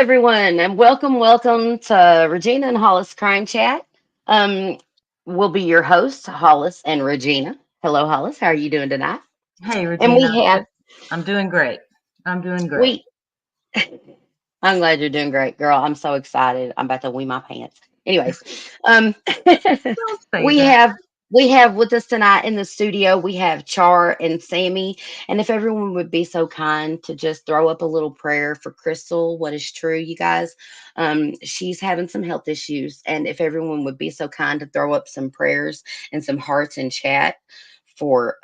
everyone, and welcome to Regina and Hollis Crime Chat. Um, we'll be your hosts, Hollis and Regina. Hello, Hollis. How are you doing tonight? Hey, And Regina. we have I'm doing great. I'm doing great. we. I'm glad you're doing great, girl. I'm so excited. I'm about to wee my pants. Anyways, um, Don't say we that. have we have with us tonight in the studio. We have Char and Sammy, and if everyone would be so kind to just throw up a little prayer for Crystal, what is true, you guys. She's having some health issues, and if everyone would be so kind to throw up some prayers and some hearts in chat for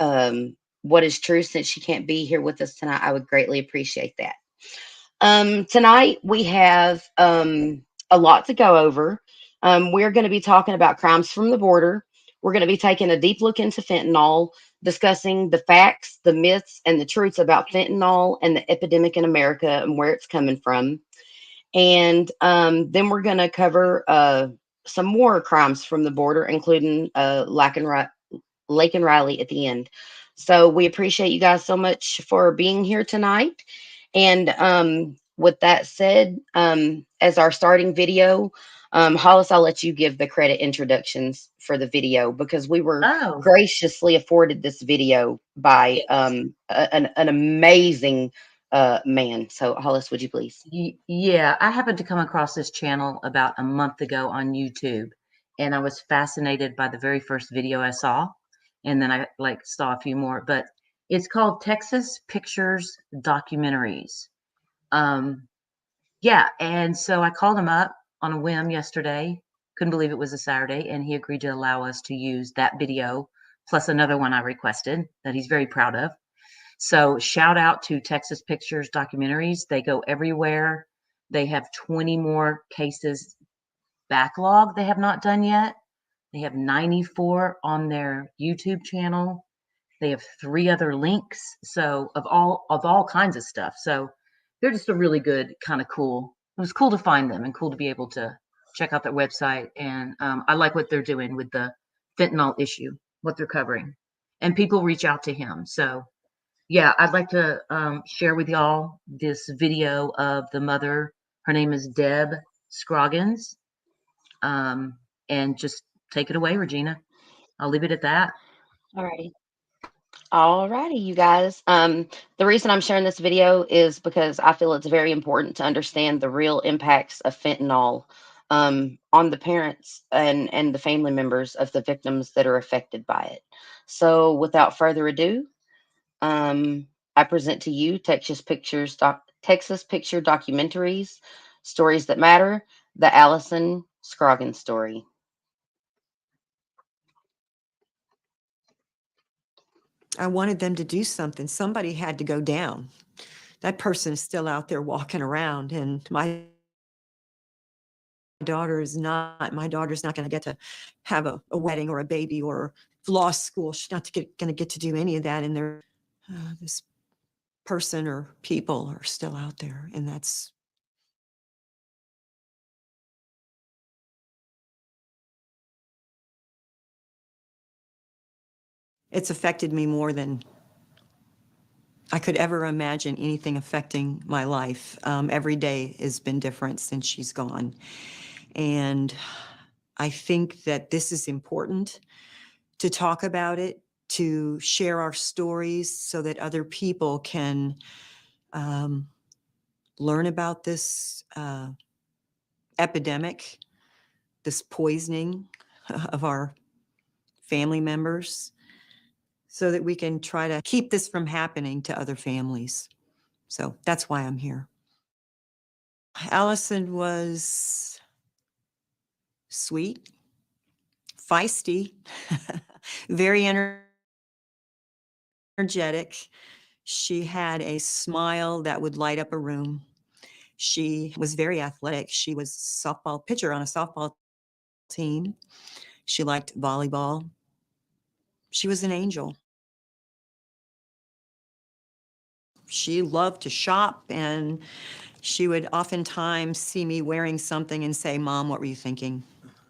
what is true, since she can't be here with us tonight, I would greatly appreciate that. Tonight we have a lot to go over. We're going to be talking about crimes from the border. We're going to be taking a deep look into fentanyl, discussing the facts, the myths, and the truths about fentanyl and the epidemic in America and where it's coming from. And then we're going to cover some more crimes from the border, including Laken Riley at the end. So we appreciate you guys so much for being here tonight. And with that said, as our starting video, Hollis, I'll let you give the credit introductions for the video because we were Oh, graciously afforded this video by yes. an amazing man. So, Hollis, would you please? Yeah, I happened to come across this channel about a month ago on YouTube, and I was fascinated by the very first video I saw, and then I saw a few more, but it's called Texas Pictures Documentaries. Um, yeah, and so I called him up on a whim yesterday. Couldn't believe it was a Saturday, and he agreed to allow us to use that video plus another one I requested that he's very proud of. So shout out to Texas Pictures Documentaries. They go everywhere. They have 20 more cases backlog they have not done yet. They have 94 on their YouTube channel. They have 3 other links, so of all kinds of stuff. So they're just a really good, kind of cool. It was cool to find them and cool to be able to check out their website. And I like what they're doing with the fentanyl issue, what they're covering, and people reach out to him. So yeah, I'd like to share with y'all this video of the mother. Her name is Deb Scroggins, um, and just take it away, Regina. I'll leave it at that. Alrighty. Alrighty, you guys. The reason I'm sharing this video is because I feel it's very important to understand the real impacts of fentanyl on the parents and the family members of the victims that are affected by it. So, without further ado, um, I present to you Texas Picture Documentaries, Stories That Matter, the Allison Scroggins story. I wanted them to do something. Somebody had to go down. That person is still out there walking around, and my daughter's not going to get to have a wedding or a baby or law school. She's not going to get to do any of that. And this person or people are still out there, and it's affected me more than I could ever imagine anything affecting my life. Every day has been different since she's gone. And I think that this is important to talk about it, to share our stories so that other people can um, learn about this epidemic, this poisoning of our family members, so that we can try to keep this from happening to other families. So that's why I'm here. Allison was sweet, feisty, very energetic. She had a smile that would light up a room. She was very athletic. She was a softball pitcher on a softball team. She liked volleyball. She was an angel. She loved to shop, and she would oftentimes see me wearing something and say, "Mom, what were you thinking?"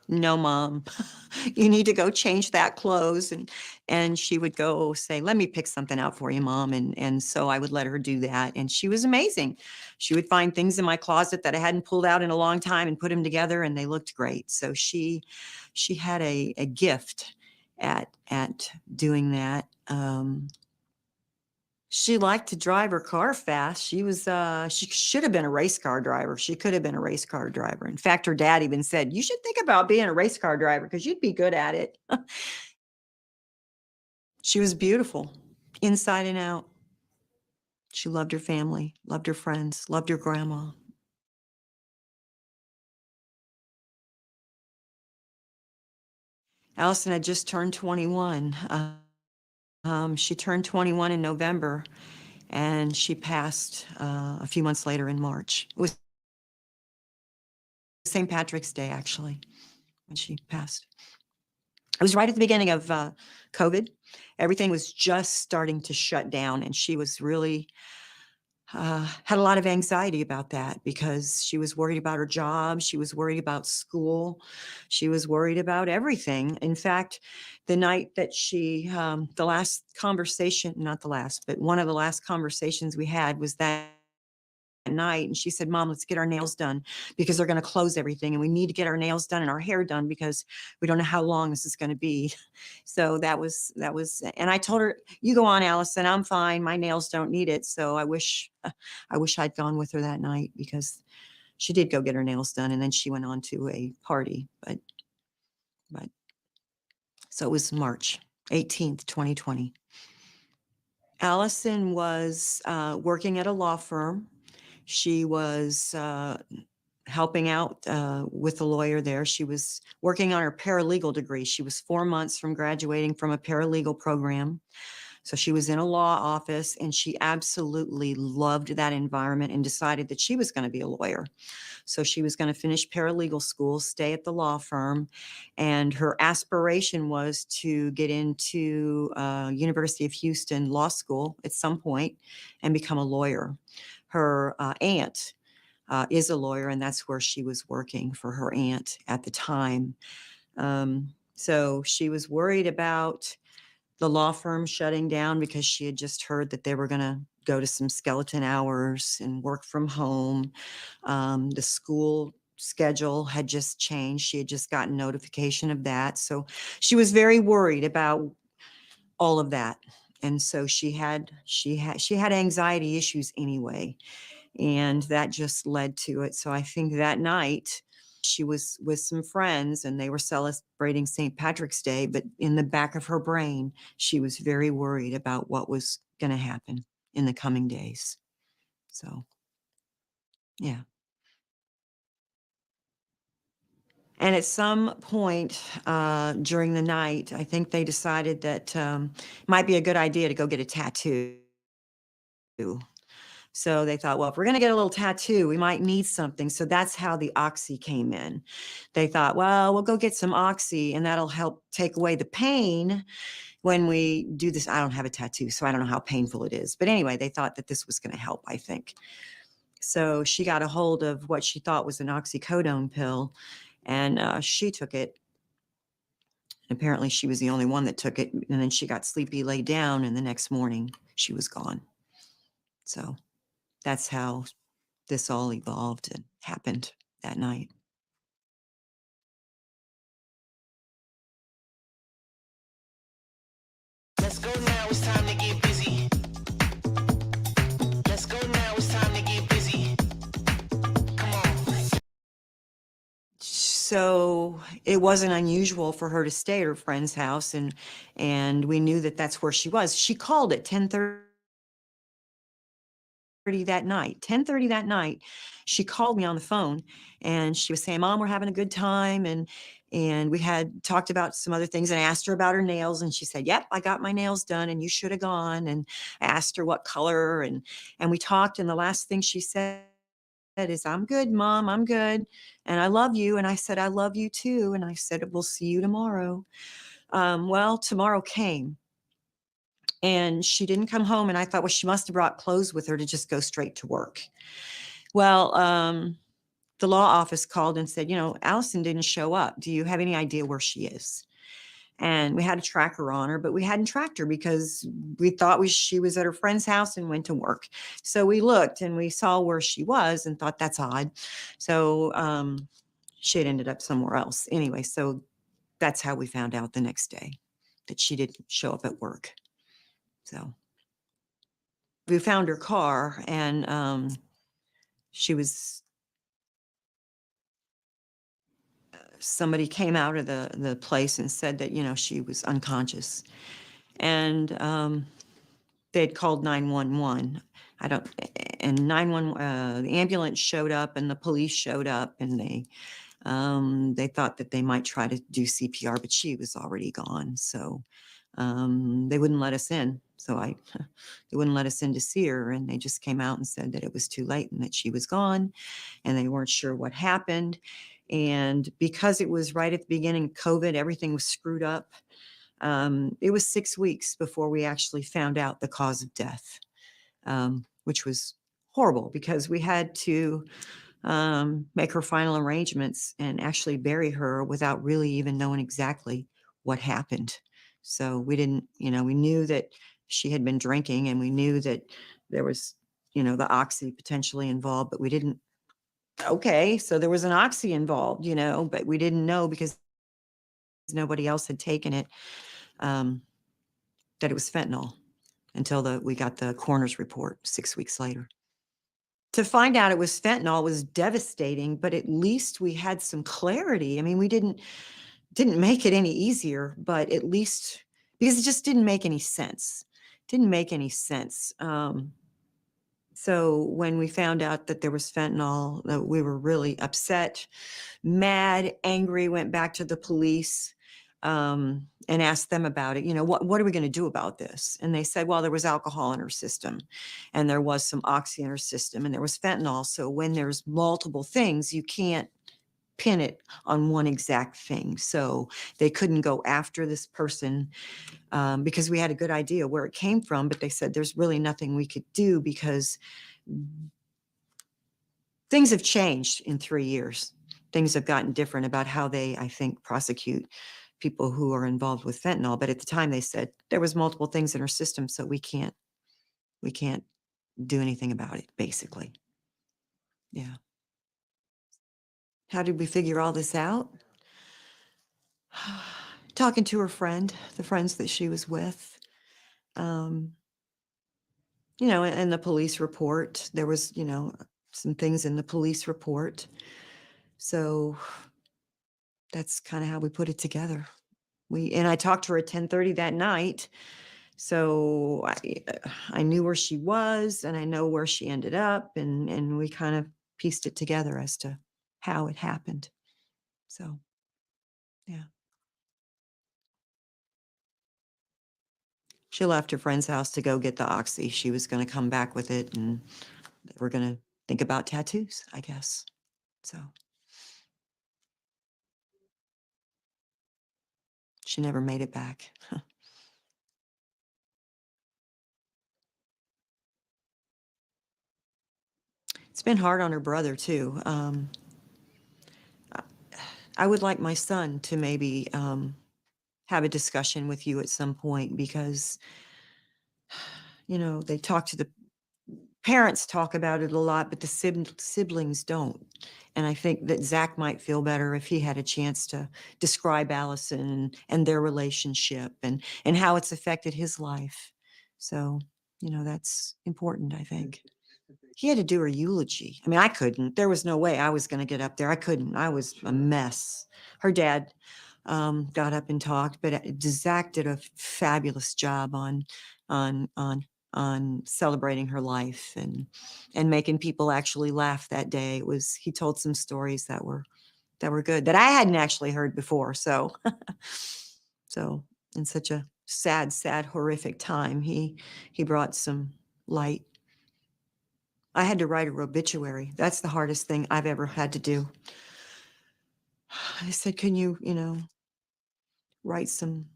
No, mom, you need to go change that clothes. And she would go say, let me pick something out for you, mom. And so I would let her do that. And she was amazing. She would find things in my closet that I hadn't pulled out in a long time and put them together, and they looked great. So she had a gift at doing that. She liked to drive her car fast. She should have been a race car driver. She could have been a race car driver. In fact, her dad even said, you should think about being a race car driver because you'd be good at it. She was beautiful, inside and out. She loved her family, loved her friends, loved her grandma. Allison had just turned 21. She turned 21 in November, and she passed a few months later in March. It was St. Patrick's Day, actually, when she passed. It was right at the beginning of COVID. Everything was just starting to shut down, and she was really had a lot of anxiety about that because she was worried about her job. She was worried about school. She was worried about everything. In fact, the night that the last conversation, not the last, but one of the last conversations we had was that night, and she said, Mom, let's get our nails done because they're going to close everything, and we need to get our nails done and our hair done because we don't know how long this is going to be. So that was and I told her, you go on, Allison, I'm fine, my nails don't need it. So I wish I'd gone with her that night because she did go get her nails done, and then she went on to a party. But so it was March 18th, 2020. Allison was working at a law firm. She was helping out with the lawyer there. She was working on her paralegal degree. She was 4 months from graduating from a paralegal program. So she was in a law office, and she absolutely loved that environment and decided that she was going to be a lawyer. So she was going to finish paralegal school, stay at the law firm, and her aspiration was to get into University of Houston Law School at some point and become a lawyer. Her aunt is a lawyer, and that's where she was working for her aunt at the time. So she was worried about the law firm shutting down because she had just heard that they were going to go to some skeleton hours and work from home. The school schedule had just changed. She had just gotten notification of that. So she was very worried about all of that. And so she had anxiety issues anyway. And that just led to it. So I think that night she was with some friends and they were celebrating St. Patrick's Day, but in the back of her brain, she was very worried about what was going to happen in the coming days. So, yeah. And at some point during the night, I think they decided that might be a good idea to go get a tattoo. So they thought, well, if we're going to get a little tattoo, we might need something. So that's how the Oxy came in. They thought, well, we'll go get some Oxy and that'll help take away the pain when we do this. I don't have a tattoo, so I don't know how painful it is. But anyway, they thought that this was going to help, I think. So she got a hold of what she thought was an oxycodone pill, and she took it. Apparently, she was the only one that took it. And then she got sleepy, laid down, and the next morning she was gone. So that's how this all evolved and happened that night. Let's go now, it's time to get busy. Let's go now, it's time to get busy. Come on. So it wasn't unusual for her to stay at her friend's house, and we knew that that's where she was. She called at 10:30 that night. 10:30 that night, she called me on the phone, and she was saying, Mom, we're having a good time. And we had talked about some other things, and I asked her about her nails, and she said, yep, I got my nails done, and you should have gone. And I asked her what color, and we talked, and the last thing she said is, I'm good, Mom, I'm good. And I love you. And I said, I love you too. And I said, we'll see you tomorrow. Well, tomorrow came. And she didn't come home. And I thought, well, she must have brought clothes with her to just go straight to work. Well, the law office called and said, Allison didn't show up. Do you have any idea where she is? And we had a tracker on her, but we hadn't tracked her because we thought she was at her friend's house and went to work. So we looked and we saw where she was and thought that's odd. So she had ended up somewhere else. Anyway, so that's how we found out the next day that she didn't show up at work. So we found her car and she was, somebody came out of the place and said that, she was unconscious. And they had called 911. And 911, the ambulance showed up and the police showed up and they thought that they might try to do CPR, but she was already gone. So they wouldn't let us in. So they wouldn't let us in to see her. And they just came out and said that it was too late and that she was gone and they weren't sure what happened. And because it was right at the beginning of COVID, everything was screwed up. It was 6 weeks before we actually found out the cause of death, which was horrible because we had to make her final arrangements and actually bury her without really even knowing exactly what happened. So we didn't, we knew that she had been drinking and we knew that there was, the oxy potentially involved, but we didn't. Okay, so there was an oxy involved, but we didn't know because nobody else had taken it, that it was fentanyl until we got the coroner's report 6 weeks later. To find out it was fentanyl was devastating, but at least we had some clarity. I mean, we didn't make it any easier, but at least, because it just didn't make any sense. Didn't make any sense. So when we found out that there was fentanyl, we were really upset, mad, angry, went back to the police and asked them about it. What are we going to do about this? And they said, well, there was alcohol in her system and there was some oxy in her system and there was fentanyl. So when there's multiple things, you can't pin it on one exact thing. So they couldn't go after this person because we had a good idea where it came from, but they said there's really nothing we could do because things have changed in 3 years. Things have gotten different about how they, I think, prosecute people who are involved with fentanyl. But at the time they said there was multiple things in her system, so we can't do anything about it, basically. Yeah. How did we figure all this out? Talking to her friend, the friends that she was with. In the police report, there was, some things in the police report. So that's kind of how we put it together. And I talked to her at 10:30 that night. So I knew where she was and I know where she ended up and we kind of pieced it together as to how it happened. So, yeah. She left her friend's house to go get the oxy. She was going to come back with it and we're going to think about tattoos, I guess. So she never made it back. It's been hard on her brother too. I would like my son to maybe have a discussion with you at some point because, they talk to the parents talk about it a lot, but the siblings don't. And I think that Zach might feel better if he had a chance to describe Allison and their relationship and how it's affected his life. So, that's important, I think. He had to do her eulogy. I mean, I couldn't. There was no way I was going to get up there. I couldn't. I was a mess. Her dad got up and talked, but Zach did a fabulous job on celebrating her life and making people actually laugh that day. He told some stories that were good that I hadn't actually heard before. So so in such a sad, horrific time, he brought some light. I had to write her obituary. That's the hardest thing I've ever had to do. I said, can you, write an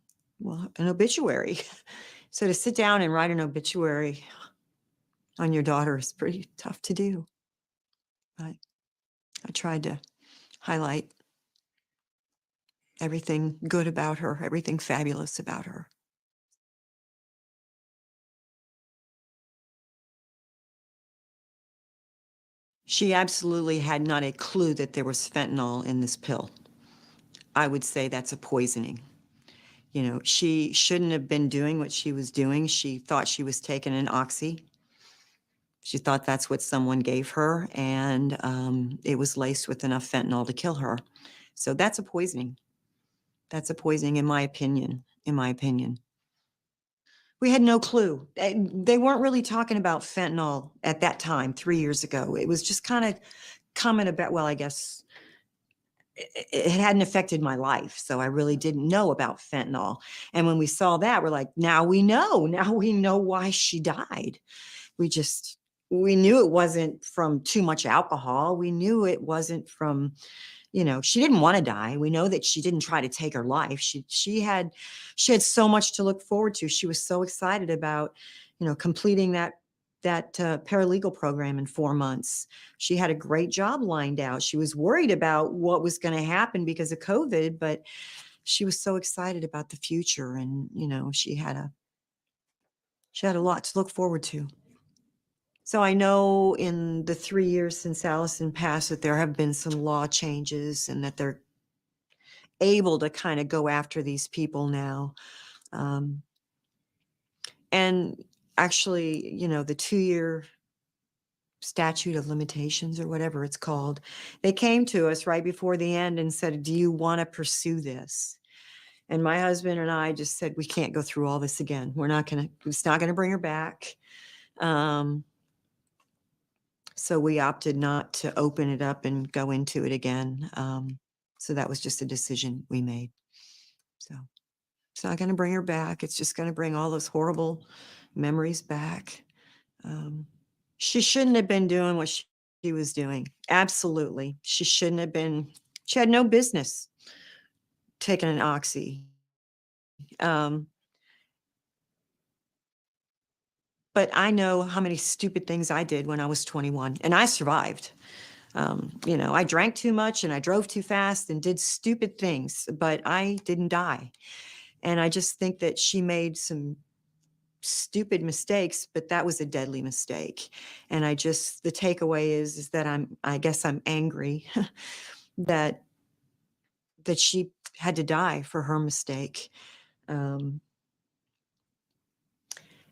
obituary? So to sit down and write an obituary on your daughter is pretty tough to do. But I tried to highlight everything good about her, everything fabulous about her. She absolutely had not a clue that there was fentanyl in this pill. I would say that's a poisoning. You know, she shouldn't have been doing what she was doing. She thought she was taking an oxy. She thought that's what someone gave her, and it was laced with enough fentanyl to kill her. So that's a poisoning. That's a poisoning, in my opinion. In my opinion. We had no clue. They weren't really talking about fentanyl at that time, 3 years ago. It was just kind of coming about, well, I guess it hadn't affected my life, so I really didn't know about fentanyl. And when we saw that, we're like, now we know. Now we know why she died. We knew it wasn't from too much alcohol. We knew it wasn't from, you know, she didn't want to die. We know that she didn't try to take her life. She had so much to look forward to. She was so excited about, you know, completing that paralegal program in 4 months. She had a great job lined out. She was worried about what was going to happen because of COVID, but she was so excited about the future, and you know, she had a lot to look forward to. So I know in the 3 years since Allison passed that there have been some law changes and that they're able to kind of go after these people now. Um, and actually, you know, the 2-year statute of limitations or whatever it's called, they came to us right before the end and said, do you want to pursue this? And my husband and I just said, we can't go through all this again. It's not going to bring her back. So we opted not to open it up and go into it again. So that was just a decision we made. So it's not going to bring her back. It's just going to bring all those horrible memories back. She shouldn't have been doing what she was doing. Absolutely. She shouldn't have been. She had no business taking an oxy. But I know how many stupid things I did when I was 21, and I survived. You know, I drank too much and I drove too fast and did stupid things, but I didn't die. And I just think that she made some stupid mistakes, but that was a deadly mistake. And the takeaway is that I guess I'm angry that she had to die for her mistake. Um,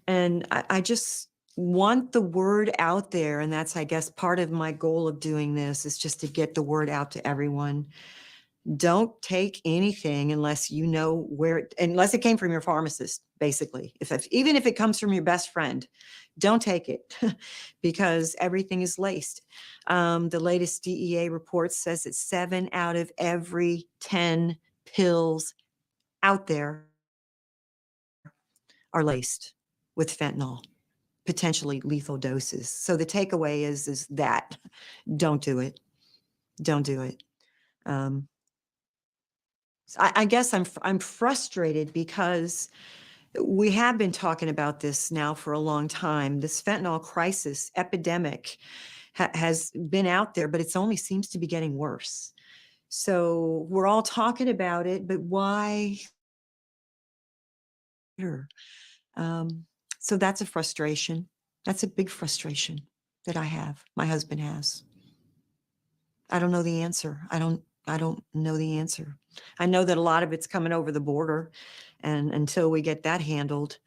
and I just want the word out there. And that's, I guess, part of my goal of doing this is just to get the word out to everyone. Don't take anything unless you know unless it came from your pharmacist, basically. Even if it comes from your best friend, don't take it because everything is laced. The latest DEA report says that 7 out of every 10 pills out there are laced with fentanyl, potentially lethal doses. So the takeaway is that don't do it. Don't do it. I guess I'm frustrated because we have been talking about this now for a long time. This fentanyl crisis epidemic has been out there, but it's only seems to be getting worse. So we're all talking about it, but why? Um, so that's a frustration. That's a big frustration that I have. My husband has. I don't know the answer. I don't know the answer. I know that a lot of it's coming over the border, and until we get that handled,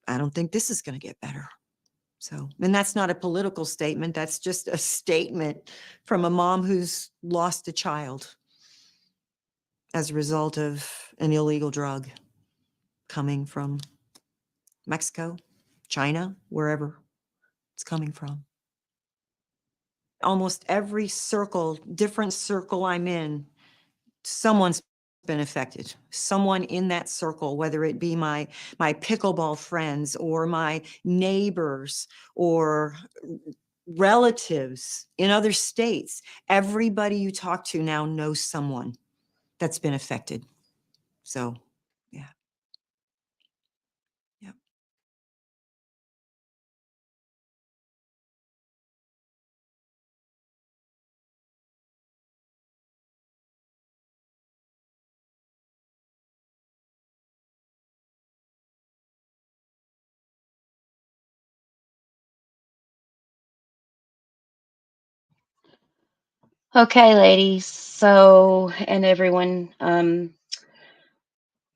I don't think this is going to get better. So, and that's not a political statement. That's just a statement from a mom who's lost a child as a result of an illegal drug coming from Mexico, China, wherever it's coming from. Almost every different circle I'm in, someone's been affected. Someone in that circle, whether it be my pickleball friends or my neighbors or relatives in other states, everybody you talk to now knows someone that's been affected. So, yeah. Yeah. Okay, ladies. So, and everyone,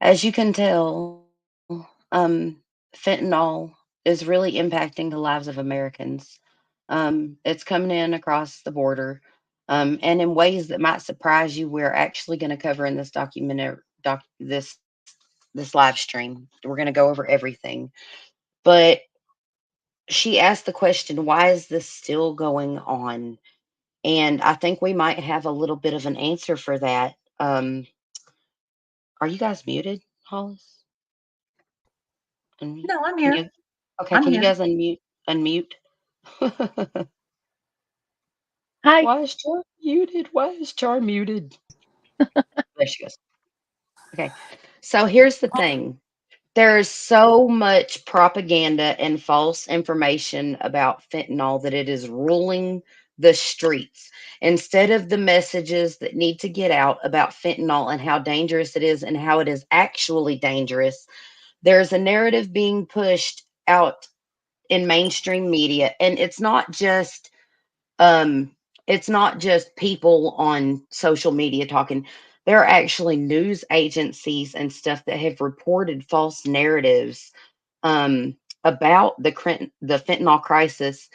as you can tell, fentanyl is really impacting the lives of Americans. It's coming in across the border, and in ways that might surprise you. We're actually going to cover in this documentary, this live stream. We're going to go over everything. But she asked the question, "Why is this still going on?" And I think we might have a little bit of an answer for that. Are you guys muted, Hollis? Unmute. No, I'm Can here. you? Okay, I'm can you here. guys unmute? Unmute. Hi. Why is Char muted? Why is Char muted? There she goes. Okay, so here's the thing. There's so much propaganda and false information about fentanyl that it is ruling the streets. Instead of the messages that need to get out about fentanyl and how dangerous it is and how it is actually dangerous, there's a narrative being pushed out in mainstream media. And um it's not just people on social media talking. There are actually news agencies and stuff that have reported false narratives um about the fentanyl crisis,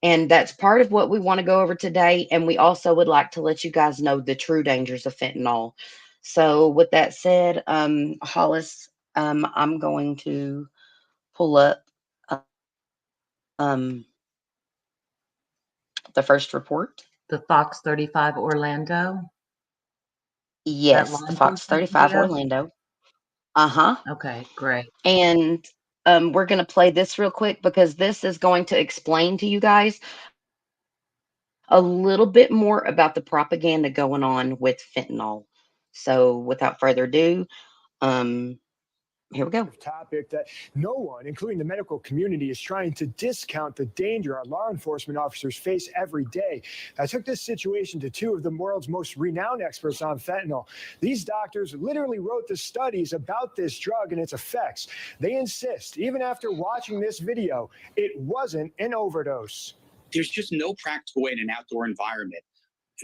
and that's part of what we want to go over today. And we also would like to let you guys know the true dangers of fentanyl. So with that said, Hollis, I'm going to pull up um the first report. The Fox 35 Orlando, that Yes, law the Fox enforcement 35 video. Orlando. Uh-huh. Okay, great. And we're going to play this real quick because this is going to explain to you guys a little bit more about the propaganda going on with fentanyl. So, without further ado, um here we go. Topic that no one, including the medical community, is trying to discount the danger our law enforcement officers face every day. I took this situation to two of the world's most renowned experts on fentanyl. These doctors literally wrote the studies about this drug and its effects. They insist, even after watching this video, it wasn't an overdose. There's just no practical way in an outdoor environment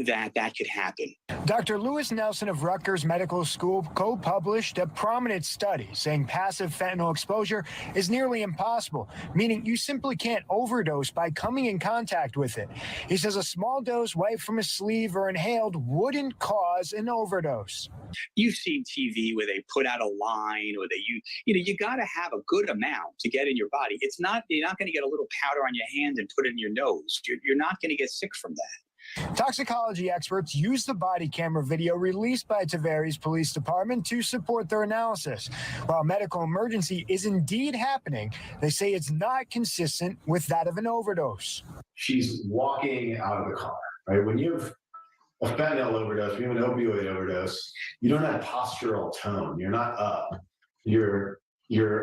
that could happen. Dr. Lewis Nelson of Rutgers Medical School co-published a prominent study saying passive fentanyl exposure is nearly impossible, meaning you simply can't overdose by coming in contact with it. He says a small dose wiped from a sleeve or inhaled wouldn't cause an overdose. You've seen TV where they put out a line, or you got to have a good amount to get in your body. You're not going to get a little powder on your hand and put it in your nose. You're not going to get sick from that. Toxicology experts used the body camera video released by Tavares Police Department to support their analysis. While medical emergency is indeed happening, they say it's not consistent with that of an overdose. She's walking out of the car, right? When you have a fentanyl overdose, when you have an opioid overdose, you don't have postural tone. You're not up. You're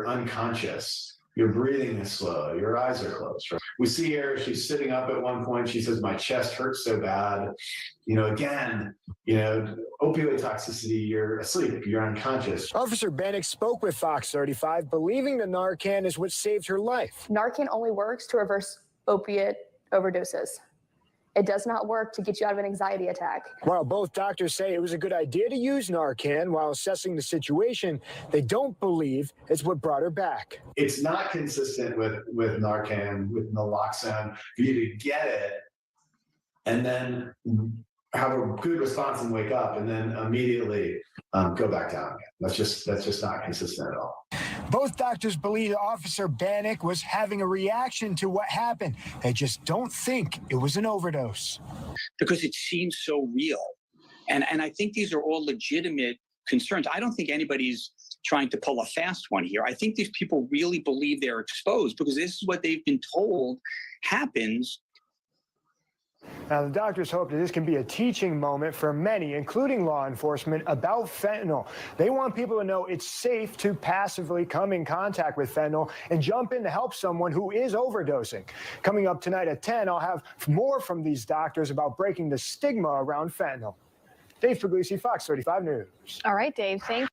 unconscious. Your breathing is slow. Your eyes are closed. Right? We see her. She's sitting up at one point. She says, "My chest hurts so bad." Again, opioid toxicity. You're asleep. You're unconscious. Officer Bannock spoke with Fox 35, believing the Narcan is what saved her life. Narcan only works to reverse opiate overdoses. It does not work to get you out of an anxiety attack. While both doctors say it was a good idea to use Narcan while assessing the situation, they don't believe it's what brought her back. It's not consistent with Narcan, with naloxone, for you to get it and then have a good response and wake up and then immediately go back down again. That's just not consistent at all. Both doctors believe Officer Bannock was having a reaction to what happened. They just don't think it was an overdose. Because it seems so real. And I think these are all legitimate concerns. I don't think anybody's trying to pull a fast one here. I think these people really believe they're exposed because this is what they've been told happens. Now, the doctors hope that this can be a teaching moment for many, including law enforcement, about fentanyl. They want people to know it's safe to passively come in contact with fentanyl and jump in to help someone who is overdosing. Coming up tonight at 10, I'll have more from these doctors about breaking the stigma around fentanyl. Dave Puglisi, Fox 35 News. All right, Dave, thanks.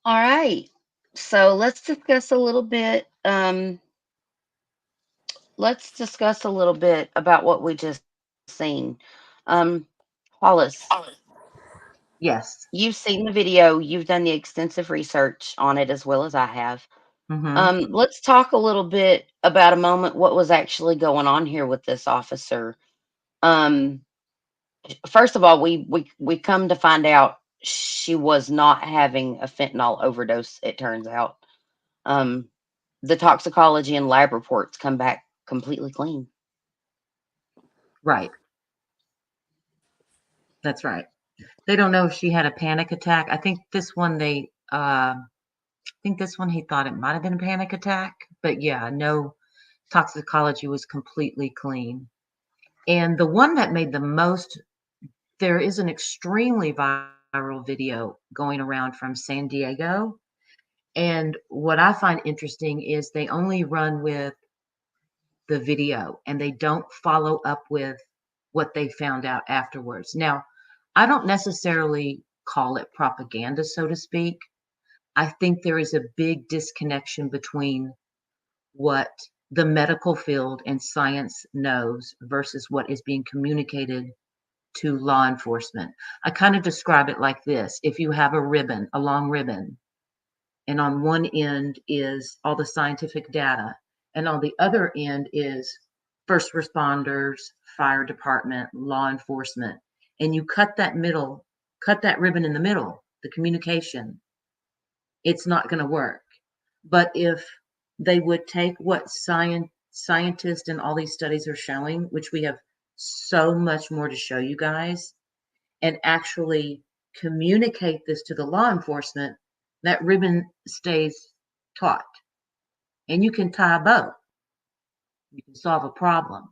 All right. So, let's discuss a little bit about what we just scene. Um, Wallace, Yes. you've seen the video, you've done the extensive research on it as well as I have. Mm-hmm. Let's talk a little bit about a moment what was actually going on here with this officer. Um, First of all, we come to find out she was not having a fentanyl overdose, it turns out. Um, the toxicology and lab reports come back completely clean. Right. That's right. They don't know if she had a panic attack. I think this one he thought it might have been a panic attack, but yeah, no, toxicology was completely clean. And the one that made the most, there is an extremely viral video going around from San Diego. And what I find interesting is they only run with the video and they don't follow up with what they found out afterwards. Now, I don't necessarily call it propaganda, so to speak. I think there is a big disconnection between what the medical field and science knows versus what is being communicated to law enforcement. I kind of describe it like this. If you have a ribbon, a long ribbon, and on one end is all the scientific data, and on the other end is first responders, fire department, law enforcement, and you cut that ribbon in the middle, the communication, it's not going to work. But if they would take what scientists and all these studies are showing, which we have so much more to show you guys, and actually communicate this to the law enforcement, that ribbon stays taut. And you can tie a bow. You can solve a problem.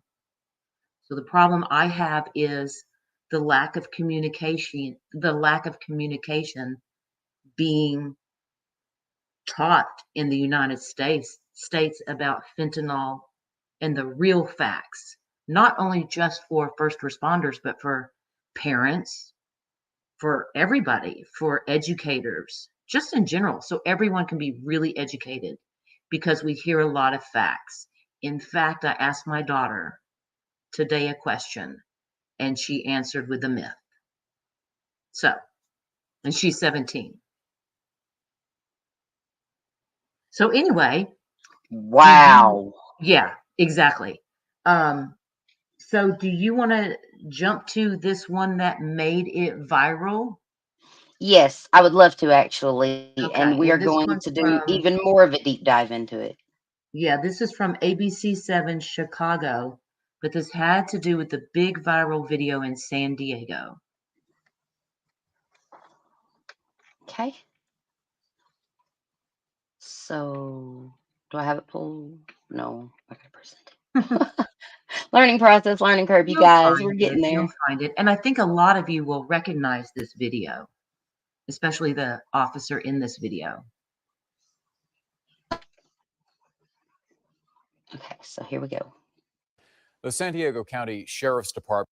So the problem I have is the lack of communication being taught in the United States about fentanyl and the real facts, not only just for first responders, but for parents, for everybody, for educators, just in general. So everyone can be really educated because we hear a lot of facts. In fact, I asked my daughter today a question and she answered with a myth. So, and she's 17. So anyway, Wow. yeah, exactly. Um, so do you want to jump to this one that made it viral? Yes, I would love to actually. And Okay, we are and this going one's to do from, even more of a deep dive into it. yeah, this is from ABC7 Chicago, but this had to do with the big viral video in San Diego. Okay. So, do I have it pulled? No. Okay, present. Learning process, learning curve, you You'll guys. We're find it. getting You'll there. find it. And I think a lot of you will recognize this video, especially the officer in this video. Okay, so here we go. The San Diego County Sheriff's Department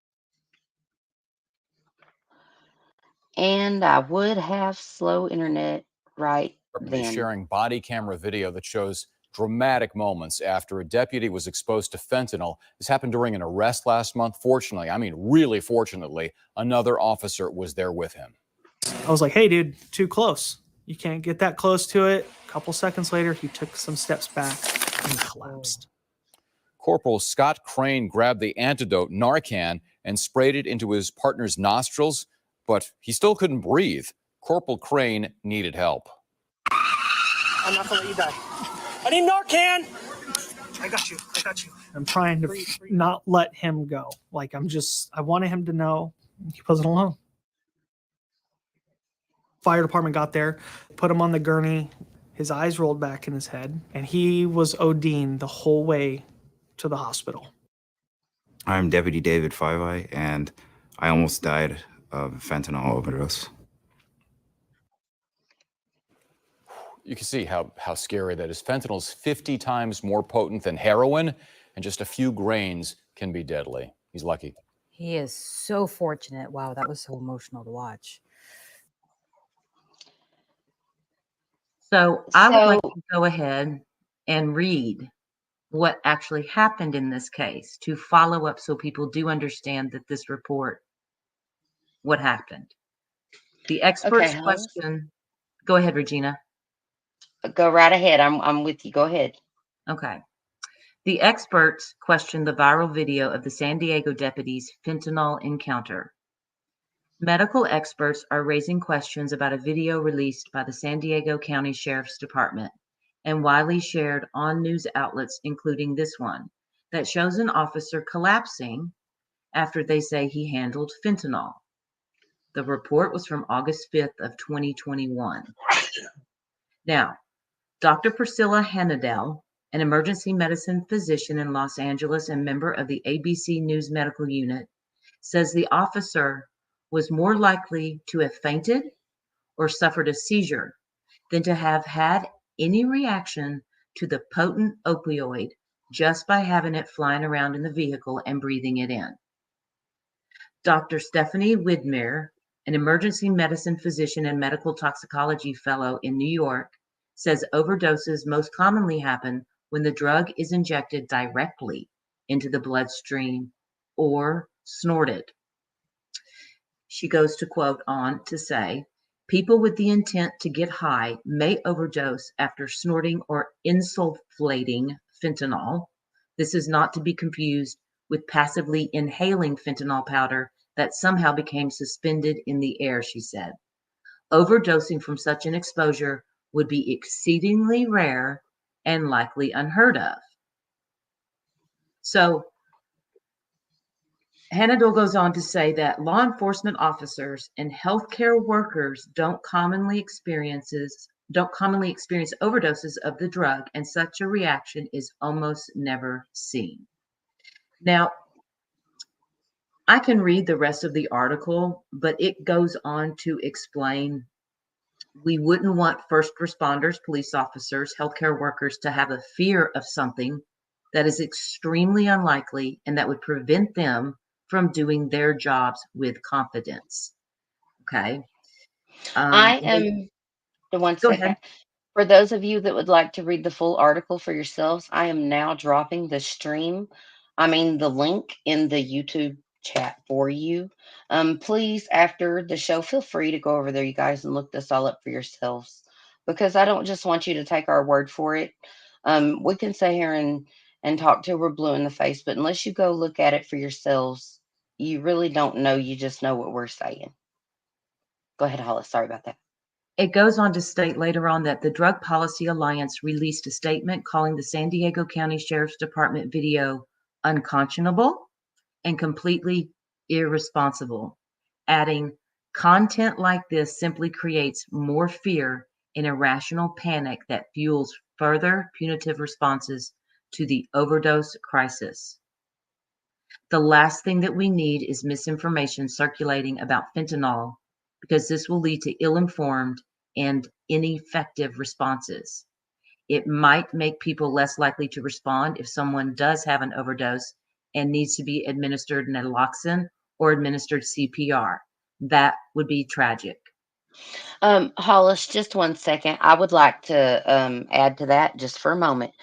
And I would have slow internet right is then. sharing body camera video that shows dramatic moments after a deputy was exposed to fentanyl. This happened during an arrest last month. Fortunately, I mean really fortunately, another officer was there with him. I was like, hey, dude, too close. You can't get that close to it. A couple seconds later, he took some steps back and collapsed. Corporal Scott Crane grabbed the antidote, Narcan, and sprayed it into his partner's nostrils, but he still couldn't breathe. Corporal Crane needed help. I'm not gonna let you die. I need Narcan. I got you. I got you. I'm trying to not let him go. Like I wanted him to know he wasn't alone. Fire department got there, put him on the gurney. His eyes rolled back in his head, and he was ODing the whole way to the hospital. I'm Deputy David Five-Eye, and I almost died of fentanyl overdose. You can see how scary that is. Fentanyl is 50 times more potent than heroin, and just a few grains can be deadly. He's lucky. He is so fortunate. Wow, that was so emotional to watch. So I would like to go ahead and read what actually happened in this case to follow up so people do understand that this report, what happened. The Okay, experts Hollis, question. Go ahead, Regina. go right ahead. I'm with you. Go ahead. Okay. The experts questioned the viral video of the San Diego deputies' fentanyl encounter. Medical experts are raising questions about a video released by the San Diego County Sheriff's Department and widely shared on news outlets, including this one, that shows an officer collapsing after they say he handled fentanyl. The report was from August 5th of 2021. Now, Dr. Priscilla Hanadel, an emergency medicine physician in Los Angeles and member of the ABC News Medical Unit, says the officer was more likely to have fainted or suffered a seizure than to have had any reaction to the potent opioid just by having it flying around in the vehicle and breathing it in. Dr. Stephanie Widmer, an emergency medicine physician and medical toxicology fellow in New York, says overdoses most commonly happen when the drug is injected directly into the bloodstream or snorted. She goes to quote on to say, people with the intent to get high may overdose after snorting or insufflating fentanyl. This is not to be confused with passively inhaling fentanyl powder that somehow became suspended in the air, she said. Overdosing from such an exposure would be exceedingly rare and likely unheard of. So Hanadel goes on to say that law enforcement officers and healthcare workers don't commonly experience overdoses of the drug, and such a reaction is almost never seen. Now, I can read the rest of the article, but it goes on to explain we wouldn't want first responders, police officers, healthcare workers to have a fear of something that is extremely unlikely and that would prevent them from doing their jobs with confidence. Okay. I am the one Go second. ahead. For those of you that would like to read the full article for yourselves, I am now dropping the link in the YouTube chat for you. Please, after the show, feel free to go over there, you guys, and look this all up for yourselves because I don't just want you to take our word for it. We can sit here and talk till we're blue in the face, but unless you go look at it for yourselves, you really don't know. You just know what we're saying. Go ahead, Hollis. Sorry about that. It goes on to state later on that the Drug Policy Alliance released a statement calling the San Diego County Sheriff's Department video unconscionable and completely irresponsible, adding, content like this simply creates more fear and irrational panic that fuels further punitive responses to the overdose crisis. The last thing that we need is misinformation circulating about fentanyl because this will lead to ill-informed and ineffective responses. It might make people less likely to respond if someone does have an overdose and needs to be administered naloxone or administered CPR. That would be tragic. Hollis, just one second. I would like to add to that just for a moment.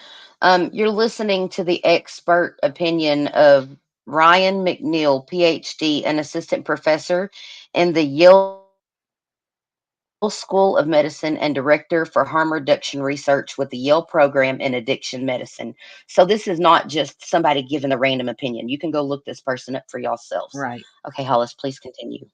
You're listening to the expert opinion of Ryan McNeil, PhD, an assistant professor in the Yale School of Medicine and director for harm reduction research with the Yale program in addiction medicine. So this is not just somebody giving a random opinion. You can go look this person up for yourselves. Right. Okay, Hollis, please continue.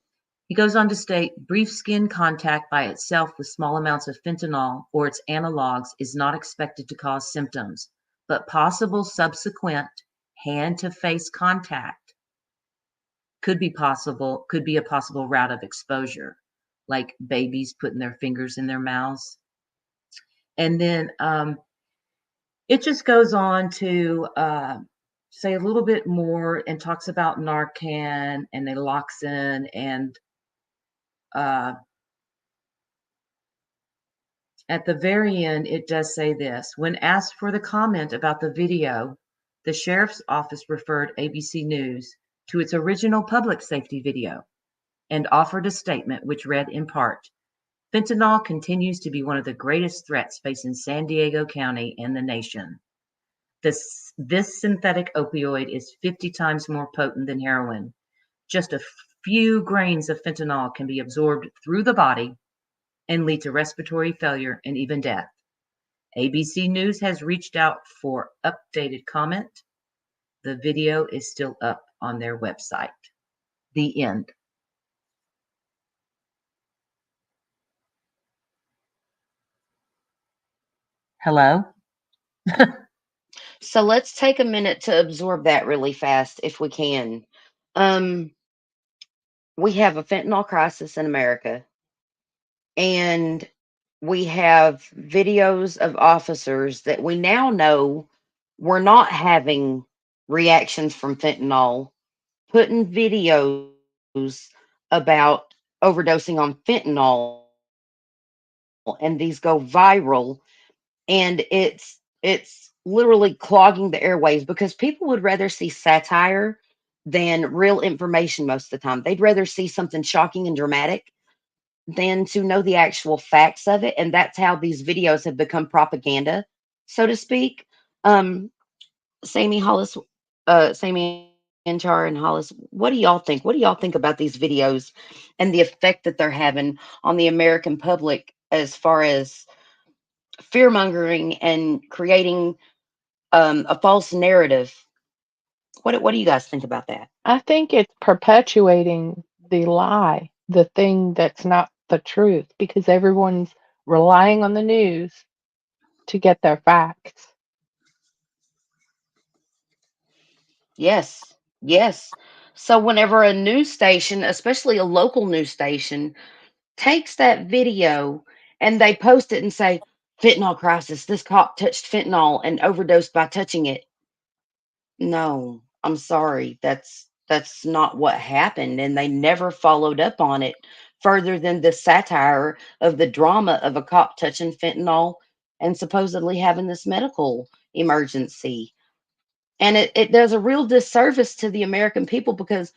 He goes on to state, brief skin contact by itself with small amounts of fentanyl or its analogs is not expected to cause symptoms, but possible subsequent hand-to-face contact could be a possible route of exposure, like babies putting their fingers in their mouths. And then it just goes on to say a little bit more and talks about Narcan and naloxone and at the very end, it does say this. When asked for the comment about the video, the sheriff's office referred ABC News to its original public safety video and offered a statement which read in part, fentanyl continues to be one of the greatest threats facing San Diego County and the nation. This synthetic opioid is 50 times more potent than heroin. Just a few grains of fentanyl can be absorbed through the body and lead to respiratory failure and even death. ABC News has reached out for updated comment. The video is still up on their website. The end. Hello? So let's take a minute to absorb that really fast if we can. Um, we have a fentanyl crisis in America, and we have videos of officers that we now know were not having reactions from fentanyl, putting videos about overdosing on fentanyl, and these go viral, and it's literally clogging the airways because people would rather see satire than real information most of the time. They'd rather see something shocking and dramatic than to know the actual facts of it. And that's how these videos have become propaganda, so to speak. Um, Sammy Hollis, Sammy and Char and Hollis, what do y'all think? What do y'all think about these videos and the effect that they're having on the American public as far as fear mongering and creating a false narrative? What do you guys think about that? I think it's perpetuating the lie, the thing that's not the truth, because everyone's relying on the news to get their facts. Yes, yes. So whenever a news station, especially a local news station, takes that video and they post it and say, fentanyl crisis, this cop touched fentanyl and overdosed by touching it. No, I'm sorry. That's not what happened. And they never followed up on it further than the satire of the drama of a cop touching fentanyl and supposedly having this medical emergency. And it does a real disservice to the American people because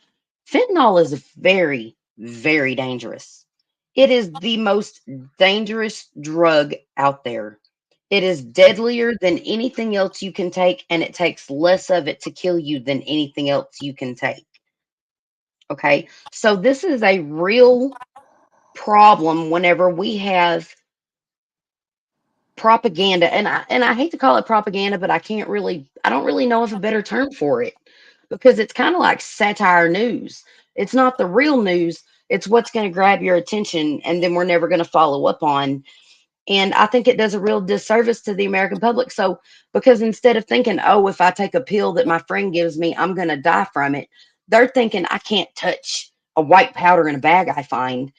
fentanyl is very, very dangerous. It is the most dangerous drug out there. It is deadlier than anything else you can take, and it takes less of it to kill you than anything else you can take. Okay. So this is a real problem whenever we have propaganda, and I hate to call it propaganda, but I don't really know of a better term for it because it's kind of like satire news. It's not the real news, it's what's going to grab your attention and then we're never going to follow up on. And I think it does a real disservice to the American public. So because instead of thinking, oh, if I take a pill that my friend gives me, I'm going to die from it, they're thinking I can't touch a white powder in a bag I find.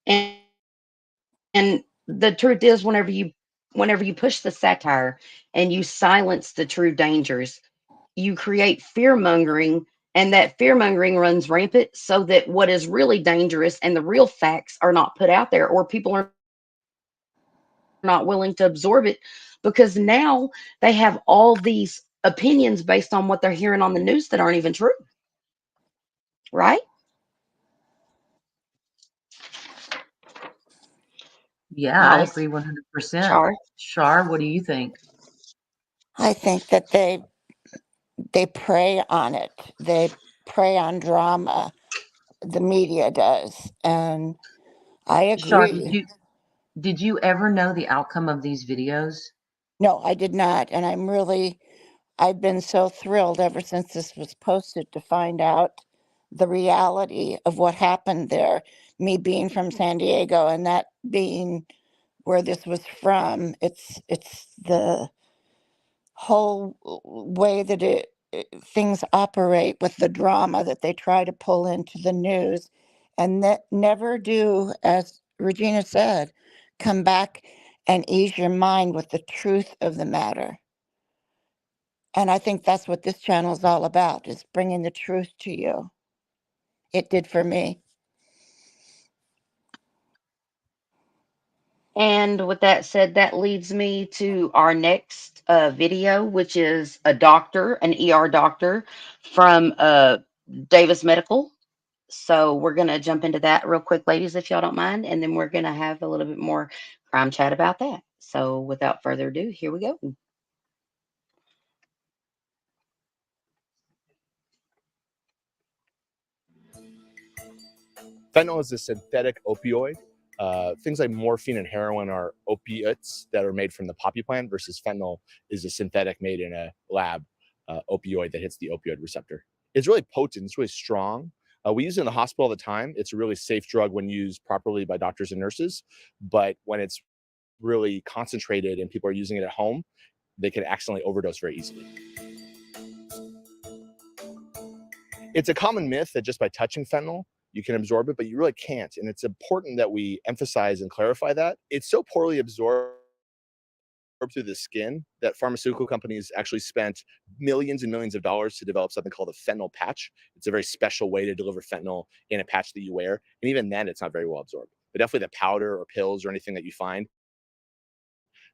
And the truth is, whenever you push the satire and you silence the true dangers, you create fear mongering, and that fear mongering runs rampant so that what is really dangerous and the real facts are not put out there, or people are not willing to absorb it because now they have all these opinions based on what they're hearing on the news that aren't even true. Right? Yeah, I Hollis, agree 100%. Char. Shar, what do you think? I think that they prey on it. They prey on drama. The media does, and I Shar, agree. did you ever know the outcome of these videos? No, I did not, and I've been so thrilled ever since this was posted to find out the reality of what happened there. Me being from San Diego and that being where this was from, it's the whole way that things operate with the drama that they try to pull into the news, and that never do, as Regina said, come back and ease your mind with the truth of the matter. And I think that's what this channel is all about, is bringing the truth to you. It did for me. And with that said, that leads me to our next video, which is an ER doctor from Davis Medical. So we're going to jump into that real quick, ladies, if y'all don't mind. And then we're going to have a little bit more crime chat about that. So without further ado, here we go. Fentanyl is a synthetic opioid. Things like morphine and heroin are opiates that are made from the poppy plant, versus fentanyl is a synthetic made in a lab opioid that hits the opioid receptor. It's really potent, it's really strong. We use it in the hospital all the time. It's a really safe drug when used properly by doctors and nurses, but when it's really concentrated and people are using it at home, they can accidentally overdose very easily. It's a common myth that just by touching fentanyl, you can absorb it, but you really can't. And it's important that we emphasize and clarify that. It's so poorly absorbed through the skin that pharmaceutical companies actually spent millions and millions of dollars to develop something called a fentanyl patch. It's a very special way to deliver fentanyl in a patch that you wear. And even then, it's not very well absorbed. But definitely the powder or pills or anything that you find,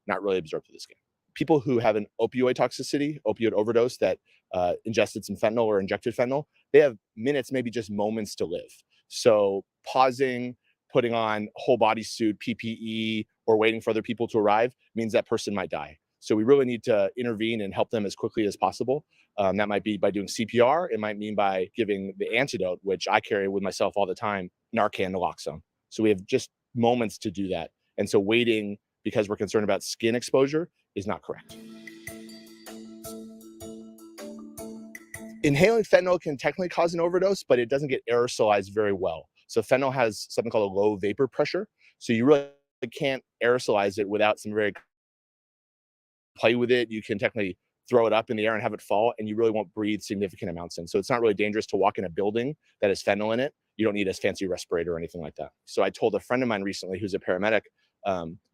not really absorbed through the skin. People who have an opioid toxicity, opioid overdose that ingested some fentanyl or injected fentanyl, they have minutes, maybe just moments to live. So pausing, putting on whole body suit, PPE, or waiting for other people to arrive means that person might die. So we really need to intervene and help them as quickly as possible. That might be by doing CPR. It might mean by giving the antidote, which I carry with myself all the time, Narcan naloxone. So we have just moments to do that. And so waiting because we're concerned about skin exposure is not correct. Inhaling fentanyl can technically cause an overdose, but it doesn't get aerosolized very well. So fentanyl has something called a low vapor pressure. So you really can't aerosolize it without some very play with it. You can technically throw it up in the air and have it fall, and you really won't breathe significant amounts in. So it's not really dangerous to walk in a building that has fentanyl in it. You don't need a fancy respirator or anything like that. So I told a friend of mine recently who's a paramedic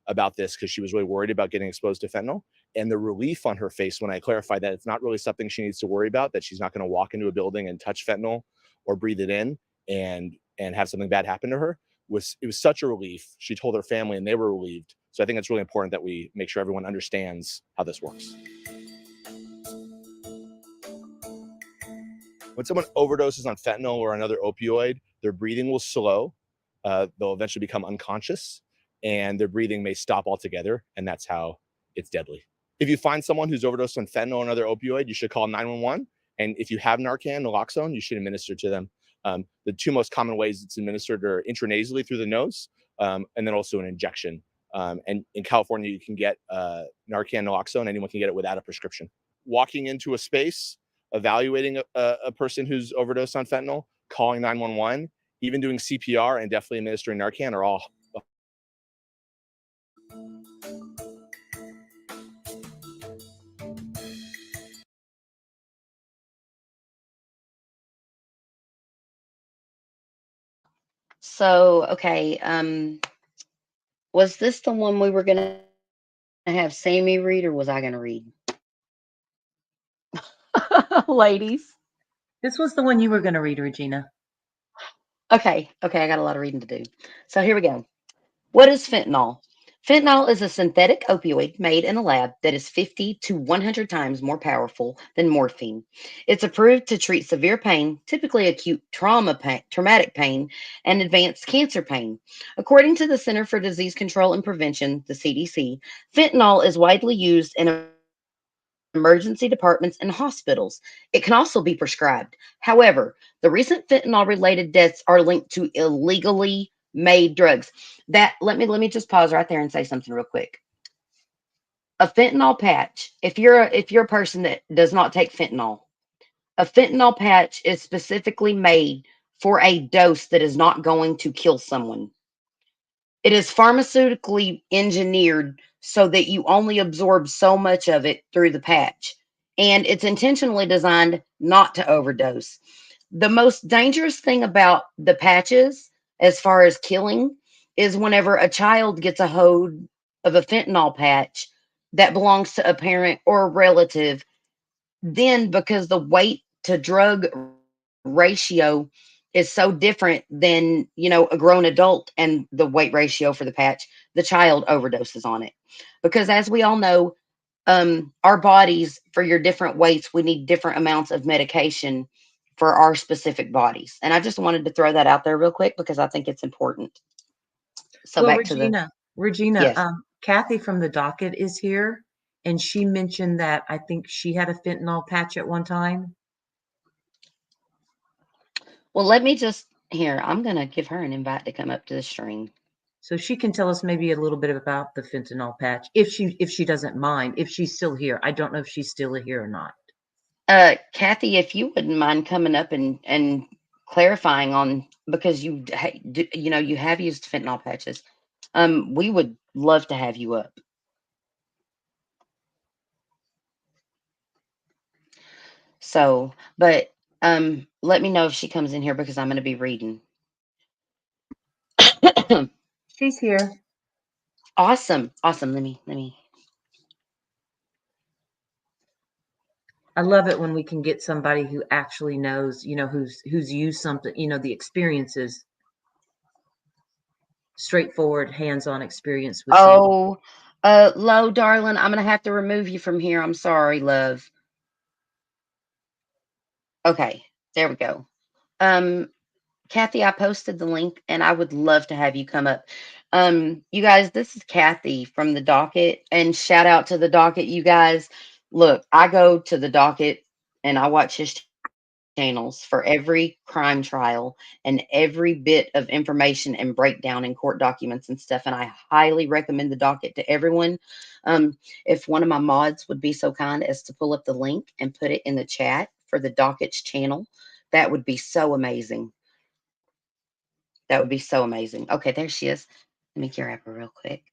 about this because she was really worried about getting exposed to fentanyl, and the relief on her face when I clarified that it's not really something she needs to worry about, that she's not going to walk into a building and touch fentanyl or breathe it in and have something bad happen to her, it was such a relief. She told her family and they were relieved. So I think it's really important that we make sure everyone understands how this works. When someone overdoses on fentanyl or another opioid, their breathing will slow. They'll eventually become unconscious, and their breathing may stop altogether, and that's how it's deadly. If you find someone who's overdosed on fentanyl or another opioid, you should call 911. And if you have Narcan, naloxone, you should administer to them. The two most common ways it's administered are intranasally through the nose, and then also an injection. And in California, you can get Narcan, naloxone. Anyone can get it without a prescription. Walking into a space, evaluating a person who's overdosed on fentanyl, calling 911, even doing CPR, and definitely administering Narcan are all. So, okay, was this the one we were gonna have Sammy read, or was I gonna read? Ladies. This was the one you were going to read, Regina. Okay, I got a lot of reading to do. So here we go. What is fentanyl? Fentanyl is a synthetic opioid made in a lab that is 50 to 100 times more powerful than morphine. It's approved to treat severe pain, typically acute traumatic pain, and advanced cancer pain. According to the Center for Disease Control and Prevention, the CDC, fentanyl is widely used in emergency departments and hospitals. It can also be prescribed. However, the recent fentanyl related deaths are linked to illegally made drugs. That let me just pause right there and say something real quick. A fentanyl patch, if you're a person that does not take fentanyl, a fentanyl patch is specifically made for a dose that is not going to kill someone. It is pharmaceutically engineered so that you only absorb so much of it through the patch. And it's intentionally designed not to overdose. The most dangerous thing about the patches, as far as killing, is whenever a child gets a hold of a fentanyl patch that belongs to a parent or a relative, then because the weight to drug ratio is so different than a grown adult and the weight ratio for the patch, the child overdoses on it. Because as we all know, our bodies, for your different weights, we need different amounts of medication for our specific bodies. And I just wanted to throw that out there real quick because I think it's important. So Well, back to the Regina, yes. Kathy from the docket is here, and she mentioned that I think she had a fentanyl patch at one time. Well, let me just Here, I'm gonna give her an invite to come up to the stream. So she can tell us maybe a little bit about the fentanyl patch if she doesn't mind, if she's still here. I don't know if she's still here or not. Kathy, if you wouldn't mind coming up and clarifying on because you have used fentanyl patches. We would love to have you up. So, but let me know if she comes in here because I'm going to be reading. She's here. Awesome. Awesome. Let me. I love it when we can get somebody who actually knows, who's used something, the experiences, straightforward, hands-on experience with something. Oh, Lo, darling, I'm going to have to remove you from here. I'm sorry, love. Okay, there we go. Kathy, I posted the link and I would love to have you come up. You guys, this is Kathy from the docket, and shout out to the docket, you guys. Look, I go to the docket and I watch his channels for every crime trial and every bit of information and breakdown in court documents and stuff. And I highly recommend the docket to everyone. If one of my mods would be so kind as to pull up the link and put it in the chat for the docket's channel, that would be so amazing. That would be so amazing. Okay, there she is. Let me grab her real quick.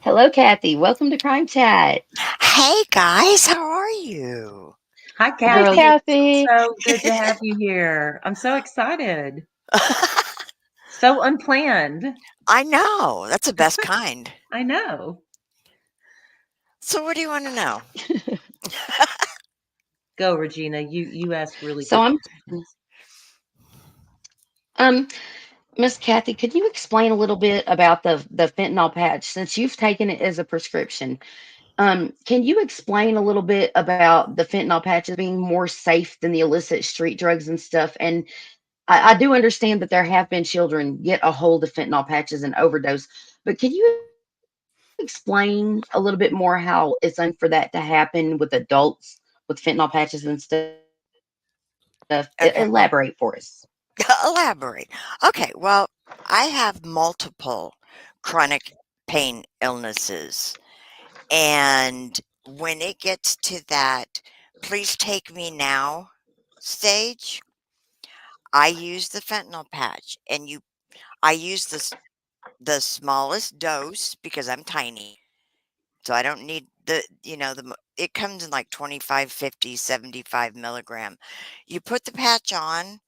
Hello, Kathy. Welcome to Crime Chat. Hey guys, how are you? Hi, Hi, Kathy. Kathy. So good to have you here. I'm so excited. So unplanned. I know. That's the best kind. I know. So what do you want to know? Go, Regina. You ask really So good I'm questions. um Miss Kathy, could you explain a little bit about the fentanyl patch since you've taken it as a prescription? Can you explain a little bit about the fentanyl patches being more safe than the illicit street drugs and stuff? And I do understand that there have been children get a hold of fentanyl patches and overdose, but can you explain a little bit more how it's for that to happen with adults with fentanyl patches and stuff? Okay, well, Elaborate for us. elaborate. Okay, well, I have multiple chronic pain illnesses. And when it gets to that, please take me now stage, I use the fentanyl patch and I use the smallest dose because I'm tiny. So I don't need it comes in like 25, 50, 75 milligram. You put the patch on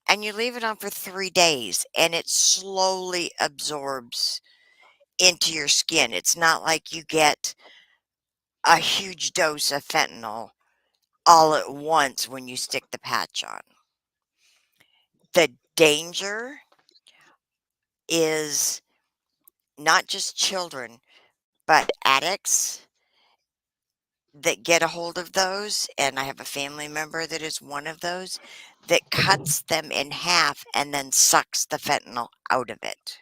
and you leave it on for 3 days and it slowly absorbs into your skin. It's not like you get a huge dose of fentanyl all at once when you stick the patch on. The danger is not just children, but addicts that get a hold of those, and I have a family member that is one of those, that cuts them in half and then sucks the fentanyl out of it.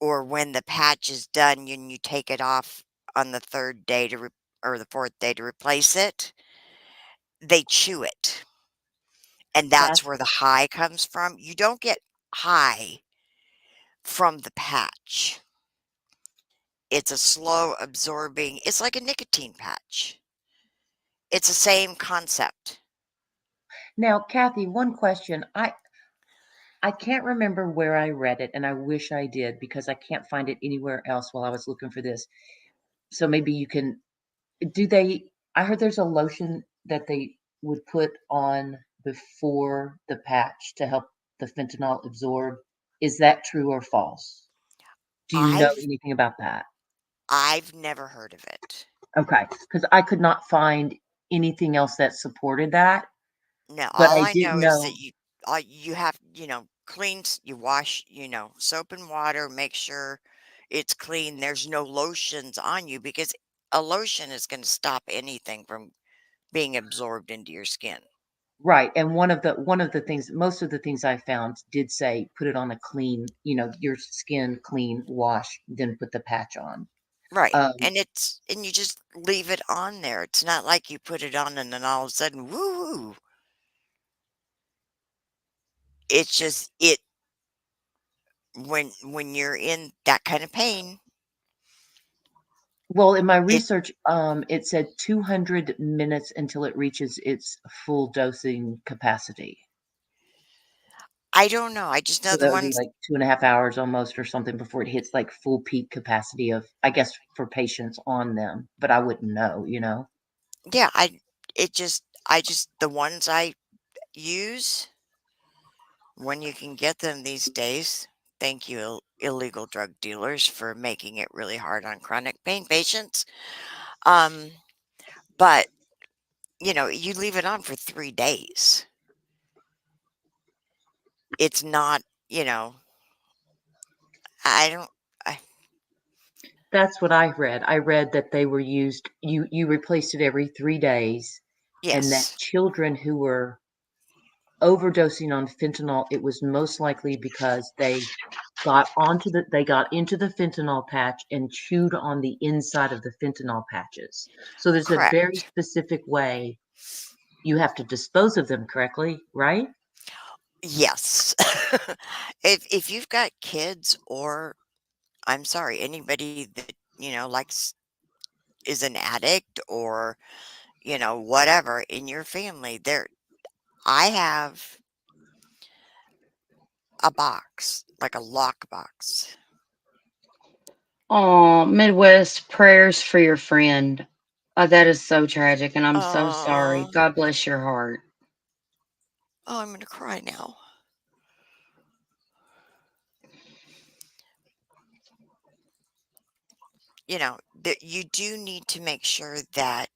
Or when the patch is done and you take it off on the third day or the fourth day to replace it, they chew it. And that's where the high comes from. You don't get high from the patch. It's a slow absorbing, it's like a nicotine patch. It's the same concept. Now, Kathy, one question. I can't remember where I read it, and I wish I did because I can't find it anywhere else while I was looking for this. So maybe you can. I heard there's a lotion that they would put on before the patch to help the fentanyl absorb. Is that true or false? Do you know I've anything about that? I've never heard of it. Okay, because I could not find anything else that supported that, No, but all I I did know is that know. you have, you wash, soap and water, make sure it's clean. There's no lotions on you because a lotion is going to stop anything from being absorbed into your skin. Right, and one of the things, most of the things I found did say put it on a clean, your skin clean wash, then put the patch on. Right. Um, And you just leave it on there. It's not like you put it on and then all of a sudden, woo. it's just it when you're in that kind of pain, Well, in my it research, it said 200 minutes until it reaches its full dosing capacity. I don't know. I just know So the that would be ones. like 2.5 hours almost or something before it hits like full peak capacity of, I guess, for patients on them. But I wouldn't know, you know? Yeah, I just the ones I use when you can get them these days. Thank you, illegal drug dealers, for making it really hard on chronic pain patients. Um, but you leave it on for 3 days. It's not, I don't. I, That's what I read. I read that they were used, you replaced it every 3 days, and that yes, children who were overdosing on fentanyl, it was most likely because they got into the fentanyl patch and chewed on the inside of the fentanyl patches. So there's a very correct. specific way you have to dispose of them correctly, right? Yes. If you've got kids, or I'm sorry, anybody that likes is an addict, or whatever in your family, I have a box, like a lock box. Oh, Midwest prayers for your friend. That is so tragic, and I'm so sorry. Oh, God bless your heart. I'm gonna cry now. That you do need to make sure that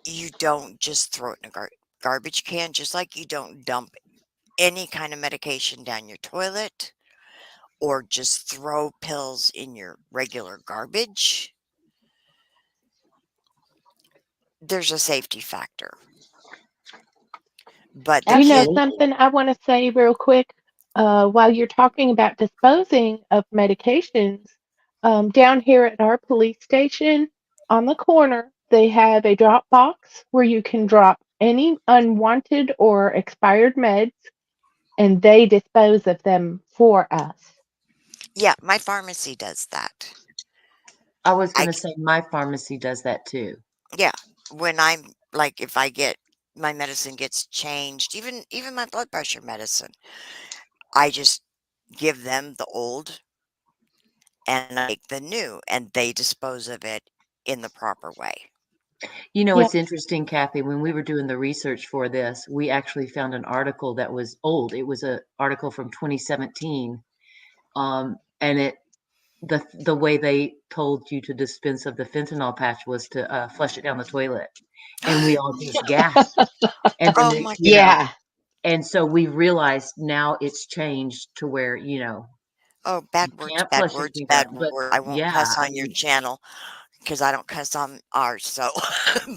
you don't just throw it in a garbage can, just like you don't dump any kind of medication down your toilet or just throw pills in your regular garbage. There's a safety factor. But the You know kid, Absolutely. something I want to say real quick? While you're talking about disposing of medications, down here at our police station on the corner, they have a drop box where you can drop any unwanted or expired meds, and they dispose of them for us. yeah, my pharmacy does that. I was I going to say my pharmacy does that too. Yeah, when I'm like, if I get my medicine gets changed, even my blood pressure medicine, I just give them the old and I make the new, and they dispose of it in the proper way. You know, Yep. it's interesting, Kathy, when we were doing the research for this, we actually found an article that was old. It was an article from 2017. And the way they told you to dispense of the fentanyl patch was to flush it down the toilet. And we all just gasped. And then, Oh my Yeah. and so we realized now it's changed to where, Oh, you bad words, can't bad flush it words, through that. bad But word. I won't yeah, cuss I on your mean, channel because I don't cuss on ours. So,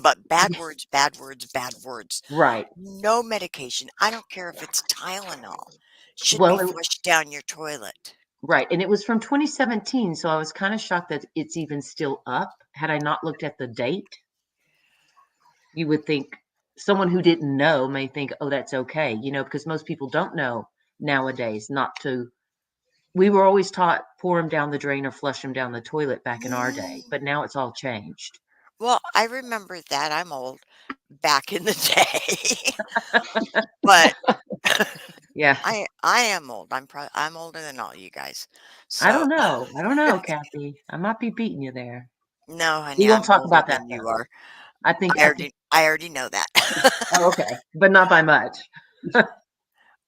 but bad words, bad words, bad words. right. No medication. I don't care if it's Tylenol. Should be Well, flushed down your toilet. right. And it was from 2017. So I was kind of shocked that it's even still up. Had I not looked at the date, you would think someone who didn't know may think, oh, that's okay, because most people don't know nowadays not to. We were always taught pour them down the drain or flush them down the toilet back in our day, but now it's all changed. Well, I remember that. I'm old back in the day. But Yeah. I am old. I'm older than all you guys. I So, don't know. I don't know, Kathy. I might be beating you there. no, We honey, won't I'm talk older about that than you though. are. I think, I already know that. oh, okay, but not by much.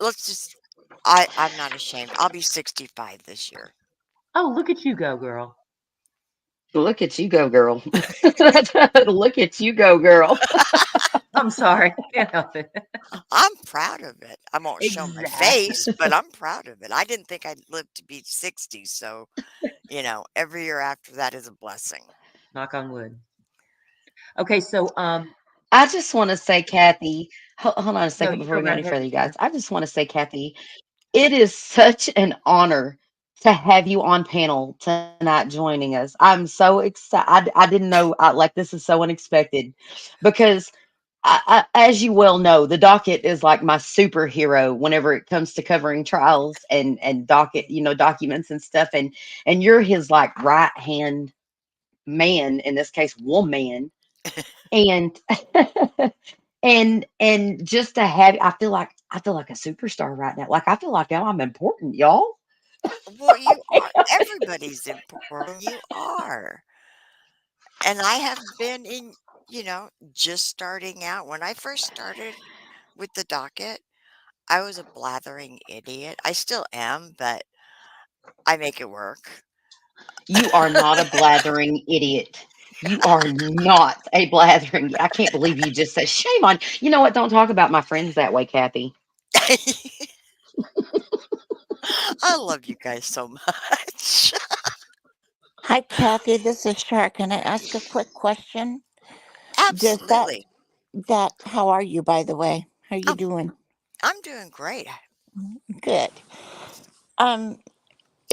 Let's just I'm not ashamed. I'll be 65 this year. Oh, look at you go, girl. Look at you go, girl. Look at you go, girl. I'm sorry. Can't help it. I'm proud of it. I won't show my Exactly. face, but I'm proud of it. I didn't think I'd live to be 60, so, every year after that is a blessing. Knock on wood. Okay, so I just want to say, Kathy, hold on a no, second you before go we go right any ahead, further, you guys. dear. I just want to say, Kathy, it is such an honor to have you on panel tonight joining us. I'm so excited. I didn't know, like, this is so unexpected because as you well know, the docket is like my superhero whenever it comes to covering trials and docket, documents and stuff. And you're his like right hand man, in this case, woman. And and just to have, I feel like a superstar right now. Like I feel like I'm important, y'all. Well, you are. Everybody's important. You are. And I have been just starting out. When I first started with the docket, I was a blathering idiot. I still am, but I make it work. You are not a blathering idiot. You are not a blathering. I can't believe you just said shame on. You know what? Don't talk about my friends that way, Kathy. I love you guys so much. Hi, Kathy. This is Shark. Can I ask a quick question? Does Absolutely. how are you, by the way? How are you doing? I'm doing great. Good. Um,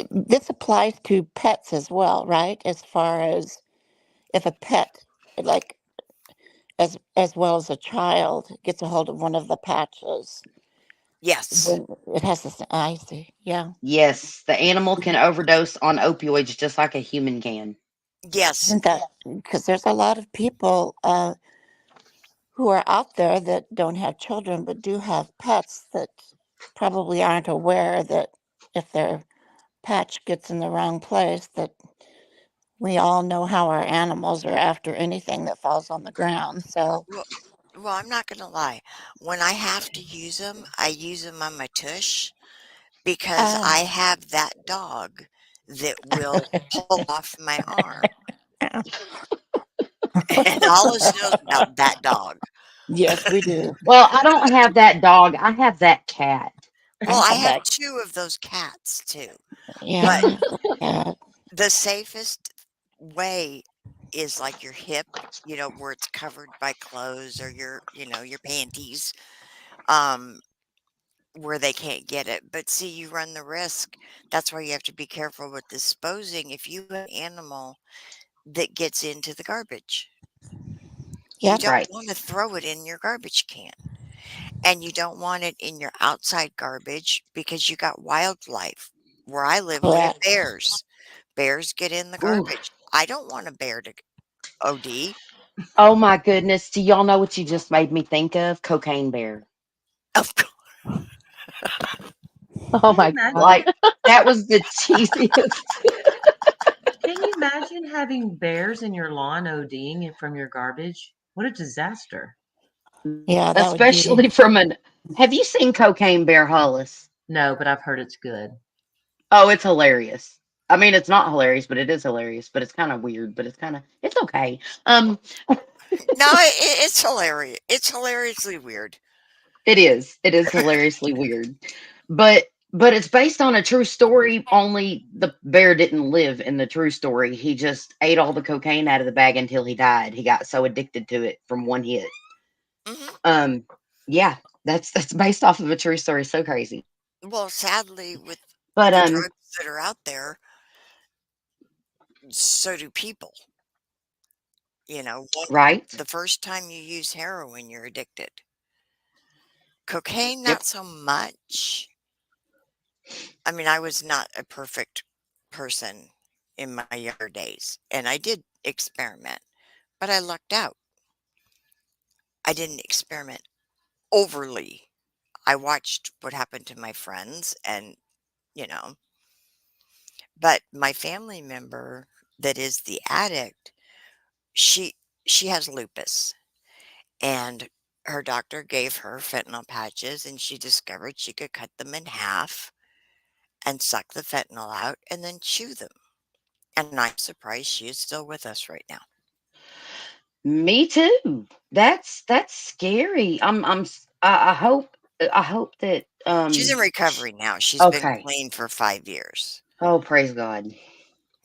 this applies to pets as well, right? As far as if a pet, like as well as a child, gets a hold of one of the patches, Yes. then it has this. I see. Yeah. Yes, the animal can overdose on opioids just like a human can. Yes. Isn't that because there's a lot of people who are out there that don't have children but do have pets that probably aren't aware that if their patch gets in the wrong place, that we all know how our animals are after anything that falls on the ground. So, Well, I'm not gonna lie. When I have to use them, I use them on my tush because uh, I have that dog that will pull off my arm. And Alice knows about that dog. yes, we do. Well, I don't have that dog. I have that cat. Well, I I have bet. 2 of those cats too. Yeah, But I have a cat. the safest way is like your hip, where it's covered by clothes or your panties, um, where they can't get it. But see, you run the risk. That's why you have to be careful with disposing. If you have an animal that gets into the garbage, you Yep. don't Right. want to throw it in your garbage can. And you don't want it in your outside garbage because you got wildlife. Where I live, we have Correct. bears. Bears get in the Ooh. garbage. I don't want a bear to OD. Oh my goodness. Do y'all know what you just made me think of? Cocaine bear. Of course. Oh Can you my God. imagine? Like that was the cheesiest. Can you imagine having bears in your lawn ODing it from your garbage? What a disaster. Yeah, that would be. Especially from an. Have you seen Cocaine Bear, Hollis? No, but I've heard it's good. Oh, it's hilarious. I mean, it's not hilarious, but it is hilarious. But it's kind of weird. But it's okay. No, it's hilarious. It's hilariously weird. It is. It is hilariously weird. But it's based on a true story, only the bear didn't live in the true story. He just ate all the cocaine out of the bag until he died. He got so addicted to it from one hit. Hmm. Um yeah, that's based off of a true story. So crazy. Well, sadly, with But the drugs that are out there, so do people. right? The first time you use heroin, you're addicted. Cocaine, Yep. not so much. I mean, I was not a perfect person in my younger days, and I did experiment, but I lucked out. I didn't experiment overly. I watched what happened to my friends and, you know, but my family member that is the addict, she she has lupus and her doctor gave her fentanyl patches and she discovered she could cut them in half and suck the fentanyl out and then chew them. And I'm surprised she is still with us right now. Me too. That's scary. I hope that She's in recovery now. She's been okay. clean for 5 years. Oh, praise God.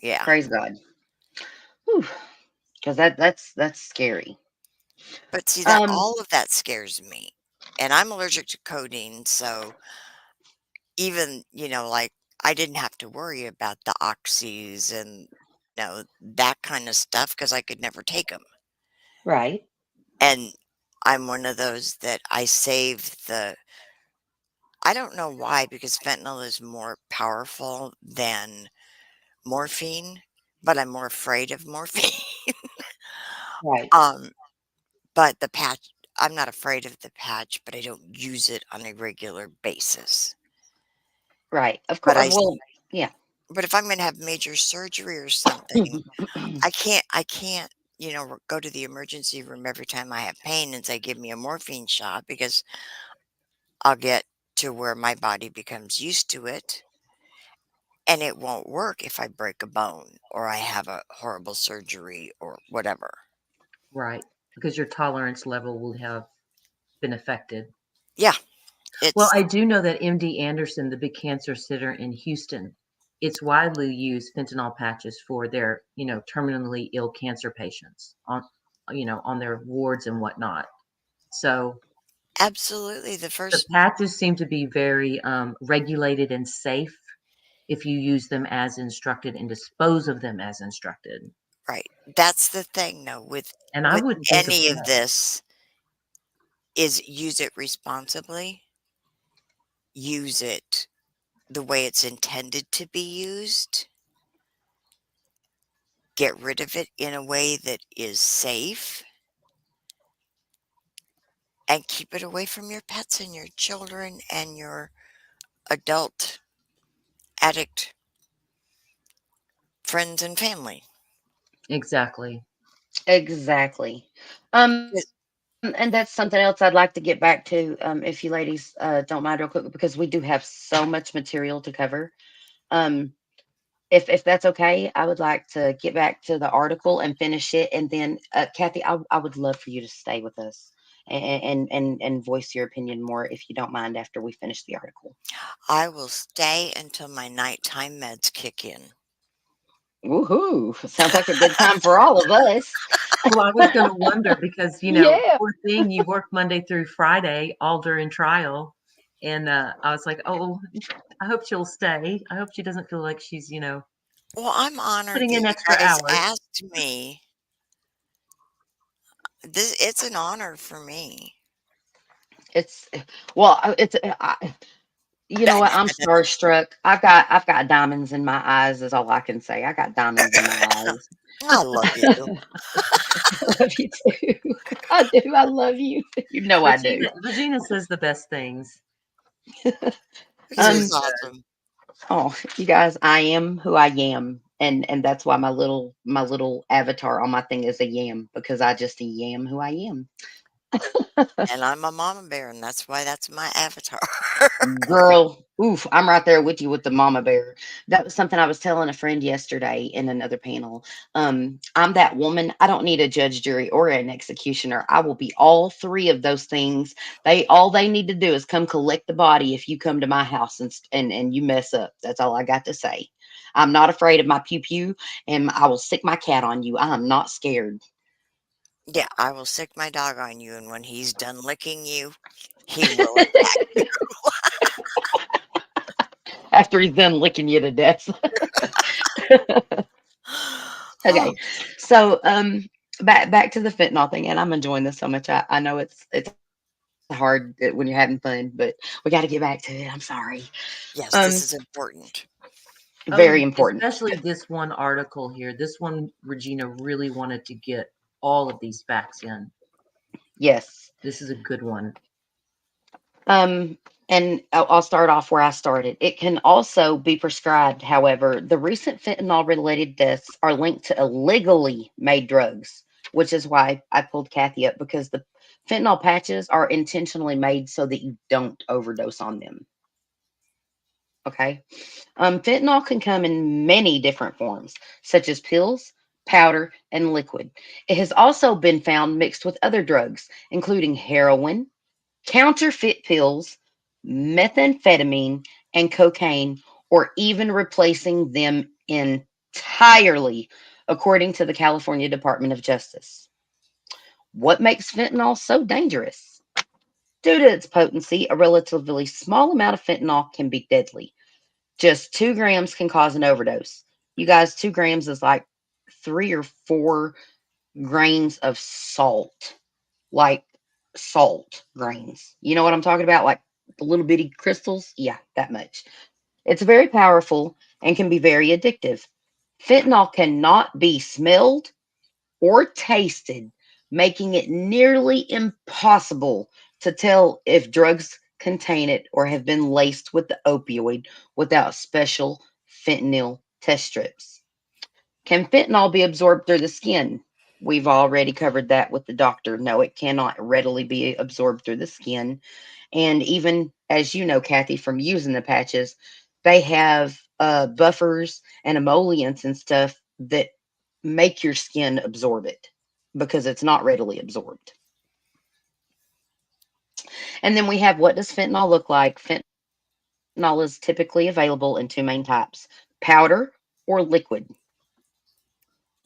Yeah. Praise God. Because that's scary. But see that Um, all of that scares me. And I'm allergic to codeine, so even, like I didn't have to worry about the oxys and that kind of stuff because I could never take them. right. And I'm one of those that I save the I don't know why, because fentanyl is more powerful than morphine, but I'm more afraid of morphine. Right. Um, but the patch I'm not afraid of the patch, but I don't use it on a regular basis. Right. Of But course. Well, yeah. but if I'm gonna have major surgery or something, I can't, go to the emergency room every time I have pain and say, "Give me a morphine shot," because I'll get to where my body becomes used to it, and it won't work if I break a bone or I have a horrible surgery or whatever. Right. Because your tolerance level will have been affected. Yeah, Well, it's I do know that MD Anderson, the big cancer center in Houston, it's widely used fentanyl patches for their, terminally ill cancer patients on their wards and whatnot. So absolutely the the first patches seem to be very regulated and safe if you use them as instructed and dispose of them as instructed. right. That's the thing, though, with And I with wouldn't think of any of that. this is use it responsibly, use it the way it's intended to be used, get rid of it in a way that is safe, and keep it away from your pets and your children and your adult addict friends and family. Exactly. Exactly. It And that's something else I'd like to get back to, if you ladies don't mind, real quick, because we do have so much material to cover. Um, if that's okay, I would like to get back to the article and finish it, and then Kathy, I would love for you to stay with us and voice your opinion more, if you don't mind, after we finish the article. I will stay until my nighttime meds kick in. Woohoo! Sounds like a good time for all of us. Well, I was gonna wonder because, Yeah. poor thing, you work Monday through Friday all during trial, and, I was like, "Oh, I hope she'll stay. I hope she doesn't feel like she's, Well, I'm honored putting that in you extra guys hours." asked me. It's an honor for me. It's well, it's you know what? I'm starstruck. I've got diamonds in my eyes. Is all I can say. I got diamonds in my eyes. I love you. I love you too. I do. I love you. You know I do. Regina says the best things. Because Um. it's awesome. Oh, you guys, I am who I am, and that's why my little avatar on my thing is a yam, because I just yam who I am. And I'm a mama bear, and that's why that's my avatar. Girl, oof, I'm right there with you with the mama bear. That was something I was telling a friend yesterday in another panel. I'm that woman. I don't need a judge, jury, or an executioner. I will be all three of those things. They need to do is come collect the body if you come to my house and you mess up. That's all I got to say. I'm not afraid of my pew pew, and I will stick my cat on you. I am not scared. Yeah, I will sick my dog on you, and when he's done licking you, he will attack you. After he's done licking you to death. Oh, Okay, so back to the fentanyl thing, and I'm enjoying this so much. I know it's hard when you're having fun, but we got to get back to it. I'm sorry. yes, this Um, is important. Oh, very important. especially this one article here. This one, Regina really wanted to get all of these facts in. Yes. This is a good one. Um, and I'll start off where I started. It can also be prescribed. However, the recent fentanyl related deaths are linked to illegally made drugs, which is why I pulled Kathy up, because the fentanyl patches are intentionally made so that you don't overdose on them. Okay. Fentanyl can come in many different forms, such as pills, powder, and liquid. It has also been found mixed with other drugs, including heroin, counterfeit pills, methamphetamine, and cocaine, or even replacing them entirely, according to the California Department of Justice. What makes fentanyl so dangerous? Due to its potency, a relatively small amount of fentanyl can be deadly. Just 2 grams can cause an overdose. You guys, 2 grams is like 3 or 4 grains of salt. Like salt grains. You know what I'm talking about? Like the little bitty crystals? Yeah, that much. It's very powerful and can be very addictive. Fentanyl cannot be smelled or tasted, making it nearly impossible to tell if drugs contain it or have been laced with the opioid without special fentanyl test strips. Can fentanyl be absorbed through the skin? We've already covered that with the doctor. No, it cannot readily be absorbed through the skin. And even as you know, Kathy, from using the patches, they have buffers and emollients and stuff that make your skin absorb it because it's not readily absorbed. And then we have, what does fentanyl look like? Fentanyl is typically available in two main types: powder or liquid.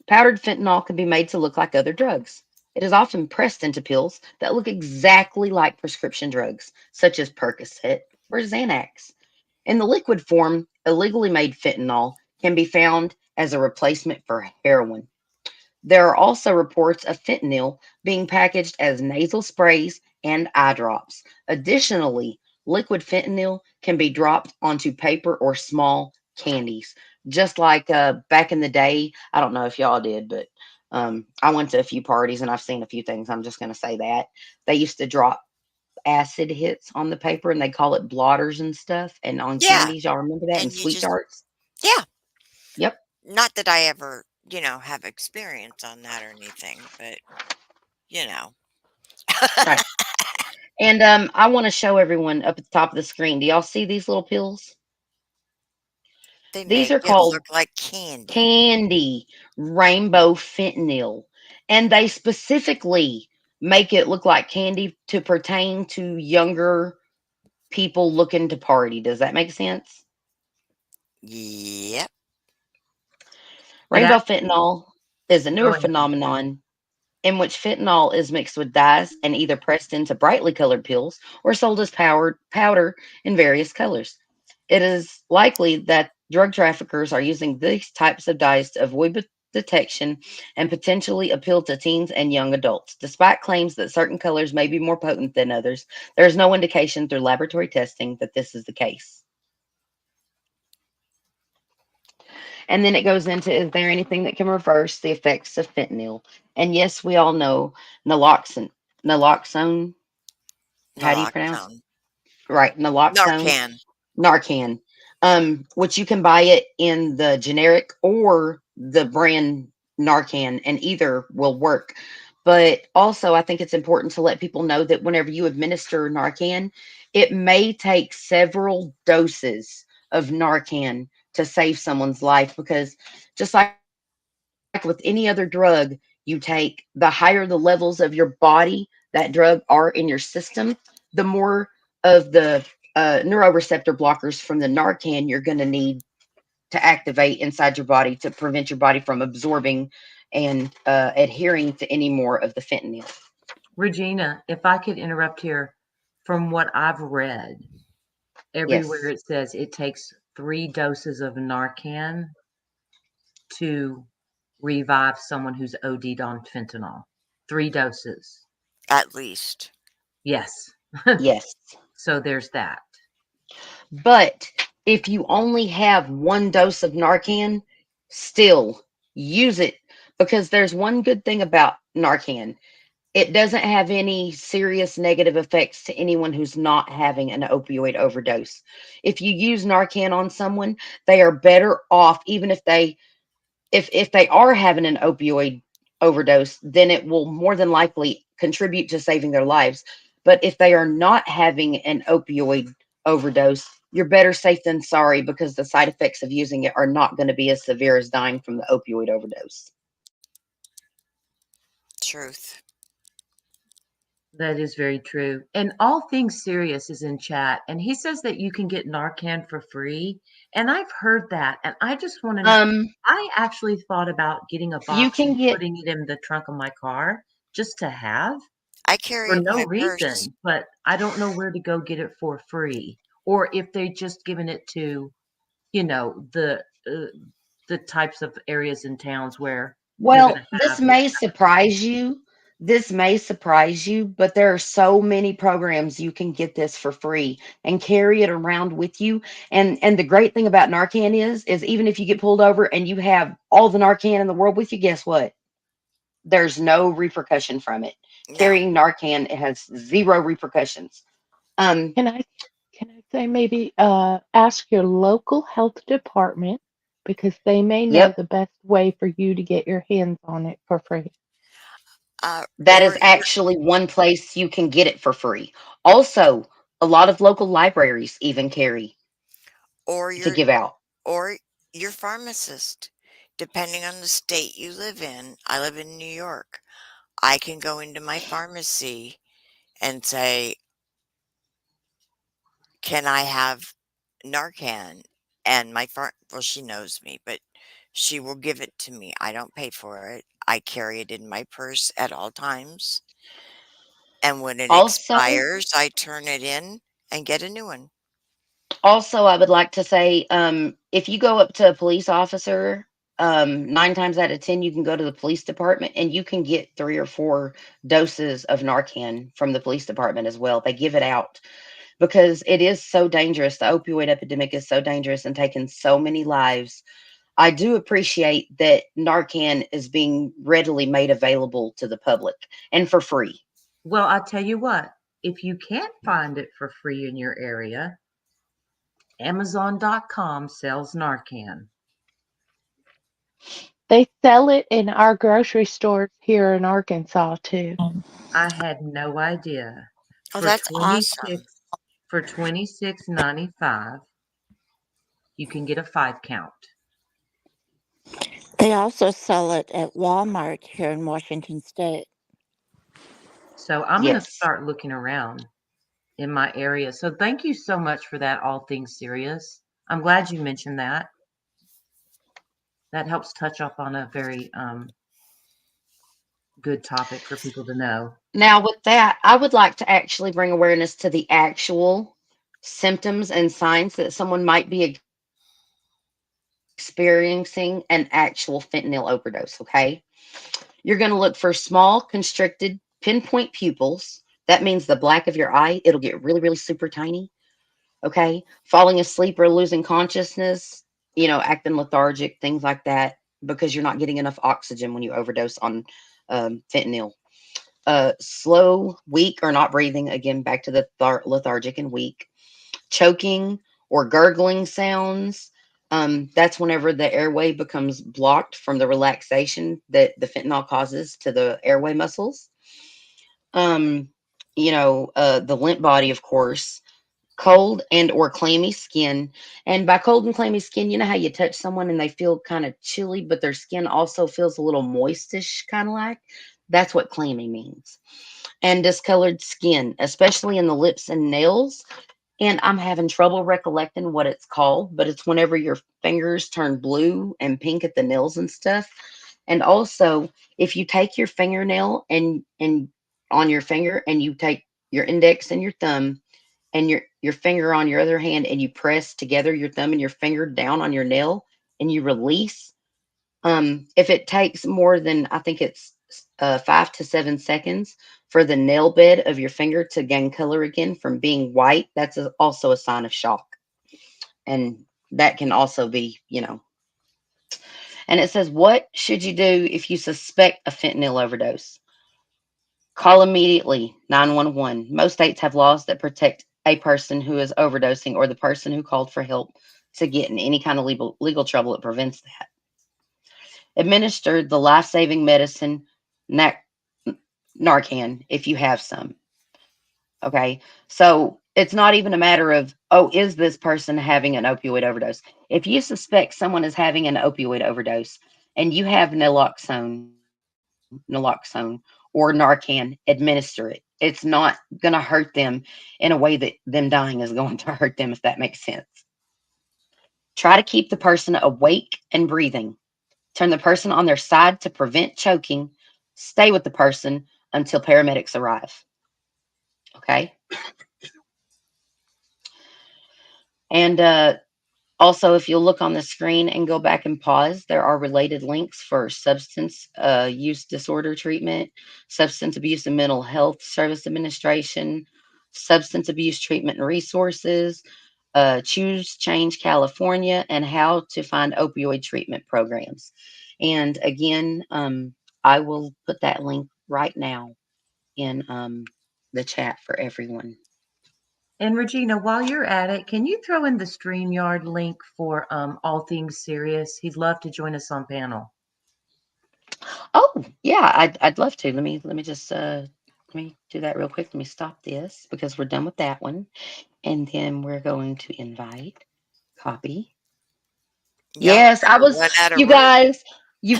Powdered fentanyl can be made to look like other drugs. It is often pressed into pills that look exactly like prescription drugs, such as Percocet or Xanax. In the liquid form, illegally made fentanyl can be found as a replacement for heroin. There are also reports of fentanyl being packaged as nasal sprays and eye drops. Additionally, liquid fentanyl can be dropped onto paper or small candies. Just like back in the day, I don't know if y'all did, but I went to a few parties and I've seen a few things. I'm just going to say that. They used to drop acid hits on the paper and they call it blotters and stuff. And on Yeah, candies, y'all remember that? And and you sweet just tarts? yeah. Yep. Not that I ever, have experience on that or anything, but, you know. Right. And I want to show everyone up at the top of the screen. Do y'all see these little pills? They These make are it called look like candy. candy rainbow fentanyl. And they specifically make it look like candy to pertain to younger people looking to party. Does that make sense? Yep. It Rainbow actually, fentanyl is a newer go ahead. phenomenon in which fentanyl is mixed with dyes and either pressed into brightly colored pills or sold as powder in various colors. It is likely that drug traffickers are using these types of dyes to avoid detection and potentially appeal to teens and young adults. Despite claims that certain colors may be more potent than others, there is no indication through laboratory testing that this is the case. And then it goes into, is there anything that can reverse the effects of fentanyl? And yes, we all know naloxone. Naloxone, how do you pronounce it? Naloxone. Right, naloxone, Narcan. Narcan, which you can buy it in the generic or the brand Narcan, and either will work. But also, I think it's important to let people know that whenever you administer Narcan, it may take several doses of Narcan to save someone's life because just like with any other drug you take, the higher the levels of your body that drug are in your system, the more of the neuroreceptor blockers from the Narcan you're going to need to activate inside your body to prevent your body from absorbing and adhering to any more of the fentanyl. Regina, if I could interrupt here, from what I've read, everywhere Yes. it says it takes 3 doses of Narcan to revive someone who's OD'd on fentanyl. 3 doses. At least. Yes. Yes. So there's that. But if you only have 1 dose of Narcan, still use it because there's one good thing about Narcan. It doesn't have any serious negative effects to anyone who's not having an opioid overdose. If you use Narcan on someone, they are better off even if they are having an opioid overdose, then it will more than likely contribute to saving their lives. But if they are not having an opioid overdose, you're better safe than sorry because the side effects of using it are not going to be as severe as dying from the opioid overdose. Truth. That is very true. And All Things Serious is in chat, and he says that you can get Narcan for free. And I've heard that, and I just want to know. I actually thought about getting a You box can and get putting it in the trunk of my car just to have I carry for it in no my purse. reason, but I don't know where to go get it for free, or if they just given it to, you know, the types of areas and towns where they're Well, going to this have this may kind of. surprise you This may surprise you, but there are so many programs you can get this for free and carry it around with you. And the great thing about Narcan is even if you get pulled over and you have all the Narcan in the world with you, guess what? There's no repercussion from it. No. Carrying Narcan, it has zero repercussions. Um, Can I say maybe ask your local health department because they may know yep, the best way for you to get your hands on it for free. that is Or your actually one place you can get it for free. Also, a lot of local libraries even carry or to your give out. or your pharmacist, depending on the state you live in. I live in New York. I can go into my pharmacy and say, "Can I have Narcan?" And well, she knows me, but she will give it to me. I don't pay for it. I carry it in my purse at all times. And when it Also, expires, I turn it in and get a new one. Also, I would like to say, if you go up to a police officer, 9 times out of 10, you can go to the police department and you can get 3 or 4 doses of Narcan from the police department as well. They give it out because it is so dangerous. The opioid epidemic is so dangerous and taking so many lives. I do appreciate that Narcan is being readily made available to the public and for free. Well, I tell you what, if you can't find it for free in your area, Amazon.com sells Narcan. They sell it in our grocery stores here in Arkansas too. I had no idea. Oh, For that's awesome. 26.95, you can get a 5 count. They also sell it at Walmart here in Washington State. So I'm going to Yes. start looking around in my area. So thank you so much for that, All Things Serious. I'm glad you mentioned that. That helps touch up on a very good topic for people to know. Now, with that, I would like to actually bring awareness to the actual symptoms and signs that someone might be experiencing an actual fentanyl overdose. Okay. You're going to look for small, constricted, pinpoint pupils. That means the black of your eye, it'll get really, really super tiny. Okay. Falling asleep or losing consciousness, acting lethargic, things like that, because you're not getting enough oxygen when you overdose on fentanyl. Slow, weak, or not breathing. Again, back to the lethargic and weak. Choking or gurgling sounds. That's whenever the airway becomes blocked from the relaxation that the fentanyl causes to the airway muscles. Um, the limp body, of course. Cold and or clammy skin. And by cold and clammy skin, you know how you touch someone and they feel kind of chilly, but their skin also feels a little moistish, kind of like. That's what clammy means. And discolored skin, especially in the lips and nails. And I'm having trouble recollecting what it's called, but it's whenever your fingers turn blue and pink at the nails and stuff. And also, if you take your fingernail and on your finger and you take your index and your thumb and your finger on your other hand and you press together your thumb and your finger down on your nail and you release, if it takes more than, I think it's 5 to 7 seconds for the nail bed of your finger to gain color again from being white, that's also a sign of shock. And that can also be, And it says, what should you do if you suspect a fentanyl overdose? Call immediately 911. Most states have laws that protect a person who is overdosing or the person who called for help to get in any kind of legal trouble. It prevents that. Administer the life-saving medicine Narcan if you have some. Okay. So it's not even a matter of, oh, is this person having an opioid overdose? If you suspect someone is having an opioid overdose and you have naloxone or Narcan, administer it. It's not going to hurt them in a way that them dying is going to hurt them, if that makes sense. Try to keep the person awake and breathing. Turn the person on their side to prevent choking. Stay with the person until paramedics arrive. Okay. And Also, if you'll look on the screen and go back and pause, there are related links for substance use disorder treatment, substance abuse and mental health service administration, substance abuse treatment and resources, Choose Change California, and how to find opioid treatment programs. And again, I will put that link right now in the chat for everyone. And Regina, while you're at it, can you throw in the StreamYard link for All Things Serious? He'd love to join us on panel. Oh, yeah, I'd love to. Let me just let me do that real quick. Let me stop this because we're done with that one. And then we're going to invite, copy. Y'all are Yes, I gonna was, run out of you room. guys,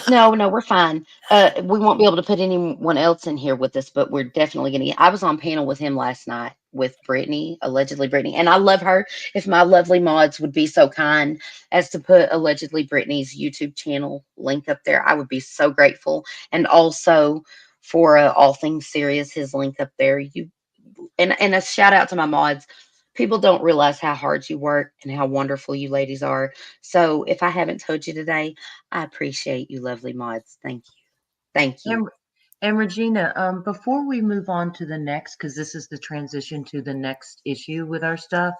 no, we're fine. We won't be able to put anyone else in here with us, but we're definitely gonna. I was on panel with him last night with Brittany, allegedly Brittany, and I love her. If my lovely mods would be so kind as to put allegedly Brittany's YouTube channel link up there, I would be so grateful. And also for All Things Serious, his link up there. And a shout out to my mods. People don't realize how hard you work and how wonderful you ladies are. So if I haven't told you today, I appreciate you, lovely mods. Thank you. Thank you. And Regina, before we move on to the next, because this is the transition to the next issue with our stuff,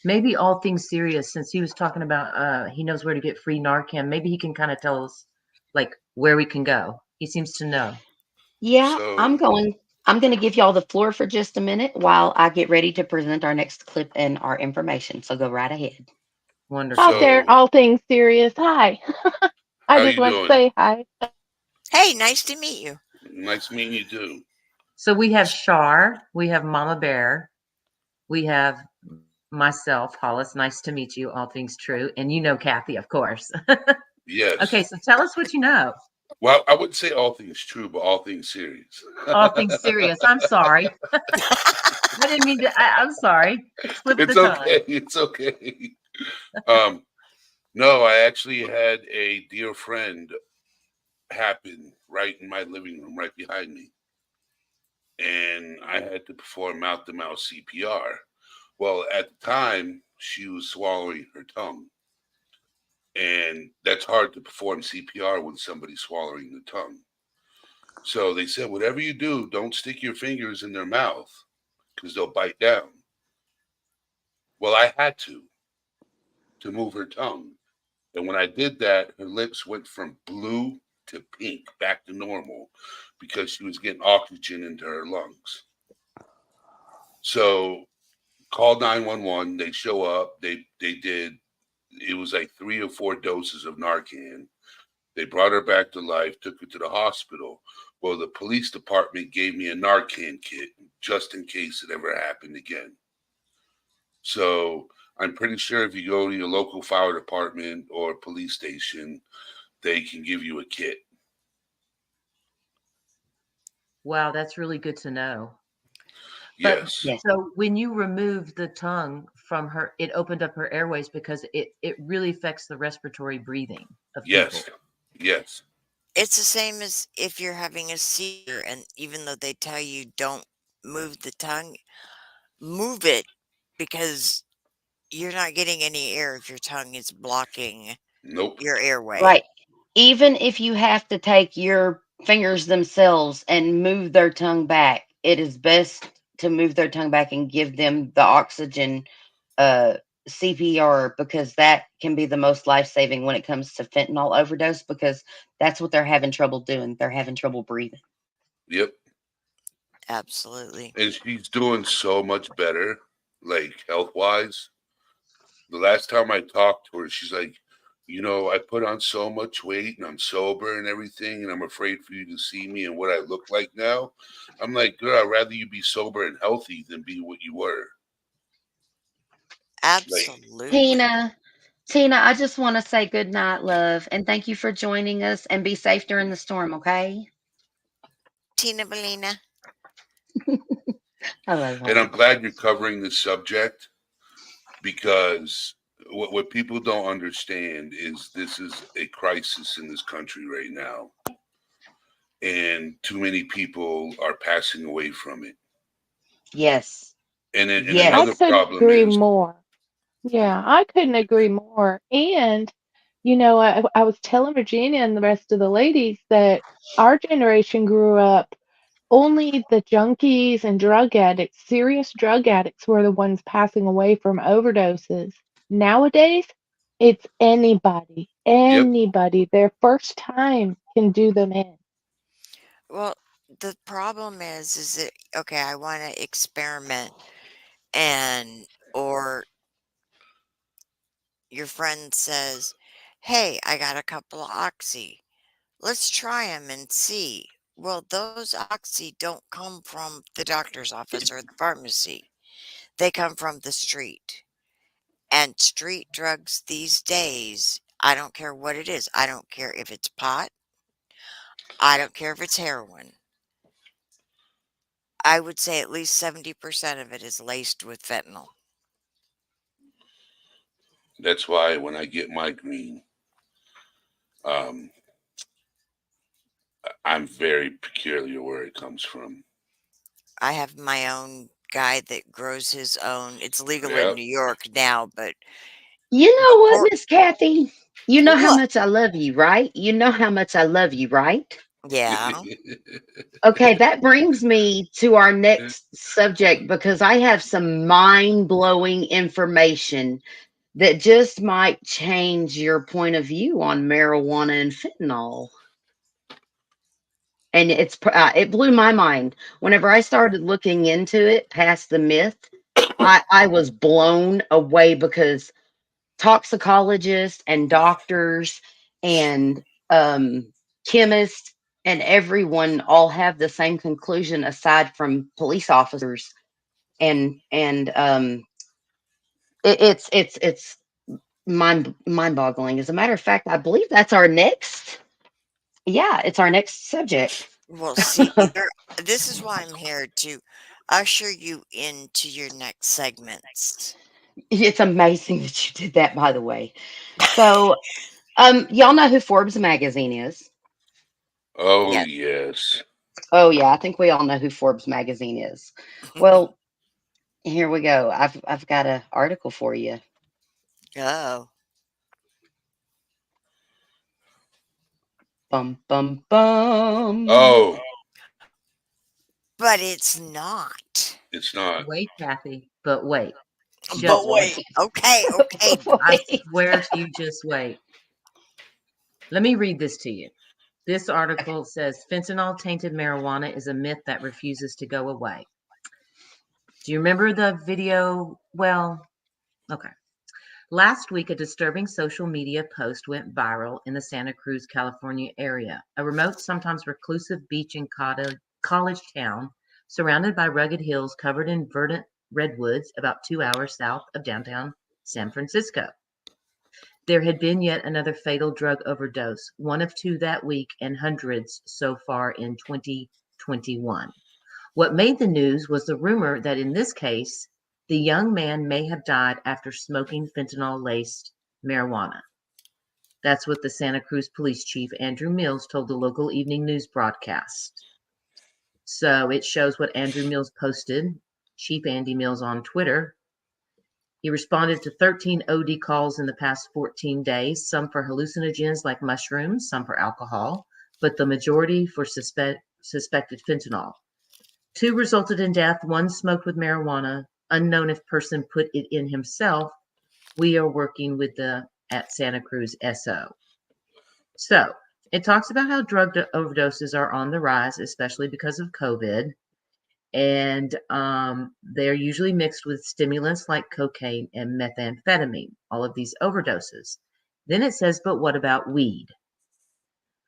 maybe All Things Serious, since he was talking about he knows where to get free Narcan, maybe he can kind of tell us like where we can go. He seems to know. Yeah, So I'm going to give y'all the floor for just a minute while I get ready to present our next clip and our information. So go right ahead. Wonderful. Out there, so all things serious. Hi. I how just you want to doing? say hi. Hey, nice to meet you. Nice meeting you too. So we have Shar, we have Mama Bear, we have myself, Hollis. Nice to meet you. All Things True, and you know Kathy, of course. Yes. Okay, so tell us what you know. Well, I wouldn't say all things true, but all things serious. All Things Serious. I'm sorry. I didn't mean to. I'm sorry. It slipped the It's tongue. okay. It's okay. No, I actually had a dear friend happen right in my living room, right behind me, and I had to perform mouth-to-mouth CPR. Well, at the time, she was swallowing her tongue, and that's hard to perform CPR when somebody's swallowing the tongue. So they said, whatever you do, don't stick your fingers in their mouth because they'll bite down. Well, I had to move her tongue. And when I did that, her lips went from blue to pink, back to normal, because she was getting oxygen into her lungs. So call 911. They show up. They did. It was like 3 or 4 doses of Narcan. They brought her back to life, took her to the hospital. Well, the police department gave me a Narcan kit just in case it ever happened again. So I'm pretty sure if you go to your local fire department or police station, they can give you a kit. Wow, that's really good to know. Yes. So when you remove the tongue from her, it opened up her airways because it really affects the respiratory breathing of Yes. people. Yes. It's the same as if you're having a seizure, and even though they tell you don't move the tongue, move it because you're not getting any air if your tongue is blocking Nope. your airway. Right. Even if you have to take your fingers themselves and move their tongue back, it is best to move their tongue back and give them the oxygen uh, CPR because that can be the most life saving when it comes to fentanyl overdose because that's what they're having trouble doing. They're having trouble breathing. Yep. Absolutely. And she's doing so much better, like health wise. The last time I talked to her, she's like, I put on so much weight and I'm sober and everything, and I'm afraid for you to see me and what I look like now. I'm like, girl, I'd rather you be sober and healthy than be what you were. Absolutely. Tina, I just want to say good night, love, and thank you for joining us and be safe during the storm, okay? Tina Belina. I love her. And I'm glad you're covering this subject because what people don't understand is this is a crisis in this country right now. And too many people are passing away from it. Yes. And Yes. another I couldn't problem agree is more. Yeah, I couldn't agree more. And, I was telling Virginia and the rest of the ladies that our generation grew up, only the junkies and drug addicts, serious drug addicts, were the ones passing away from overdoses. Nowadays, it's anybody, Yep. anybody. Their first time can do them in. Well, the problem is that okay, I want to experiment, and or your friend says, "Hey, I got a couple of oxy. Let's try them and see." Well, those oxy don't come from the doctor's office or the pharmacy. They come from the street. And street drugs these days, I don't care what it is. I don't care if it's pot. I don't care if it's heroin. I would say at least 70% of it is laced with fentanyl. That's why when I get my green, um, I'm very peculiar where it comes from. I have my own guy that grows his own. It's legal in Yep. New York now, but You know what, before Miss Kathy? You know how what? much I love you, right? You know how much I love you, right? Yeah. Okay, that brings me to our next subject because I have some mind blowing information that just might change your point of view on marijuana and fentanyl. And it blew my mind. Whenever I started looking into it past the myth, I was blown away because toxicologists and doctors and chemists and everyone all have the same conclusion aside from police officers and it's mind boggling. As a matter of fact, I believe that's our next. Yeah, it's our next subject. Well, see, this is why I'm here to usher you into your next segments. It's amazing that you did that, by the way. So, y'all know who Forbes magazine is? Oh Yes. yes. Oh yeah, I think we all know who Forbes magazine is. Well, here we go. I've got an article for you. Oh. Bum bum bum. Oh, But it's not. it's not. Wait, Kathy, but wait. But Just wait. wait. Okay, okay. I Wait. swear to you, just wait. Let me read this to you. This article says fentanyl tainted marijuana is a myth that refuses to go away. Do you remember the video? Well, okay. Last week, a disturbing social media post went viral in the Santa Cruz, California area, a remote, sometimes reclusive beach and college town surrounded by rugged hills covered in verdant redwoods about 2 hours south of downtown San Francisco. There had been yet another fatal drug overdose, one of two that week and hundreds so far in 2021. What made the news was the rumor that in this case, the young man may have died after smoking fentanyl laced marijuana. That's what the Santa Cruz Police Chief Andrew Mills told the local evening news broadcast. So it shows what Andrew Mills posted, Chief Andy Mills on Twitter. He responded to 13 OD calls in the past 14 days, some for hallucinogens like mushrooms, some for alcohol, but the majority for suspected fentanyl. 2 resulted in death, 1 smoked with marijuana, unknown if person put it in himself. We are working with the at Santa Cruz SO. So it talks about how drug overdoses are on the rise, especially because of COVID. And they're usually mixed with stimulants like cocaine and methamphetamine, all of these overdoses. Then it says, but what about weed?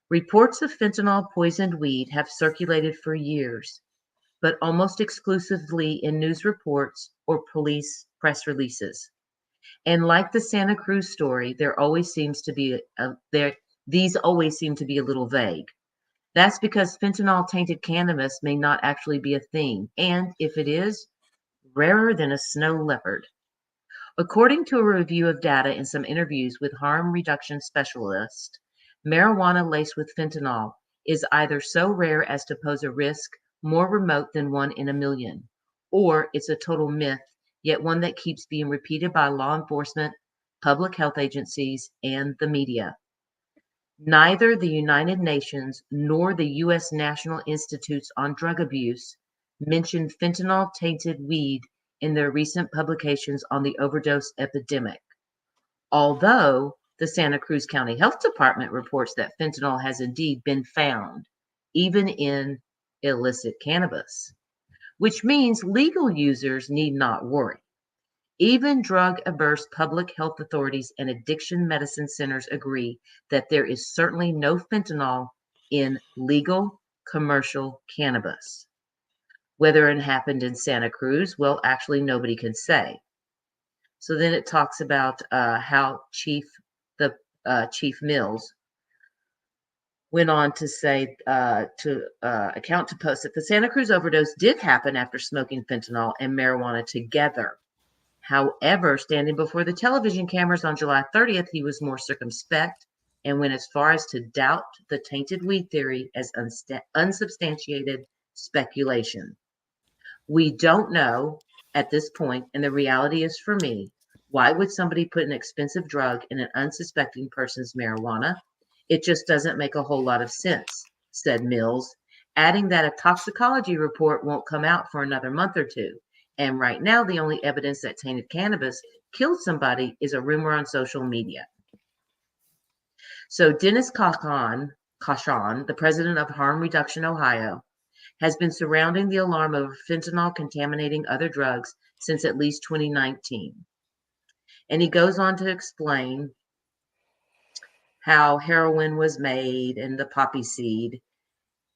Reports of fentanyl poisoned weed have circulated for years, but almost exclusively in news reports or police press releases. And like the Santa Cruz story, there always seems to be these always seem to be a little vague. That's because fentanyl tainted cannabis may not actually be a thing, and if it is, rarer than a snow leopard. According to a review of data and some interviews with harm reduction specialists, marijuana laced with fentanyl is either so rare as to pose a risk more remote than 1 in a million, or it's a total myth yet one that keeps being repeated by law enforcement, public health agencies, and the media. Neither the United Nations nor the U.S. National Institutes on Drug Abuse mentioned fentanyl-tainted weed in their recent publications on the overdose epidemic, although the Santa Cruz County Health Department reports that fentanyl has indeed been found, even in illicit cannabis, which means legal users need not worry. Even drug-averse public health authorities and addiction medicine centers agree that there is certainly no fentanyl in legal commercial cannabis. Whether it happened in Santa Cruz, well, actually nobody can say. So then it talks about how Chief Mills went on to say to account to Post that the Santa Cruz overdose did happen after smoking fentanyl and marijuana together. However, standing before the television cameras on July 30th, he was more circumspect and went as far as to doubt the tainted weed theory as unsubstantiated speculation. We don't know at this point, and the reality is for me, why would somebody put an expensive drug in an unsuspecting person's marijuana? It just doesn't make a whole lot of sense, said Mills, adding that a toxicology report won't come out for another month or two. And right now, the only evidence that tainted cannabis killed somebody is a rumor on social media. So Dennis Cauchon, the president of Harm Reduction Ohio, has been surrounding the alarm over fentanyl contaminating other drugs since at least 2019. And he goes on to explain how heroin was made and the poppy seed.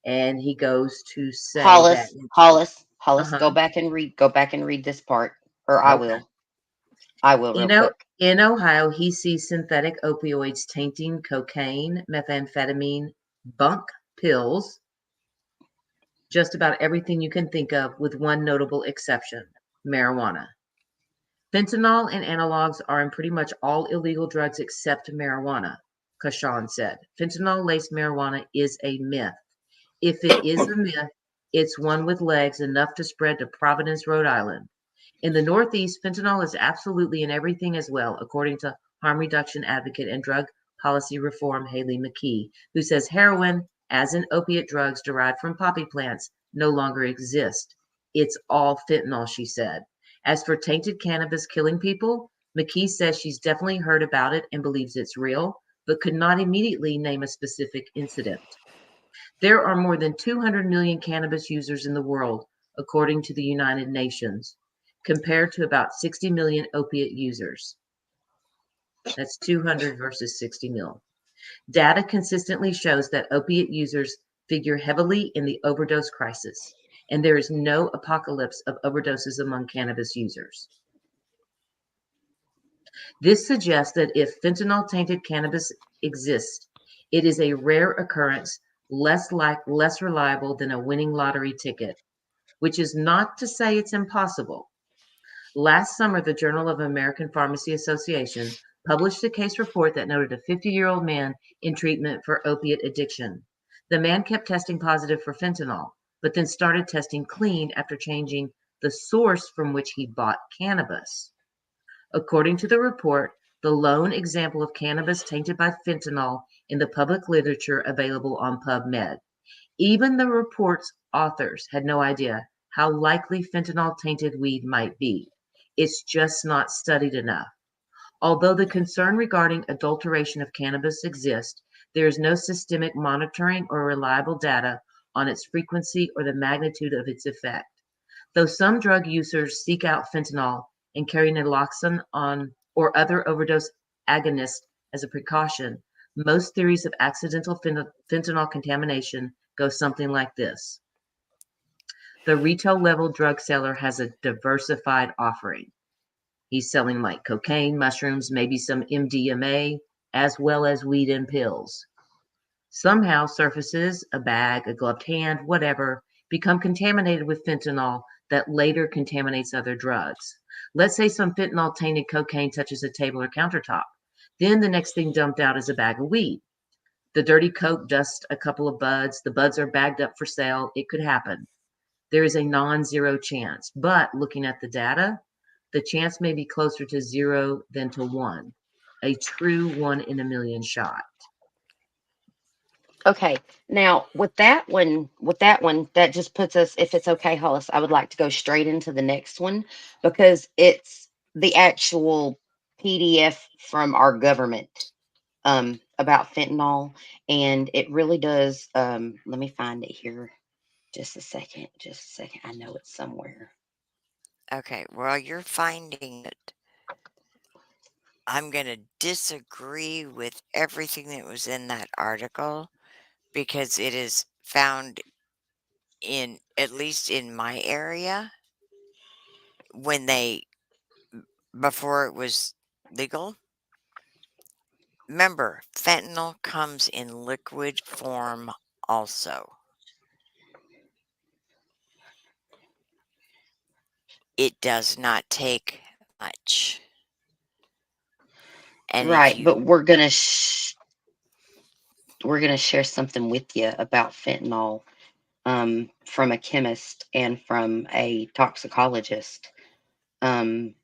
And he goes to say that Hollis, uh-huh. go back and read this part, or I will real quick. In Ohio, he sees synthetic opioids tainting cocaine, methamphetamine, bunk pills, just about everything you can think of, with one notable exception: marijuana. Fentanyl and analogs are in pretty much all illegal drugs except marijuana, Cauchon said. Fentanyl-laced marijuana is a myth. If it is a myth, it's one with legs enough to spread to Providence, Rhode Island. In the Northeast, fentanyl is absolutely in everything as well, according to harm reduction advocate and drug policy reform Haley McKee, who says heroin, as in opiate drugs derived from poppy plants, no longer exist. It's all fentanyl, she said. As for tainted cannabis killing people, McKee says she's definitely heard about it and believes it's real, but could not immediately name a specific incident. There are more than 200 million cannabis users in the world, according to the United Nations, compared to about 60 million opiate users. That's 200 versus 60 mil. Data consistently shows that opiate users figure heavily in the overdose crisis, and there is no apocalypse of overdoses among cannabis users. This suggests that if fentanyl-tainted cannabis exists, it is a rare occurrence, less reliable than a winning lottery ticket, which is not to say it's impossible. Last summer, the Journal of American Pharmacy Association published a case report that noted a 50-year-old man in treatment for opiate addiction. The man kept testing positive for fentanyl, but then started testing clean after changing the source from which he bought cannabis. According to the report, the lone example of cannabis tainted by fentanyl in the public literature available on PubMed. Even the report's authors had no idea how likely fentanyl-tainted weed might be. It's just not studied enough. Although the concern regarding adulteration of cannabis exists, there is no systemic monitoring or reliable data on its frequency or the magnitude of its effect. Though some drug users seek out fentanyl and carry naloxone or other overdose agonists as a precaution, most theories of accidental fentanyl contamination go something like this. The retail level drug seller has a diversified offering. He's selling like cocaine, mushrooms, maybe some MDMA, as well as weed and pills. Somehow surfaces, a bag, a gloved hand, whatever, become contaminated with fentanyl that later contaminates other drugs. Let's say some fentanyl-tainted cocaine touches a table or countertop. Then the next thing dumped out is a bag of weed. The dirty coke dusts a couple of buds. The buds are bagged up for sale. It could happen. There is a non-zero chance. But looking at the The chance may be closer to 0 than to 1. A true 1 in a million shot. Okay. Now with that one, that just puts us, if it's okay, Hollis, I would like to go straight into the next one because it's the actual PDF from our government about fentanyl. And it really does let me find it here. Just a second. I know it's somewhere. Okay, while you're finding it, I'm going to disagree with everything that was in that article because it is found in, at least in my area, when they, before it was legal. Remember, fentanyl comes in liquid form also. It does not take much. And if Right, you, but we're gonna share something with you about fentanyl from a chemist and from a toxicologist. Um,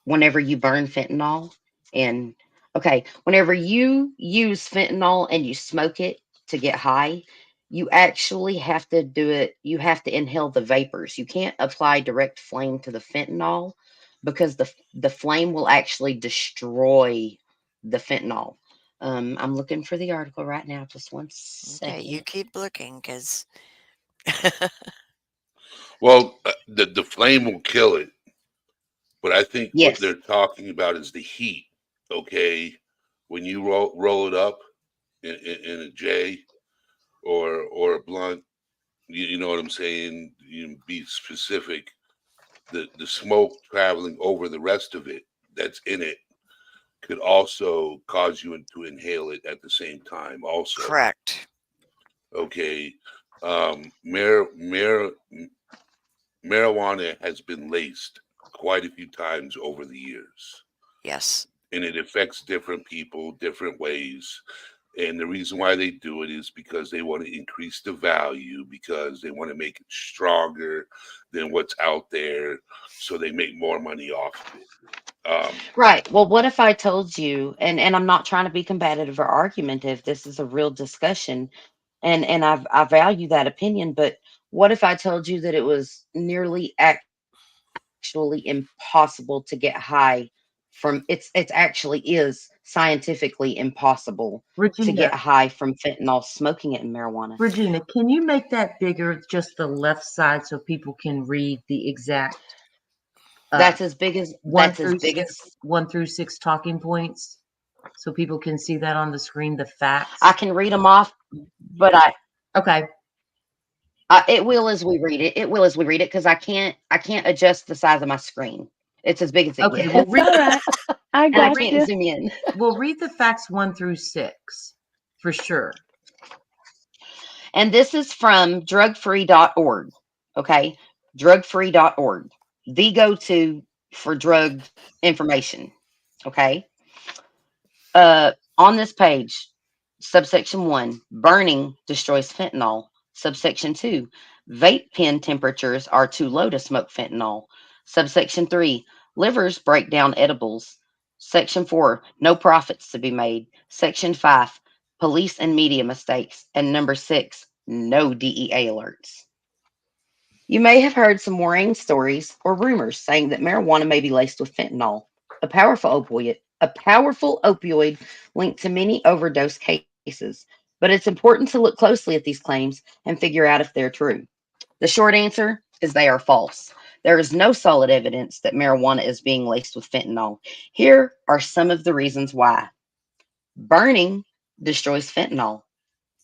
whenever you burn fentanyl, and okay, whenever you use fentanyl and you smoke it to get high, you actually have to do it. You have to inhale the vapors. You can't apply direct flame to the fentanyl because the flame will actually destroy the fentanyl. I'm looking for the article right now. Just one okay, you second. keep looking because Well, the flame will kill it, but I think what Yes. they're talking about is the heat. Okay, when you roll it up in a J or a blunt, you know what I'm saying. You be specific. The smoke traveling over the rest of it that's in it could also cause you to inhale it at the same time. Also, correct. okay, marijuana has been laced quite a few times over the years, Yes. and it affects different people different ways. And the reason why they do it is because they want to increase the value, because they want to make it stronger than what's out there, so they make more money off of it. Right. Well, what if I told you, and I'm not trying to be combative or argumentative. This is a real discussion, and I value that opinion. But what if I told you that it was nearly actually impossible to get high from it's actually is scientifically impossible to get Regina, high from fentanyl smoking it in marijuana. Regina, can you make that bigger, just the left side, so people can read the exact uh, That's as big as one that's as through big six, as 1 through 6 talking points, so people can see that on the screen, the I facts? can read them off, but Okay. it will as we read it. It will as we read it because I can't adjust the size of my screen. It's as big as it Okay. Well, gets, It's all right. I and I got can't you. zoom in. we'll read the facts 1 through 6 for sure. And this is from drugfree.org. Okay, drugfree.org, the go-to for drug information. Okay, on this page, subsection 1, burning destroys fentanyl. Subsection 2, vape pen temperatures are too low to smoke fentanyl. Subsection 3, livers break down edibles. Section 4, no profits to be made. Section 5, police and media mistakes. And number 6, no DEA alerts. You may have heard some worrying stories or rumors saying that marijuana may be laced with fentanyl, a powerful opioid linked to many overdose cases. But it's important to look closely at these claims and figure out if they're true. The short answer is they are false. There is no solid evidence that marijuana is being laced with fentanyl. Here are some of the reasons why. Burning destroys fentanyl.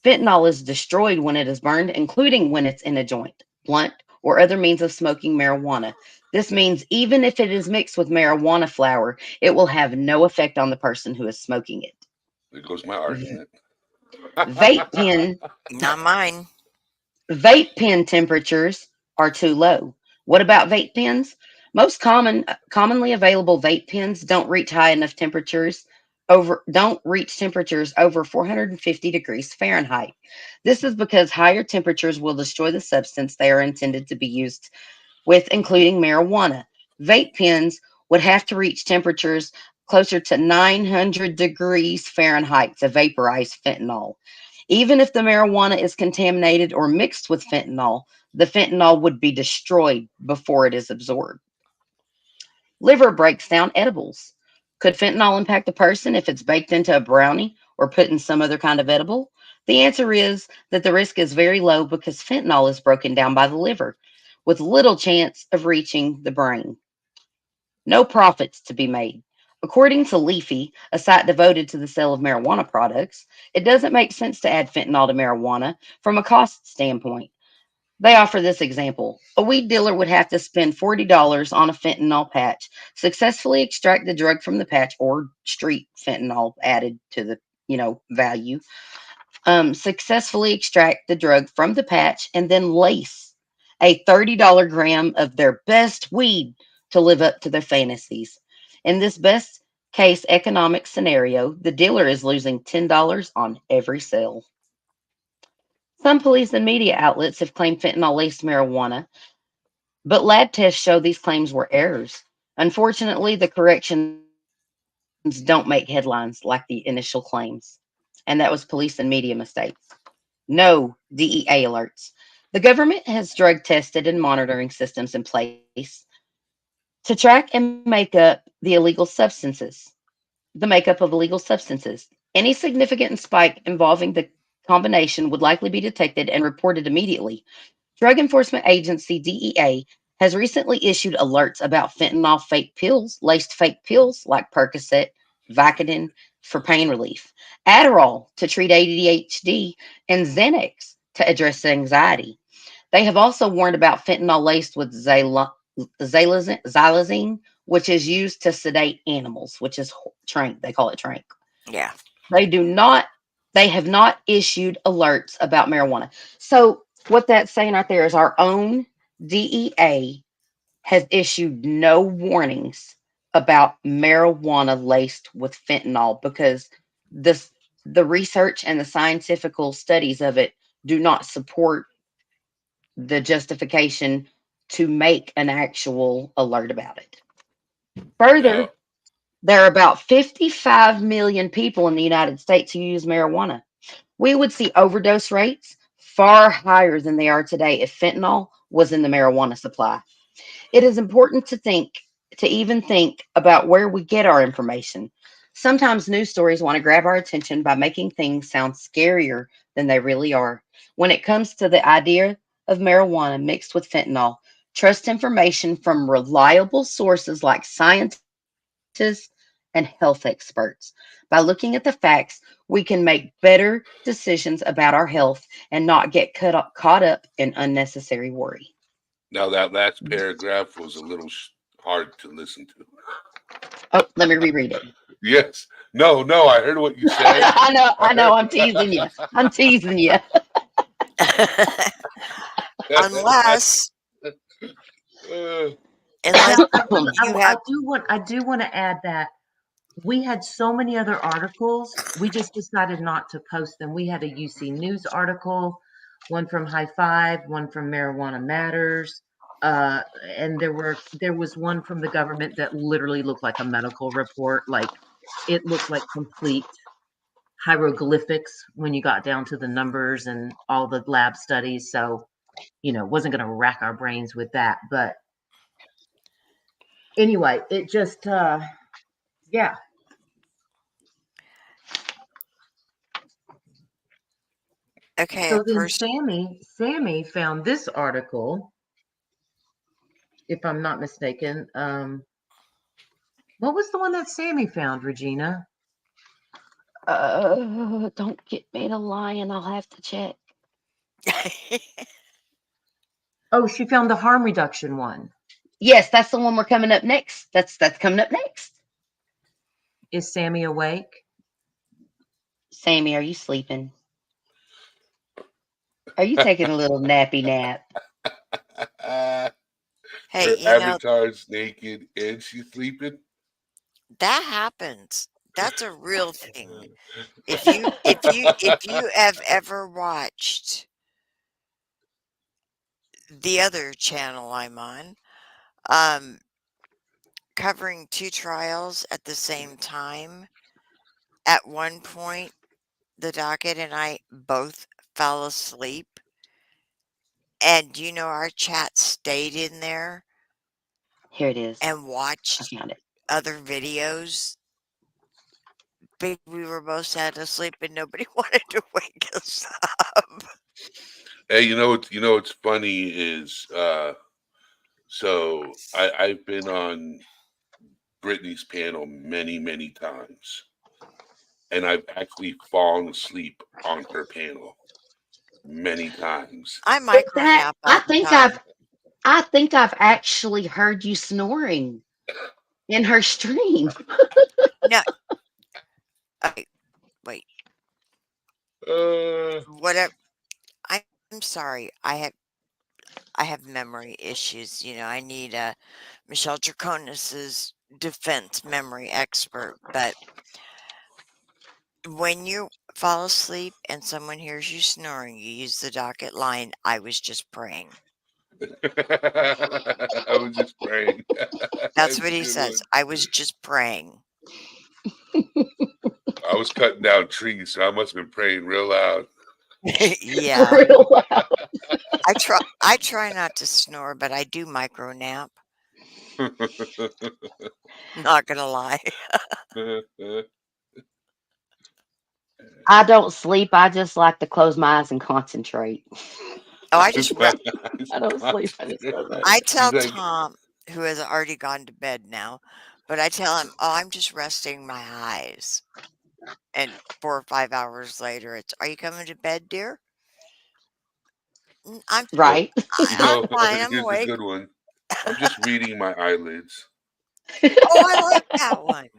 Fentanyl is destroyed when it is burned, including when it's in a joint, blunt, or other means of smoking marijuana. This means even if it is mixed with marijuana flower, it will have no effect on the person who is smoking it. There goes my argument. Vape pen Not mine. Vape pen temperatures are too low. What about vape pens? Most commonly available vape pens don't reach temperatures over 450 degrees Fahrenheit. This is because higher temperatures will destroy the substance they are intended to be used with, including marijuana. Vape pens would have to reach temperatures closer to 900 degrees Fahrenheit to vaporize fentanyl. Even if the marijuana is contaminated or mixed with fentanyl, the fentanyl would be destroyed before it is absorbed. Liver breaks down edibles. Could fentanyl impact a person if it's baked into a brownie or put in some other kind of edible? The answer is that the risk is very low because fentanyl is broken down by the liver, with little chance of reaching the brain. No profits to be made. According to Leafy, a site devoted to the sale of marijuana products, it doesn't make sense to add fentanyl to marijuana from a cost standpoint. They offer this example. A weed dealer would have to spend $40 on a fentanyl patch, successfully extract the drug from the patch or street fentanyl added to the, value, successfully extract the drug from the patch and then lace a $30 gram of their best weed to live up to their fantasies. In this best case economic scenario, the dealer is losing $10 on every sale. Some police and media outlets have claimed fentanyl laced marijuana, but lab tests show these claims were errors. Unfortunately, the corrections don't make headlines like the initial claims. And that was police and media mistakes. No DEA alerts. The government has drug tested and monitoring systems in place to track and make up the makeup of illegal substances. Any significant spike involving the combination would likely be detected and reported immediately. Drug Enforcement Agency DEA has recently issued alerts about fentanyl laced fake pills like Percocet, Vicodin for pain relief, Adderall to treat ADHD, and Xanax to address anxiety. They have also warned about fentanyl laced with xylazine, which is used to sedate animals, which is trank. They call it trank. Yeah. They do not, they have not issued alerts about marijuana. So what that's saying right there is our own DEA has issued no warnings about marijuana laced with fentanyl because this the research and the scientific studies of it do not support the justification to make an actual alert about it. Further, there are about 55 million people in the United States who use marijuana. We would see overdose rates far higher than they are today if fentanyl was in the marijuana supply. It is important to even think about where we get our information. Sometimes news stories want to grab our attention by making things sound scarier than they really are. When it comes to the idea of marijuana mixed with fentanyl, trust information from reliable sources like scientists and health experts. By looking at the facts, we can make better decisions about our health and not get caught up in unnecessary worry. Now that last paragraph was a little hard to listen to. Oh, let me reread it. Yes. No, I heard what you said. I know, I'm teasing you. I'm teasing you. Unless Now, you have I do want to add that we had so many other articles. We just decided not to post them. We had a UC News article, one from High Five, one from Marijuana Matters, and there was one from the government that literally looked like a medical report. Like it looked like complete hieroglyphics when you got down to the numbers and all the lab studies. So, wasn't going to rack our brains with that. But anyway, it just, yeah. Okay, So then Sammy found this article, if I'm not mistaken. What was the one that Sammy found, Regina? Don't get me to lying. I'll have to check. Oh, she found the harm reduction one. Yes, that's the one we're coming up next. That's coming up next. Is Sammy awake? Sammy, are you sleeping? Are you taking a little nappy nap? Hey, her you know, avatar's naked and she's sleeping. that happens. That's a real thing. If you have ever watched the other channel I'm on, covering 2 trials at the same time. At one point, the docket and I both fell asleep. And our chat stayed in there Here it is. and I watched found it. other videos. But we were both sound asleep and nobody wanted to wake us up. Hey, what's funny is so I've been on Brittany's panel many, many times. And I've actually fallen asleep on her panel many times. I Is micro that nap all the time. I think I've actually heard you snoring in her stream. No. Okay, wait. Uh, Whatever. I'm sorry. I have memory issues. I need Michelle Draconis's defense memory expert. But when you fall asleep and someone hears you snoring, you use the docket line. I was just praying. I was just praying. That's That's what a he good says. one. I was just praying. I was cutting down trees, so I must have been praying real loud. Yeah. Real loud. I try not to snore, but I do micro nap. Not gonna lie. I don't sleep. I just like to close my eyes and concentrate. Oh, I just I don't sleep. I just close my eyes. I She's tell like, Tom, who has already gone to bed now, but I tell him, "Oh, I'm just resting my eyes." And 4 or 5 hours later, it's, "Are you coming to bed, dear?" I'm oh, Right. I'm fine. I'm here's a awake. good one. I'm just reading my eyelids. Oh, I like that one.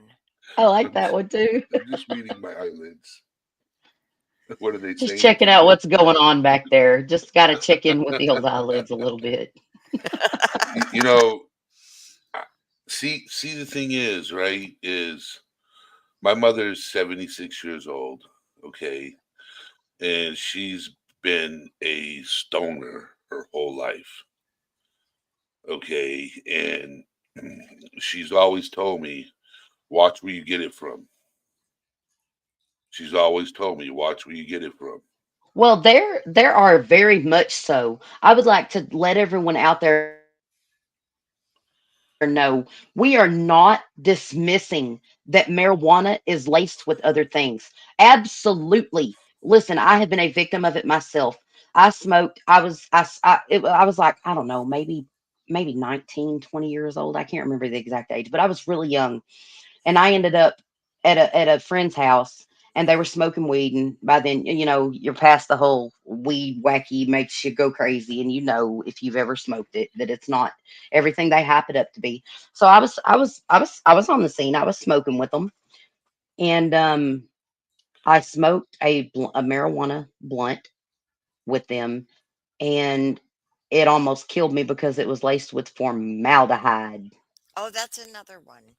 I like I'm that just, one too. I'm just reading my eyelids. What are they Just saying to checking out me? what's going on back there. Just got to check in with the old eyelids a little bit. You know, see, the thing is, right, is my mother's 76 years old, okay, and she's been a stoner her whole life, okay, and she's always told me, watch where you get it from. She's always told me, watch where you get it from. Well, there are very much so. I would like to let everyone out there know we are not dismissing that marijuana is laced with other things. Absolutely. Listen, I have been a victim of it myself. I smoked. I was like, I don't know, maybe 19, 20 years old. I can't remember the exact age, but I was really young, and I ended up at a friend's house, and they were smoking weed, and by then, you're past the whole weed wacky makes you go crazy, and if you've ever smoked it, that it's not everything they hype it up to be. So I was on the scene. I was smoking with them, and I smoked a marijuana blunt with them, and it almost killed me because it was laced with formaldehyde. Oh, that's another one.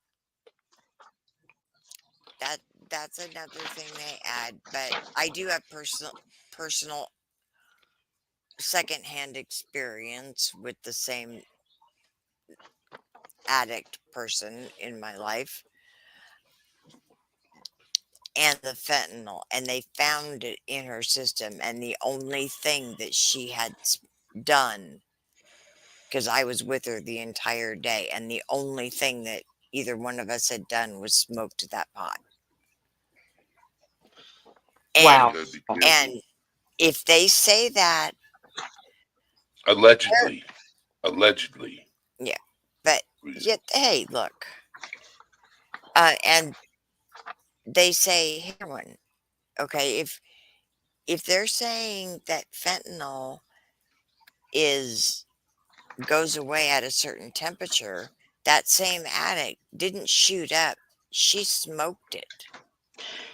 That that's another thing they add, but I do have personal secondhand experience with the same addict person in my life and the fentanyl, and they found it in her system, and the only thing that she had done, because I was with her the entire day, and the only thing that either one of us had done was smoked that pot. You And Wow. gotta be careful. if they say that, Allegedly. Allegedly. yeah, but yet, hey, look, and they say heroin. Okay, if they're saying that fentanyl is goes away at a certain temperature, that same addict didn't shoot up. She smoked it.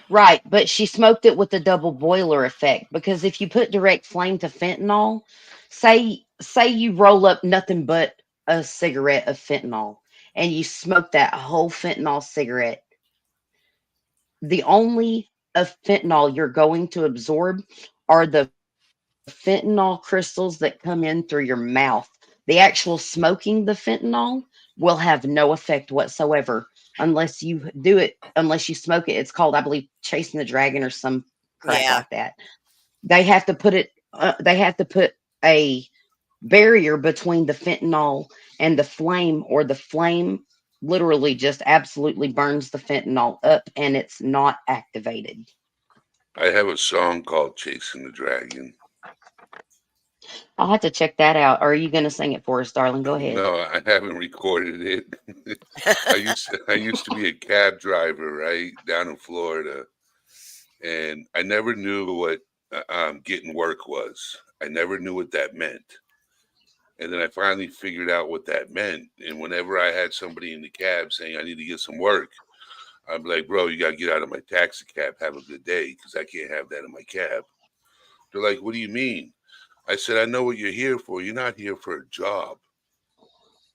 Right, but she smoked it with the double boiler effect, because if you put direct flame to fentanyl, say you roll up nothing but a cigarette of fentanyl and you smoke that whole fentanyl cigarette, the only of fentanyl you're going to absorb are the fentanyl crystals that come in through your mouth. The actual smoking the fentanyl will have no effect whatsoever unless you smoke it. It's called, I believe, chasing the dragon or some crap Yeah. like that. They have to put a barrier between the fentanyl and the flame, or the flame literally just absolutely burns the fentanyl up and it's not activated. I have a song called Chasing the Dragon. I'll have to check that out. Or are you going to sing it for us, darling? Go ahead. No, I haven't recorded it. I used to be a cab driver, right, down in Florida, and I never knew what getting work was. I never knew what that meant. And then I finally figured out what that meant. And whenever I had somebody in the cab saying I need to get some work, I'm like, bro, you got to get out of my taxi cab. Have a good day, because I can't have that in my cab. They're like, what do you mean? I said, I know what you're here for. You're not here for a job.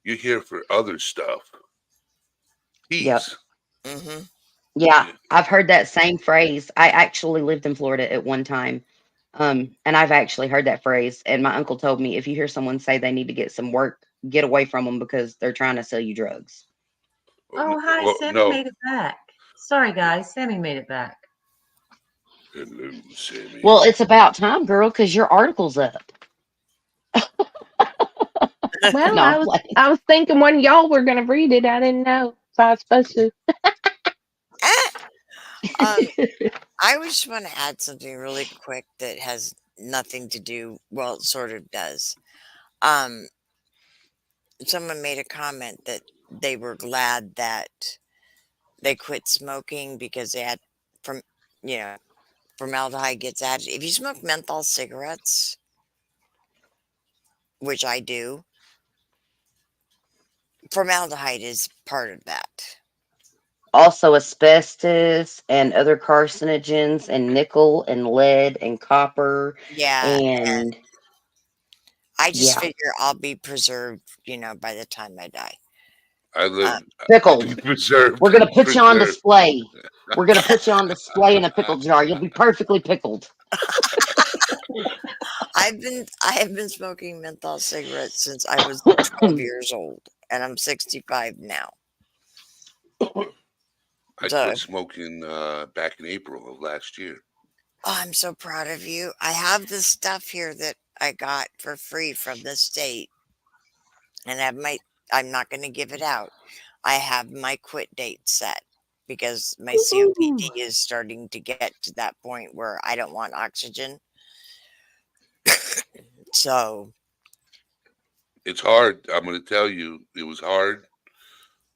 You're here for other stuff. Yep. Peace. Mm-hmm. Yeah, I've heard that same phrase. I actually lived in Florida at one time. And I've actually heard that phrase. And my uncle told me, if you hear someone say they need to get some work, get away from them because they're trying to sell you drugs. Oh, hi, Well, Sammy no. made it back. Sorry, guys, Sammy made it back. Hello, Sammy. Well, it's about time, girl, because your article's up. Well, No, I'm playing. I was thinking when y'all were gonna read it. I didn't know if I was supposed to. I just want to add something really quick that has nothing to do. Well, it sort of does. Um, Someone made a comment that they were glad that they quit smoking because they had from you know formaldehyde gets added. If you smoke menthol cigarettes, which I do, formaldehyde is part of that. Also, asbestos and other carcinogens, and nickel and lead and copper. Yeah, and And I just yeah, figure I'll be preserved, by the time I die. I live. I'll be pickled. preserved. We're going to put you on Preserved. display. We're going to put you on display in a pickle jar. You'll be perfectly pickled. I have been smoking menthol cigarettes since I was 12 years old, and I'm 65 now. I So, quit smoking back in April of last year. oh, I'm so proud of you. I have this stuff here that I got for free from the state, and I'm not going to give it out. I have my quit date set because my COPD is starting to get to that point where I don't want oxygen. So, It's hard. I'm going to tell you, it was hard,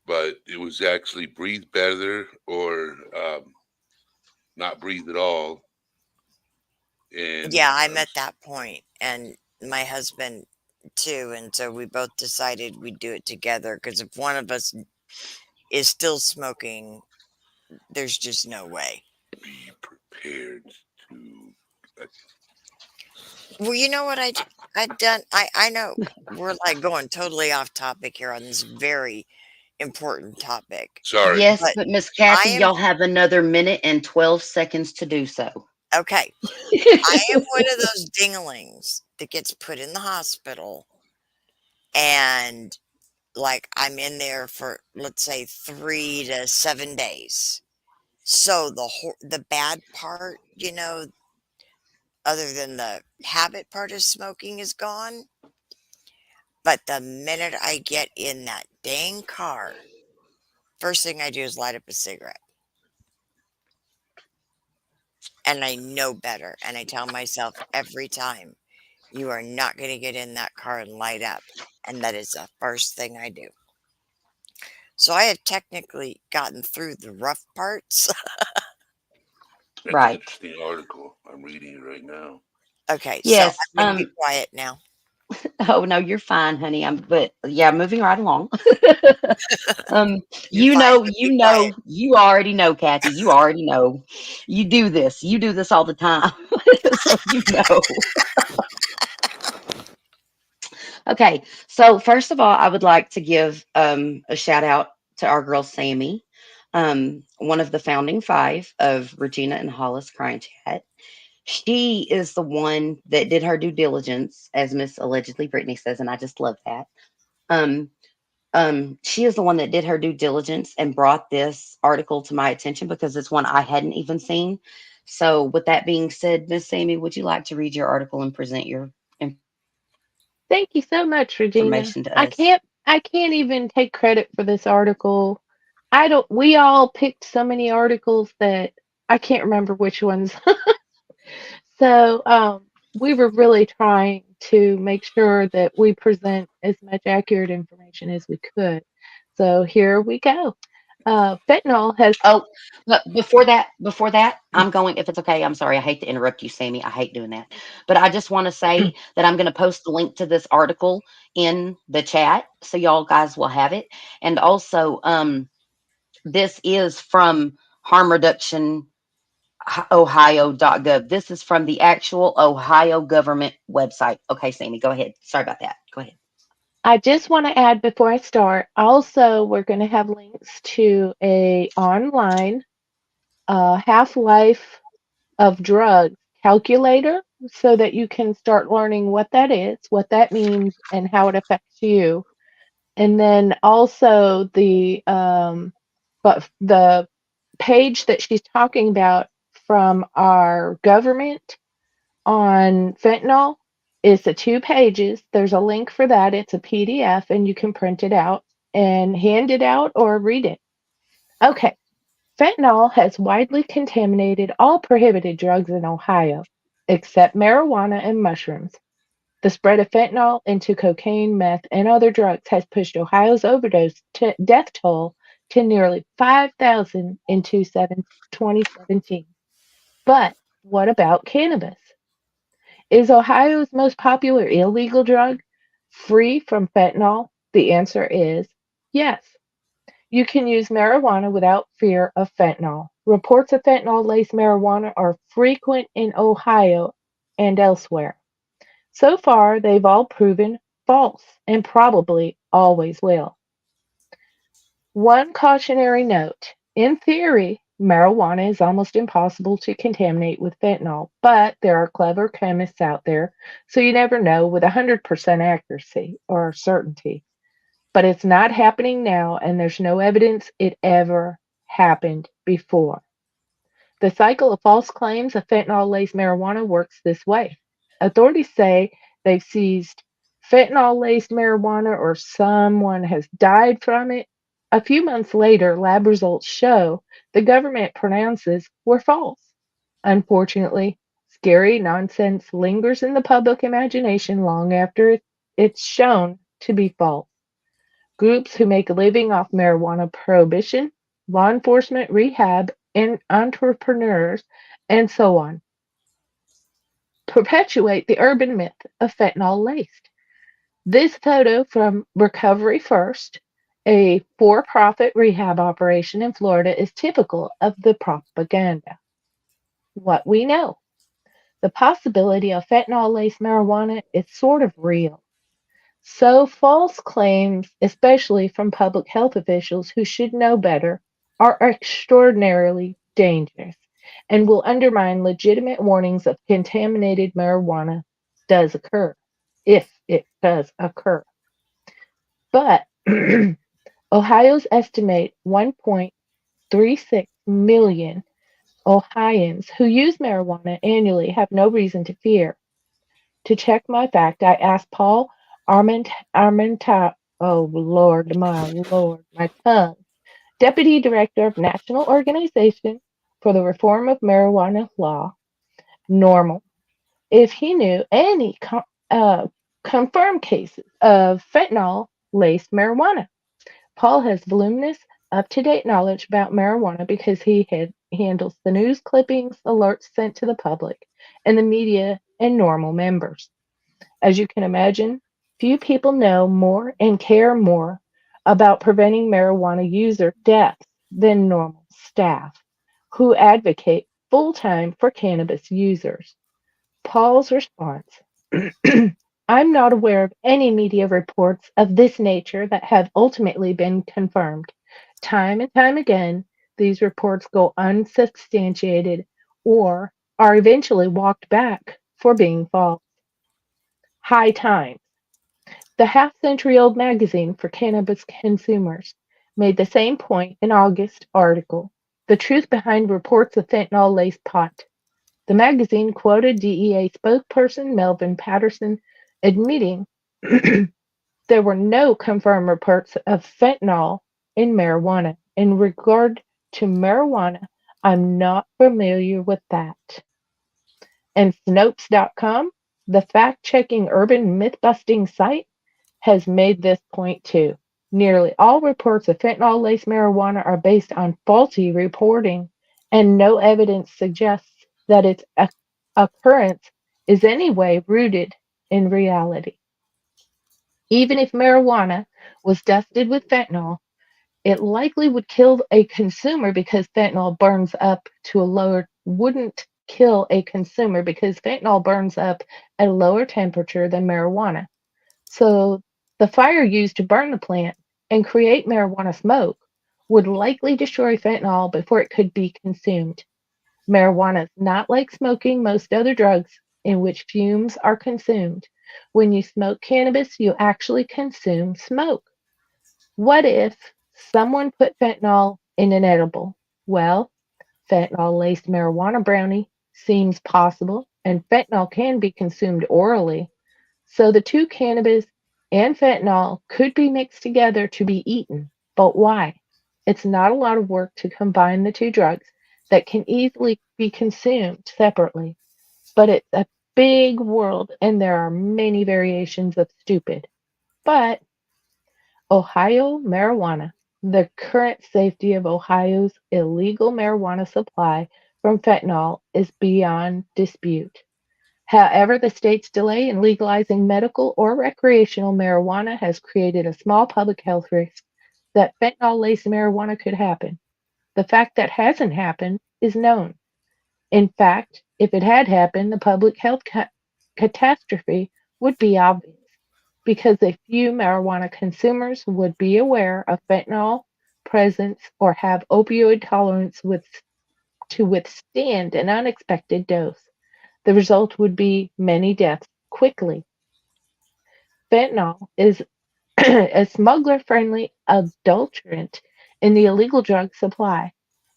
but it was actually breathe better or not breathe at all. And yeah, I'm at that point, and my husband too, and so we both decided we'd do it together because if one of us is still smoking, there's just no way. be prepared to. Well, you know what I've done. I know we're like going totally off topic here on this very important topic. Sorry. Yes, But but Miss I Kathy, am y'all have another minute and 12 seconds to do so. okay. I am one of those dinglings that gets put in the hospital, and like I'm in there for, let's say, 3 to 7 days. So the bad part, other than the habit part of smoking, is gone. But the minute I get in that dang car, first thing I do is light up a cigarette. And I know better. And I tell myself every time, you are not going to get in that car and light up. And that is the first thing I do. So I have technically gotten through the rough parts. That's an Right. interesting article. I'm reading it right now. Okay, so Yes. I'm going to be quiet now. Oh no, you're fine, honey. But yeah, moving right along. You're fine, but be quiet. You already know, Kathy. You already know. You do this. You do this all the time. So you know. Okay. So first of all, I would like to give a shout out to our girl Sammy, one of the founding five of Regina and Hollis Crime Chat. She is the one that did her due diligence, as Miss Allegedly Brittany says, and I just love that. Um, she is the one that did her due diligence and brought this article to my attention because it's one I hadn't even seen. So, with that being said, Miss Sammy, would you like to read your article and present your Thank you so much, Regina. information to us? I can't even take credit for this article. I don't we all picked so many articles that I can't remember which ones. So, we were really trying to make sure that we present as much accurate information as we could. So here we go. Fentanyl has. Oh, but before that, I'm going, if it's okay, I'm sorry. I hate to interrupt you, Sammy. I hate doing that. But I just want to say that I'm going to post the link to this article in the chat so y'all guys will have it. And also, this is from harm reduction ohio.gov. This is from the actual Ohio government website. Okay, Sammy, go ahead. Sorry about that. Go ahead. I just want to add before I start. Also, we're going to have links to a online half-life of drugs calculator so that you can start learning what that is, what that means, and how it affects you. And then also but the page that she's talking about from our government on fentanyl is the 2 pages. There's a link for that. It's a PDF and you can print it out and hand it out or read it. Okay. Fentanyl has widely contaminated all prohibited drugs in Ohio, except marijuana and mushrooms. The spread of fentanyl into cocaine, meth, and other drugs has pushed Ohio's overdose death toll to nearly 5,000 in 2017. But what about cannabis? Is Ohio's most popular illegal drug free from fentanyl? The answer is yes. You can use marijuana without fear of fentanyl. Reports of fentanyl laced marijuana are frequent in Ohio and elsewhere. So far, they've all proven false and probably always will. One cautionary note. In theory, marijuana is almost impossible to contaminate with fentanyl, but there are clever chemists out there, so you never know with 100% accuracy or certainty. But it's not happening now, and there's no evidence it ever happened before. The cycle of false claims of fentanyl laced marijuana works this way. Authorities say they've seized fentanyl laced marijuana or someone has died from it. A few months later, lab results show the government pronounces were false. Unfortunately, scary nonsense lingers in the public imagination long after it's shown to be false. Groups who make a living off marijuana prohibition, law enforcement, rehab, and entrepreneurs, and so on, perpetuate the urban myth of fentanyl laced. This photo from Recovery First, a for profit rehab operation in Florida, is typical of the propaganda. What we know, the possibility of fentanyl laced marijuana is sort of real. So false claims, especially from public health officials who should know better, are extraordinarily dangerous and will undermine legitimate warnings of contaminated marijuana does occur, if it does occur. But Ohio's estimate 1.36 million Ohioans who use marijuana annually have no reason to fear. To check my fact, I asked Paul Armenta, oh Lord, my tongue, Deputy Director of National Organization for the Reform of Marijuana Law, NORML, if he knew any confirmed cases of fentanyl laced marijuana. Paul has voluminous, up to date knowledge about marijuana because handles the news clippings, alerts sent to the public, and the media and NORML members. As you can imagine, few people know more and care more about preventing marijuana user deaths than NORML staff, who advocate full time for cannabis users. Paul's response: I'm not aware of any media reports of this nature that have ultimately been confirmed. Time and time again, these reports go unsubstantiated or are eventually walked back for being false. High Times, the half-century-old magazine for cannabis consumers, made the same point in August article, "The Truth Behind Reports of Fentanyl-Laced Pot." The magazine quoted DEA spokesperson Melvin Patterson admitting there were no confirmed reports of fentanyl in marijuana. In regard to marijuana, I'm not familiar with that. And Snopes.com, the fact-checking urban myth-busting site, has made this point too. Nearly all reports of fentanyl-laced marijuana are based on faulty reporting, and no evidence suggests that its occurrence is any way rooted in reality. Even if marijuana was dusted with fentanyl, it likely would kill a consumer because fentanyl burns up to a lower wouldn't kill a consumer because fentanyl burns up at a lower temperature than marijuana. So the fire used to burn the plant and create marijuana smoke would likely destroy fentanyl before it could be consumed. Marijuana is not like smoking most other drugs in which fumes are consumed. When you smoke cannabis, you actually consume smoke. What if someone put fentanyl in an edible? Well, fentanyl laced marijuana brownie seems possible, and fentanyl can be consumed orally. So the two, cannabis and fentanyl, could be mixed together to be eaten. But why? It's not a lot of work to combine the two drugs that can easily be consumed separately. But it's a big world and there are many variations of stupid. But Ohio marijuana. The current safety of Ohio's illegal marijuana supply from fentanyl is beyond dispute. However, the state's delay in legalizing medical or recreational marijuana has created a small public health risk that fentanyl-laced marijuana could happen. The fact that hasn't happened is known. In fact, if it had happened, the public health catastrophe would be obvious because a few marijuana consumers would be aware of fentanyl presence or have opioid tolerance to withstand an unexpected dose. The result would be many deaths quickly. Fentanyl is a smuggler friendly adulterant in the illegal drug supply.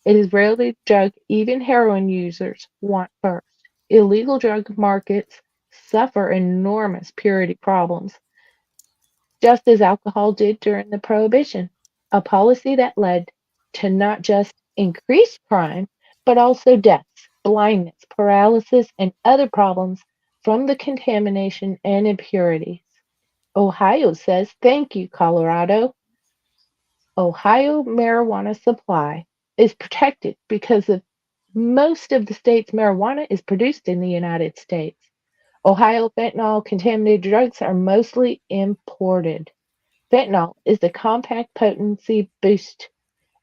It is rarely the drug even heroin users want first. Illegal drug markets suffer enormous purity problems, just as alcohol did during the Prohibition, a policy that led to not just increased crime, but also deaths, blindness, paralysis, and other problems from the contamination and impurities. Ohio says, "Thank you, Colorado." Ohio marijuana supply is protected because of most of the state's marijuana is produced in the United States. Ohio fentanyl contaminated drugs are mostly imported. Fentanyl is the compact potency boost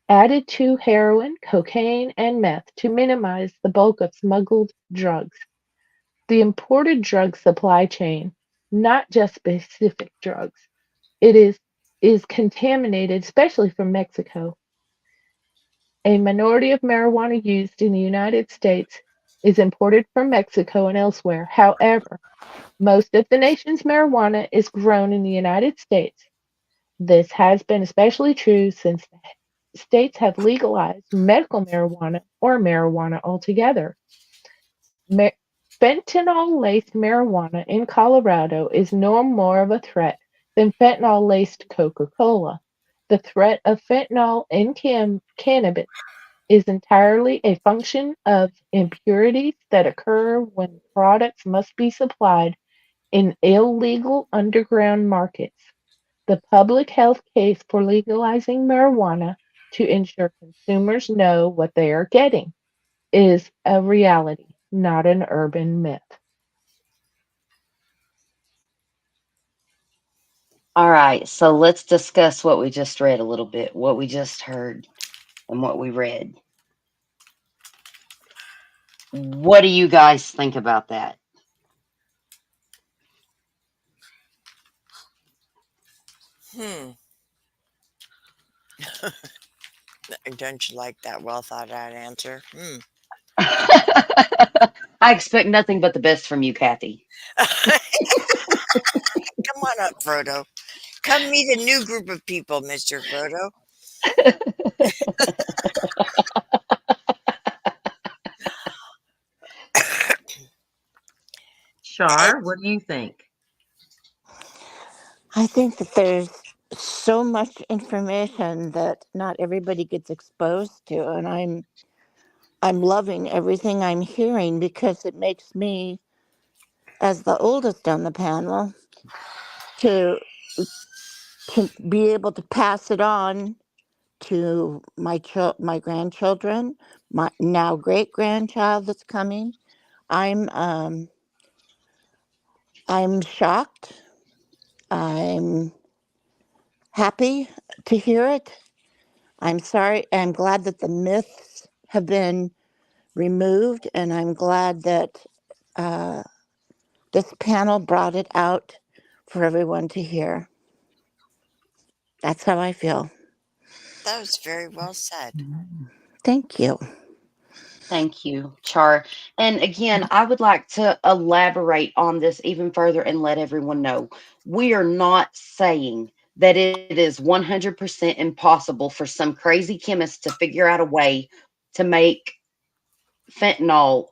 added to heroin, cocaine, and meth to minimize the bulk of smuggled drugs. The imported drug supply chain, not just specific drugs, it is contaminated, especially from Mexico. A minority of marijuana used in the United States is imported from Mexico and elsewhere. However, most of the nation's marijuana is grown in the United States. This has been especially true since states have legalized medical marijuana or marijuana altogether. Ma- Fentanyl laced marijuana in Colorado is no more of a threat than fentanyl laced Coca Cola. The threat of fentanyl in cannabis is entirely a function of impurities that occur when products must be supplied in illegal underground markets. The public health case for legalizing marijuana to ensure consumers know what they are getting is a reality, not an urban myth. All right, so let's discuss what we just read a little bit, what we just heard, and what we read. What do you guys think about that? Hmm. Don't you like that well thought out answer? Hmm. I expect nothing but the best from you, Kathy. Come on up, Frodo. Come meet a new group of people, Mr. Frodo. Shar, what do you think? I think that there's so much information that not everybody gets exposed to, and I'm loving everything I'm hearing because it makes me, as the oldest on the panel, to be able to pass it on to my grandchildren, my now great grandchild that's coming. I'm shocked. I'm happy to hear it. I'm sorry. I'm glad that the myths have been removed, and I'm glad that uh, this panel brought it out for everyone to hear. That's how I feel. That was very well said. Thank you. Thank you, Char. And again, I would like to elaborate on this even further and let everyone know we are not saying that it is 100% impossible for some crazy chemist to figure out a way to make fentanyl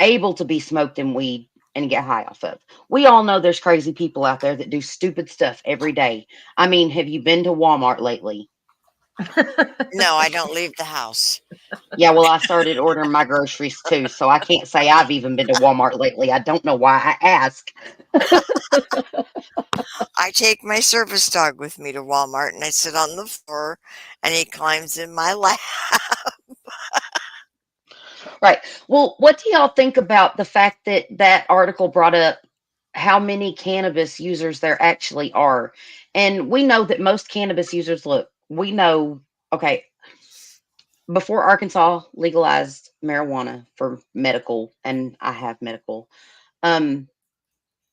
able to be smoked in weed and get high off of. We all know there's crazy people out there that do stupid stuff every day. I mean, have you been to Walmart lately? No, I don't leave the house. Yeah, well, I started ordering my groceries too, so I can't say I've even been to Walmart lately. I don't know why I ask. I take my service dog with me to Walmart and I sit on the floor and he climbs in my lap. Right. Well, what do y'all think about the fact that that article brought up how many cannabis users there actually are? And we know that most cannabis users, look, we know, okay, before Arkansas legalized marijuana for medical, and I have medical, um,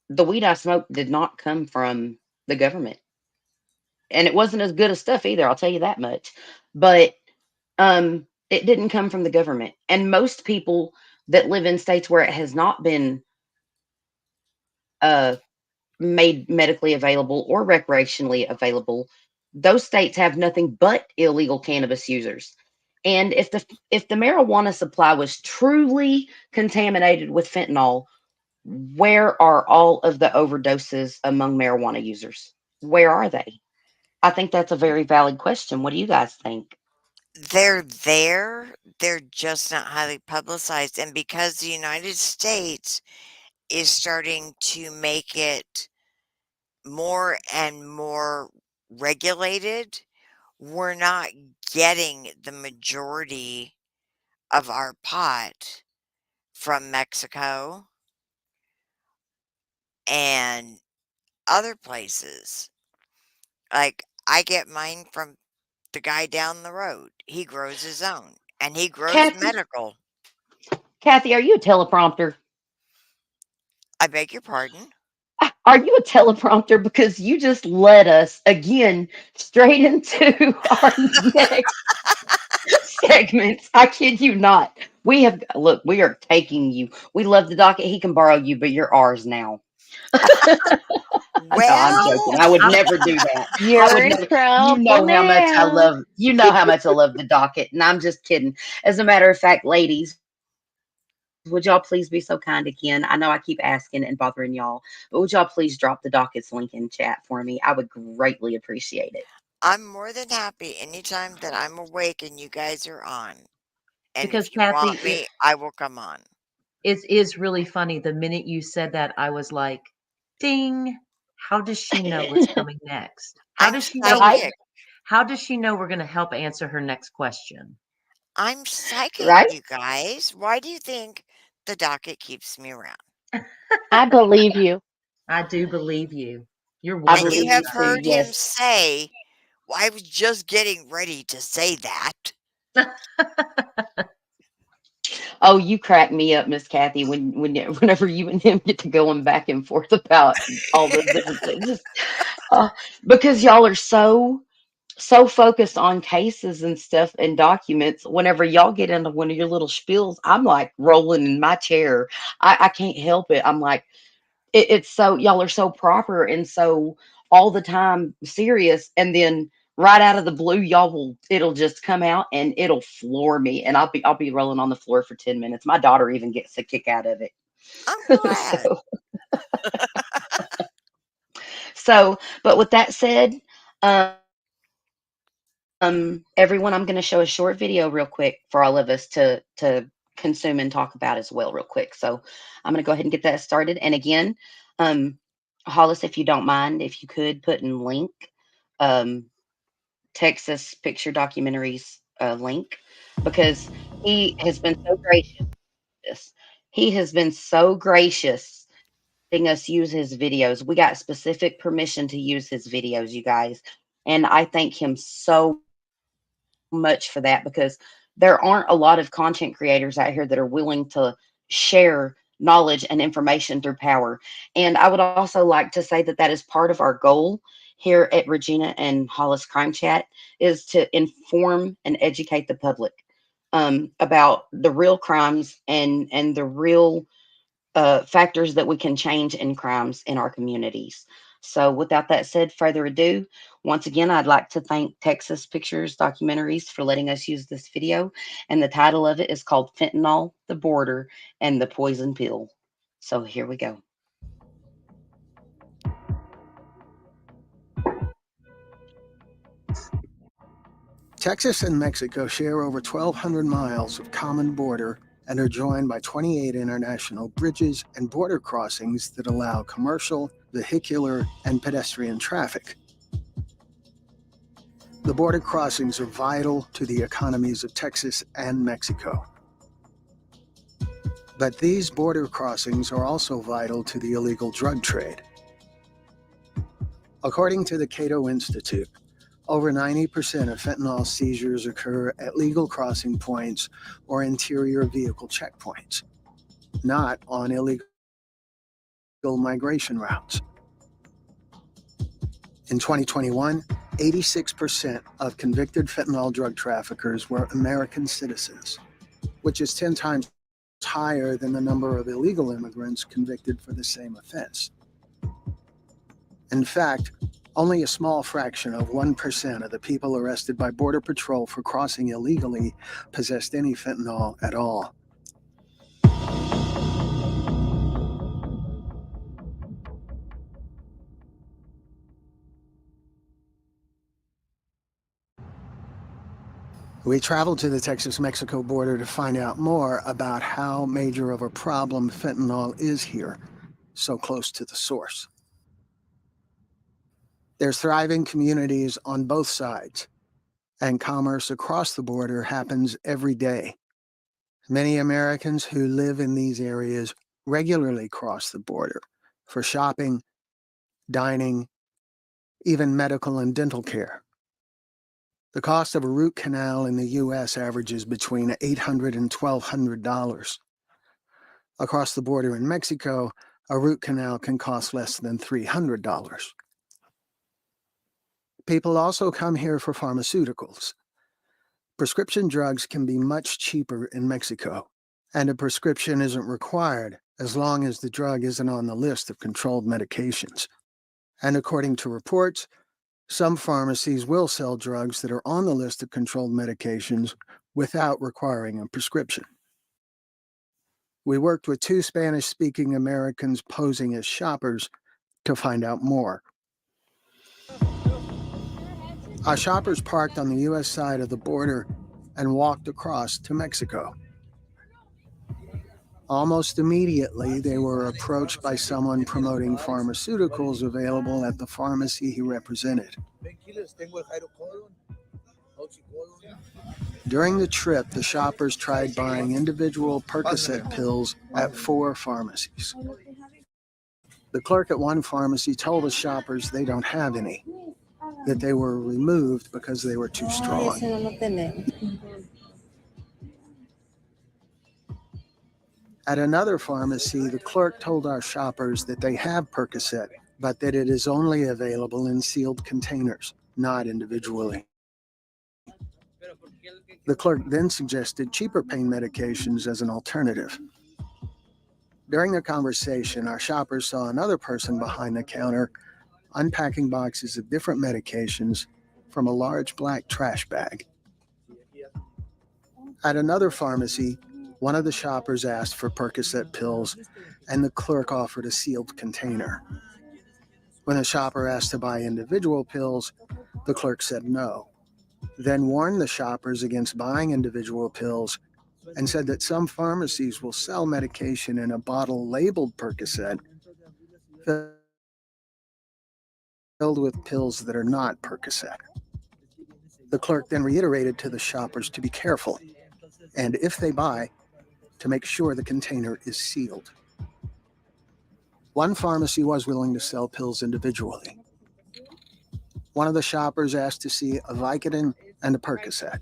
the weed I smoked did not come from the government. And it wasn't as good as stuff either, I'll tell you that much. But it didn't come from the government. And most people that live in states where it has not been uh, made medically available or recreationally available, those states have nothing but illegal cannabis users. And if the marijuana supply was truly contaminated with fentanyl, where are all of the overdoses among marijuana users? Where are they? I think that's a very valid question. What do you guys think? They're there, they're just not highly publicized. And because the United States is starting to make it more and more regulated, we're not getting the majority of our pot from Mexico and other places. Like, I get mine from the guy down the road. He grows his own, and he grows Kathy, medical. Kathy, are you a teleprompter? I beg your pardon? Are you a teleprompter? Because you just led us again straight into our next segments. I kid you not. We have look, we are taking you. We love the docket. He can borrow you, but you're ours now. No, I'm joking. Well, I would never do that. I You're would in never. You trouble know how much I now. love. You know how much I love the docket, and I'm just kidding. As a matter of fact, ladies, would y'all please be so kind again? I know I keep asking and bothering y'all, but would y'all please drop the docket's link in chat for me? I would greatly appreciate it. I'm more than happy anytime that I'm awake and you guys are on. And Because if you Kathy, want me, I will come on. it is really funny. The minute you said that, I was like, ding. How does she know what's coming next? How I'm does she know Right? psychic. how does she know we're going to help answer her next question? I'm psychic, Right? you guys. Why do you think the docket keeps me around? I believe you. I do believe you. You're I And you believe wonderful, you have too. heard Kathy. him Yes. say, well, I was just getting ready to say that. Oh, you crack me up, Miss Kathy, whenever you and him get to going back and forth about all those different things. Just, uh, because y'all are so so focused on cases and stuff and documents. Whenever y'all get into one of your little spiels, I'm like rolling in my chair. I can't help it. I'm like, it's so y'all are so proper and so all the time serious, and then right out of the blue, it'll just come out and it'll floor me, and I'll be rolling on the floor for 10 minutes. My daughter even gets a kick out of it. I'm glad. so but with that said, everyone, I'm going to show a short video real quick for all of us to consume and talk about as well, real quick. So I'm going to go ahead and get that started. And again, um, Hollis, if you don't mind, if you could put in link, um, Texas Picture Documentaries link, because he has been so gracious. He has been so gracious letting us use his videos. We got specific permission to use his videos, you guys. And I thank him so much for that, because there aren't a lot of content creators out here that are willing to share knowledge and information through power. And I would also like to say that that is part of our goal here at Regina and Hollis Crime Chat, is to inform and educate the public about the real crimes and the real factors that we can change in crimes in our communities. So, without that said, further ado, once again, I'd like to thank Texas Pictures Documentaries for letting us use this video. And the title of it is called Fentanyl, the Border, and the Poison Pill. So, here we go. Texas and Mexico share over 1,200 miles of common border and are joined by 28 international bridges and border crossings that allow commercial, vehicular, and pedestrian traffic. The border crossings are vital to the economies of Texas and Mexico. But these border crossings are also vital to the illegal drug trade. According to the Cato Institute, over 90% of fentanyl seizures occur at legal crossing points or interior vehicle checkpoints, not on illegal migration routes. In 2021, 86% of convicted fentanyl drug traffickers were American citizens, which is 10 times higher than the number of illegal immigrants convicted for the same offense. In fact, only a small fraction of 1% of the people arrested by Border Patrol for crossing illegally possessed any fentanyl at all. We traveled to the Texas-Mexico border to find out more about how major of a problem fentanyl is here, so close to the source. There's thriving communities on both sides, and commerce across the border happens every day. Many Americans who live in these areas regularly cross the border for shopping, dining, even medical and dental care. The cost of a root canal in the U.S. averages between $800 and $1,200. Across the border in Mexico, a root canal can cost less than $300. People also come here for pharmaceuticals. Prescription drugs can be much cheaper in Mexico, and a prescription isn't required as long as the drug isn't on the list of controlled medications. And according to reports, some pharmacies will sell drugs that are on the list of controlled medications without requiring a prescription. We worked with 2 Spanish-speaking Americans posing as shoppers to find out more. Our shoppers parked on the U.S. side of the border and walked across to Mexico. Almost immediately, they were approached by someone promoting pharmaceuticals available at the pharmacy he represented. During the trip, the shoppers tried buying individual Percocet pills at 4 pharmacies. The clerk at one pharmacy told the shoppers they don't have any, that they were removed because they were too strong. At another pharmacy, the clerk told our shoppers that they have Percocet, but that it is only available in sealed containers, not individually. The clerk then suggested cheaper pain medications as an alternative. During the conversation, our shoppers saw another person behind the counter unpacking boxes of different medications from a large black trash bag. At another pharmacy, one of the shoppers asked for Percocet pills, and the clerk offered a sealed container. When the shopper asked to buy individual pills, the clerk said no, then warned the shoppers against buying individual pills and said that some pharmacies will sell medication in a bottle labeled Percocet filled with pills that are not Percocet. The clerk then reiterated to the shoppers to be careful, and if they buy, to make sure the container is sealed. One pharmacy was willing to sell pills individually. One of the shoppers asked to see a Vicodin and a Percocet.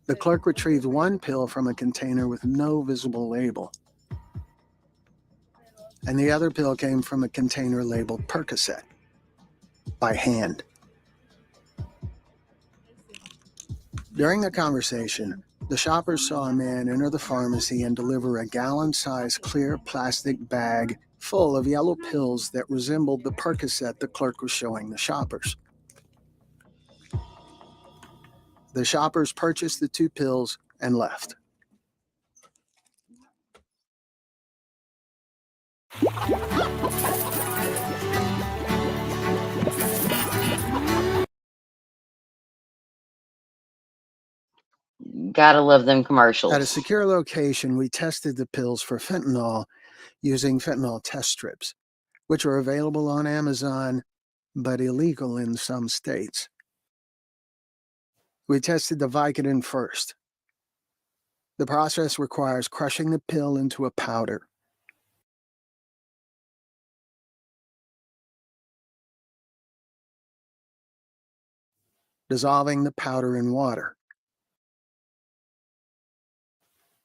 The clerk retrieved one pill from a container with no visible label, and the other pill came from a container labeled Percocet by hand. During the conversation, the shoppers saw a man enter the pharmacy and deliver a gallon-sized clear plastic bag full of yellow pills that resembled the Percocet the clerk was showing the shoppers. The shoppers purchased the two pills and left. Gotta love them commercials. At a secure location, we tested the pills for fentanyl using fentanyl test strips, which are available on Amazon, but illegal in some states. We tested the Vicodin first. The process requires crushing the pill into a powder. Dissolving the powder in water.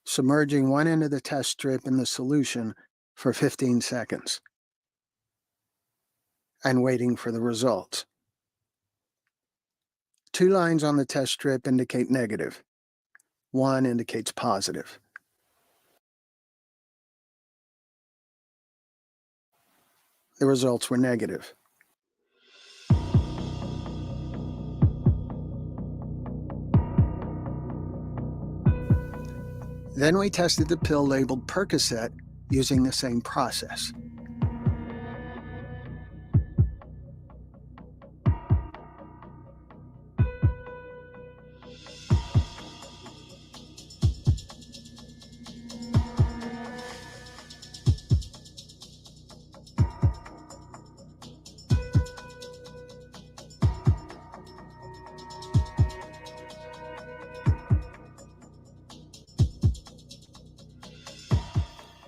Submerging one end of the test strip in the solution for 15 seconds. And waiting for the results. 2 lines on the test strip indicate negative. 1 indicates positive. The results were negative. Then we tested the pill labeled Percocet using the same process.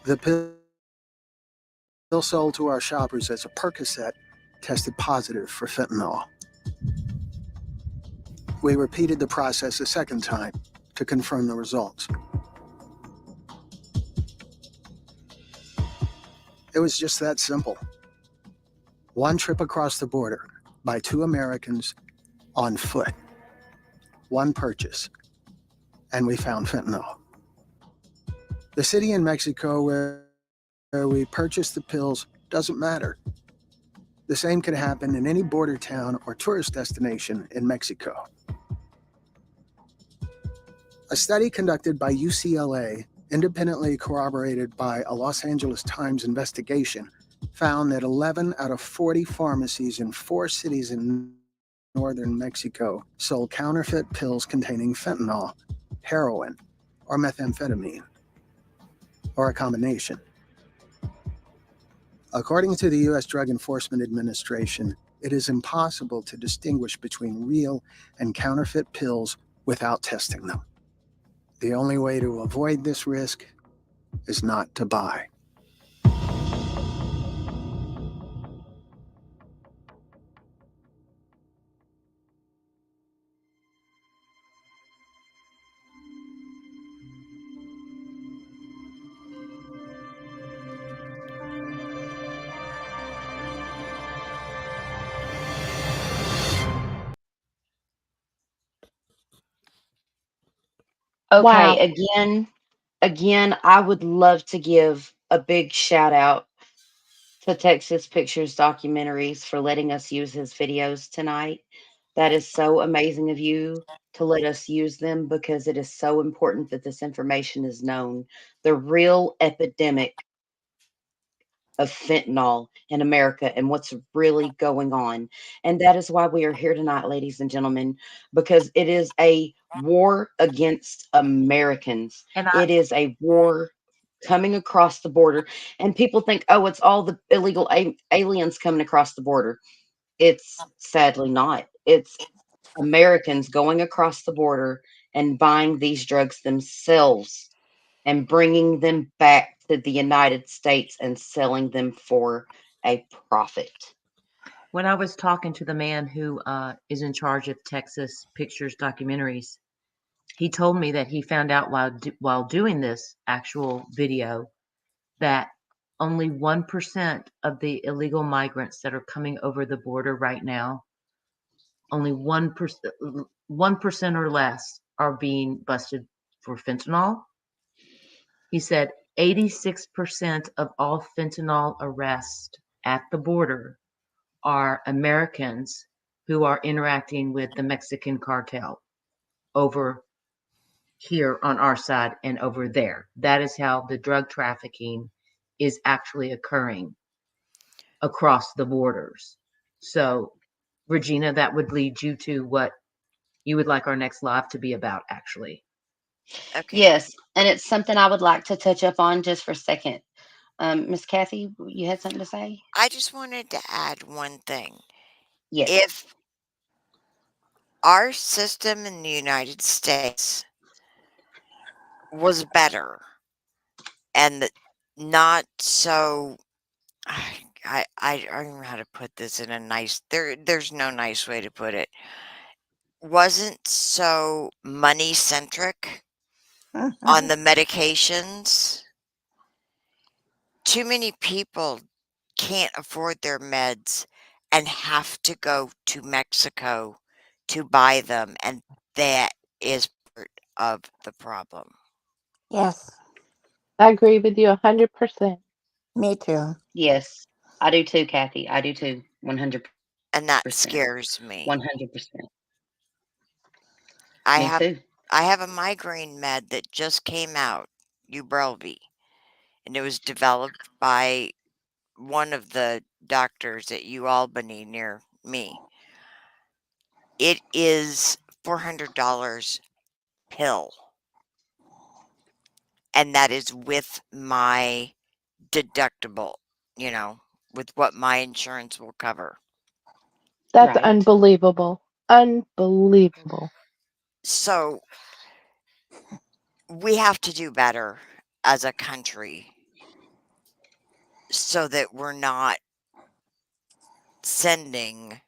The pill sold to our shoppers as a Percocet tested positive for fentanyl. We repeated the process a second time to confirm the results. It was just that simple. One trip across the border by 2 Americans on foot. One purchase, and we found fentanyl. The city in Mexico where we purchased the pills doesn't matter. The same could happen in any border town or tourist destination in Mexico. A study conducted by UCLA, independently corroborated by a Los Angeles Times investigation, found that 11 out of 40 pharmacies in 4 cities in northern Mexico sold counterfeit pills containing fentanyl, heroin, or methamphetamine, or a combination. According to the U.S. Drug Enforcement Administration, it is impossible to distinguish between real and counterfeit pills without testing them. The only way to avoid this risk is not to buy. Okay, Wow. again, I would love to give a big shout out to Texas Pictures Documentaries for letting us use his videos tonight. That is so amazing of you to let us use them because it is so important that this information is known. The real epidemic of fentanyl in America and what's really going on. And that is why we are here tonight, ladies and gentlemen, because it is a war against Americans. And I, It is a war coming across the border. And people think, oh, it's all the illegal aliens coming across the border. It's sadly not. It's Americans going across the border and buying these drugs themselves and bringing them back to the United States and selling them for a profit. when I was talking to the man who is in charge of Texas Pictures Documentaries, he told me that he found out while doing this actual video that only 1% of the illegal migrants that are coming over the border right now, only 1% or less are being busted for fentanyl. He said 86% of all fentanyl arrests at the border are Americans who are interacting with the Mexican cartel over here on our side and over there. That is how the drug trafficking is actually occurring across the borders. So, Regina, that would lead you to what you would like our next live to be about, actually. Okay. Yes, and it's something I would like to touch up on just for a second. Miss Kathy, you had something to say? I just wanted to add one thing. Yes. If our system in the United States was better and not so I don't know how to put this in a nice there's no nice way to put it. Wasn't so money centric on the medications. Too many people can't afford their meds and have to go to Mexico to buy them, and that is part of the problem. Yes, I agree with you 100%. me too. Yes. I do too, Kathy. I do too. 100%. And that scares me. 100%. I Me have too. I have a migraine med that just came out, Ubrelvy, and it was developed by one of the doctors at UAlbany near me. It is $400 pill, and that is with my deductible, you know, with what my insurance will cover. That's Right. unbelievable. Unbelievable. So we have to do better as a country so that we're not sending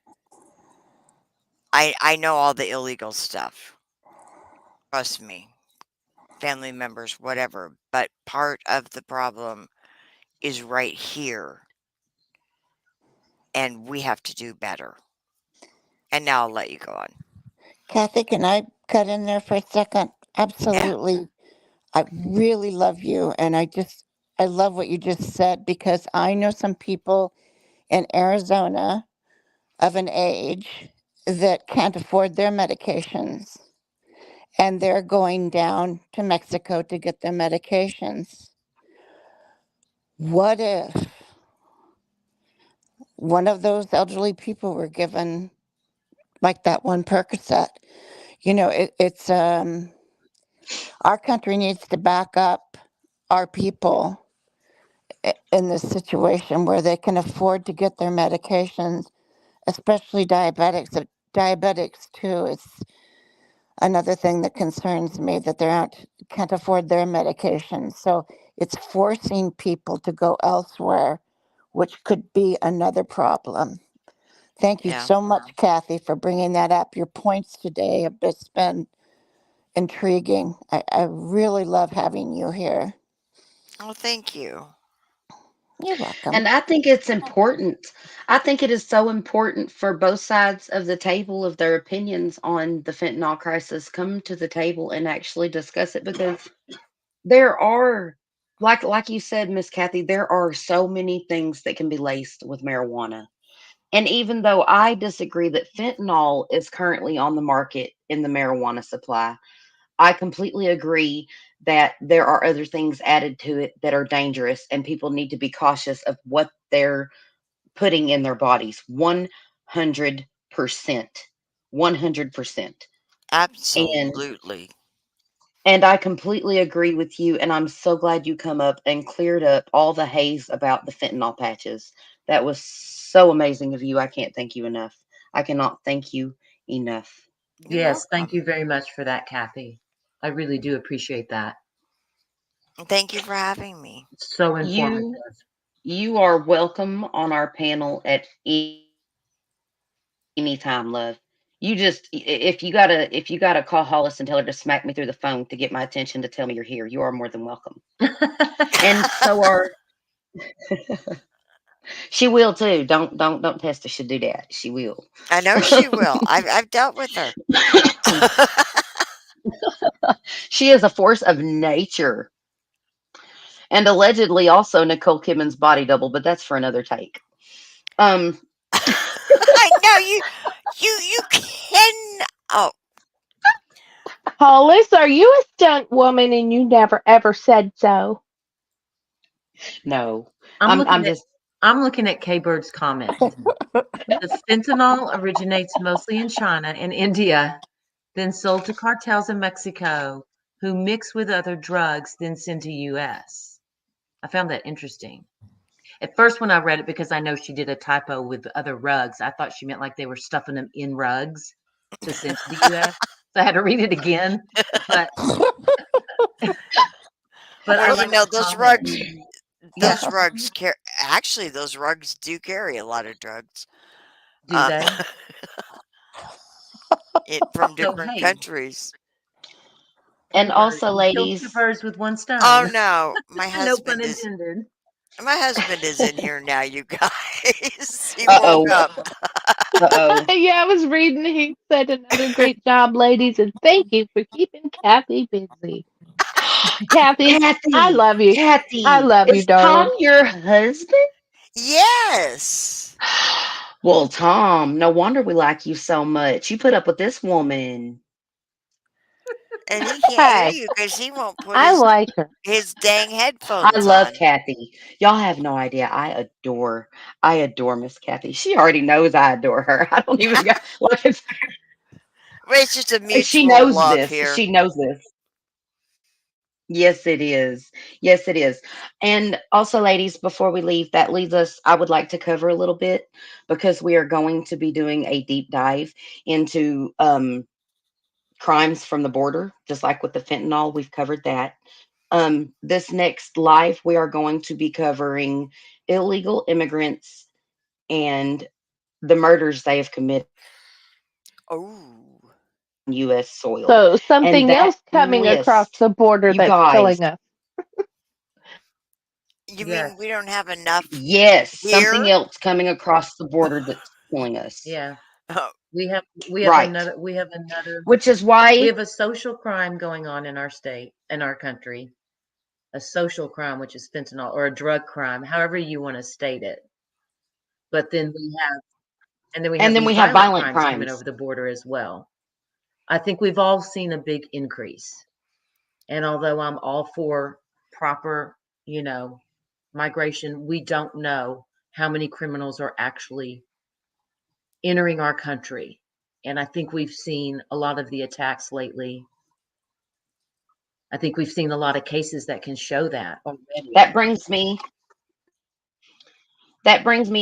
I know all the illegal stuff. Trust me, family members, whatever, but part of the problem is right here, and we have to do better. And now I'll let you go on. Kathy, can I cut in there for a second? Yeah. Absolutely. I really love you. And I love what you just said because I know some people in Arizona of an age that can't afford their medications and they're going down to Mexico to get their medications. What if one of those elderly people were given like that one Percocet? You know, it's our country needs to back up our people in this situation where they can afford to get their medications, especially diabetics. Diabetics too. It's another thing that concerns me that can't afford their medications. So it's forcing people to go elsewhere, which could be another problem. Thank you Yeah. so much, Kathy, for bringing that up. Your points today have just been intriguing. I really love having you here. Oh, thank you. You're welcome. And I think it's important. I think it is so important for both sides of the table of their opinions on the fentanyl crisis come to the table and actually discuss it because there are like you said, Miss Kathy, there are so many things that can be laced with marijuana. And even though I disagree that fentanyl is currently on the market in the marijuana supply, I completely agree that there are other things added to it that are dangerous and people need to be cautious of what they're putting in their bodies. 100%. 100%. And Absolutely. I completely agree with you and I'm so glad you come up and cleared up all the haze about the fentanyl patches. That was so amazing of you. I can't thank you enough. I cannot thank you enough. You're Yes, thank welcome. you very much for that, Kathy. I really do appreciate that. Thank you for having me. So informative. You are welcome on our panel at any time, love. You just if you gotta call Hollis and tell her to smack me through the phone to get my attention to tell me you're here, you are more than welcome. And so are she will too. Don't test her. She'll do that. She will. I know she will. I've dealt with her. She is a force of nature. And allegedly also Nicole Kidman's body double, but that's for another take. I know you can. Oh, Hollis, are you a stunt woman and you never ever said so? No. I'm I'm looking at just I'm looking at K Bird's comment. The fentanyl originates mostly in China and India, then sold to cartels in Mexico, who mix with other drugs, then sent to US. I found that interesting. At first, when I read it, because I know she did a typo with other rugs, I thought she meant like they were stuffing them in rugs to send to the US. So I had to read it again. But I well, like the those comment. rugs. Yeah. Those rugs carry. Actually, those rugs do carry a lot of drugs. Do they? From So different hey, countries. and also you killed two ladies, birds with one Oh stone. no, No pun intended. my husband is in here now, you guys. He woke uh-oh. up. Uh-oh. Yeah, I was reading. He said another great job, ladies, and thank you for keeping Kathy busy. Kathy, I Kathy, love you. I Kathy, love you, is Tom darling. your husband? Yes. Well, Tom, no wonder we like you so much. You put up with this woman. And he can't hear Hey, you because he won't put I like her. his dang I headphones love on. Kathy. Y'all have no idea. I adore Miss Kathy. She already knows I adore her. I don't even got like But it's just a she mutual knows love this. here. She knows this. Yes, it is. Yes, it is. And also, ladies, before we leave, that leads us, I would like to cover a little bit because we are going to be doing a deep dive into crimes from the border, just like with the fentanyl. We've covered that. This next live, we are going to be covering illegal immigrants and the murders they have committed Oh. on U.S. soil. So And something that else coming across list, the border you that's guys, killing us. You Yes. mean we don't have enough yes, something here? else coming across the border that's killing us. Yeah. Oh, We have Right. Which is we why have a social crime going on in our state, in our country. A social crime, which is fentanyl, or a drug crime, however you want to state it. But then we have and then these we have violent violent crimes coming crimes. over the border as well. I think we've all seen a big increase. And although I'm all for proper, migration, we don't know how many criminals are actually entering our country. And I think we've seen a lot of the attacks lately. I think we've seen a lot of cases that can show that already. That brings me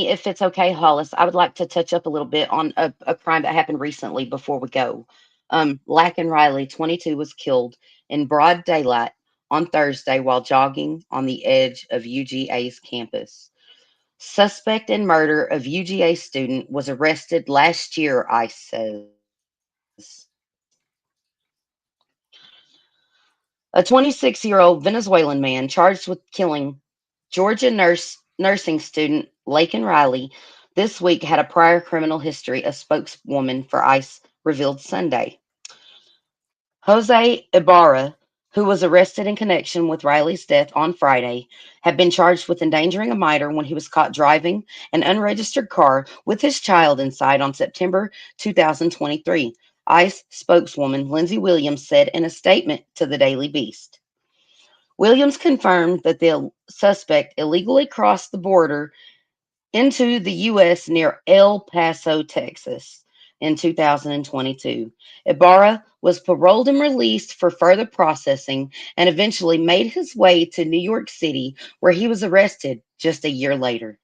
if it's okay, Hollis, I would like to touch up a little bit on a crime that happened recently before we go. Laken Riley, 22, was killed in broad daylight on Thursday while jogging on the edge of UGA's campus. Suspect in murder of UGA student was arrested last year, ICE says. A 26-year-old Venezuelan man charged with killing Georgia nurse nursing student Laken Riley this week had a prior criminal history, a spokeswoman for ICE revealed Sunday. Jose Ibarra, who was arrested in connection with Riley's death on Friday, had been charged with endangering a minor when he was caught driving an unregistered car with his child inside on September 2023. ICE spokeswoman Lindsay Williams said in a statement to the Daily Beast. Williams confirmed that the suspect illegally crossed the border into the U.S. near El Paso, Texas in 2022. Ibarra was paroled and released for further processing and eventually made his way to New York City, where he was arrested just a year later.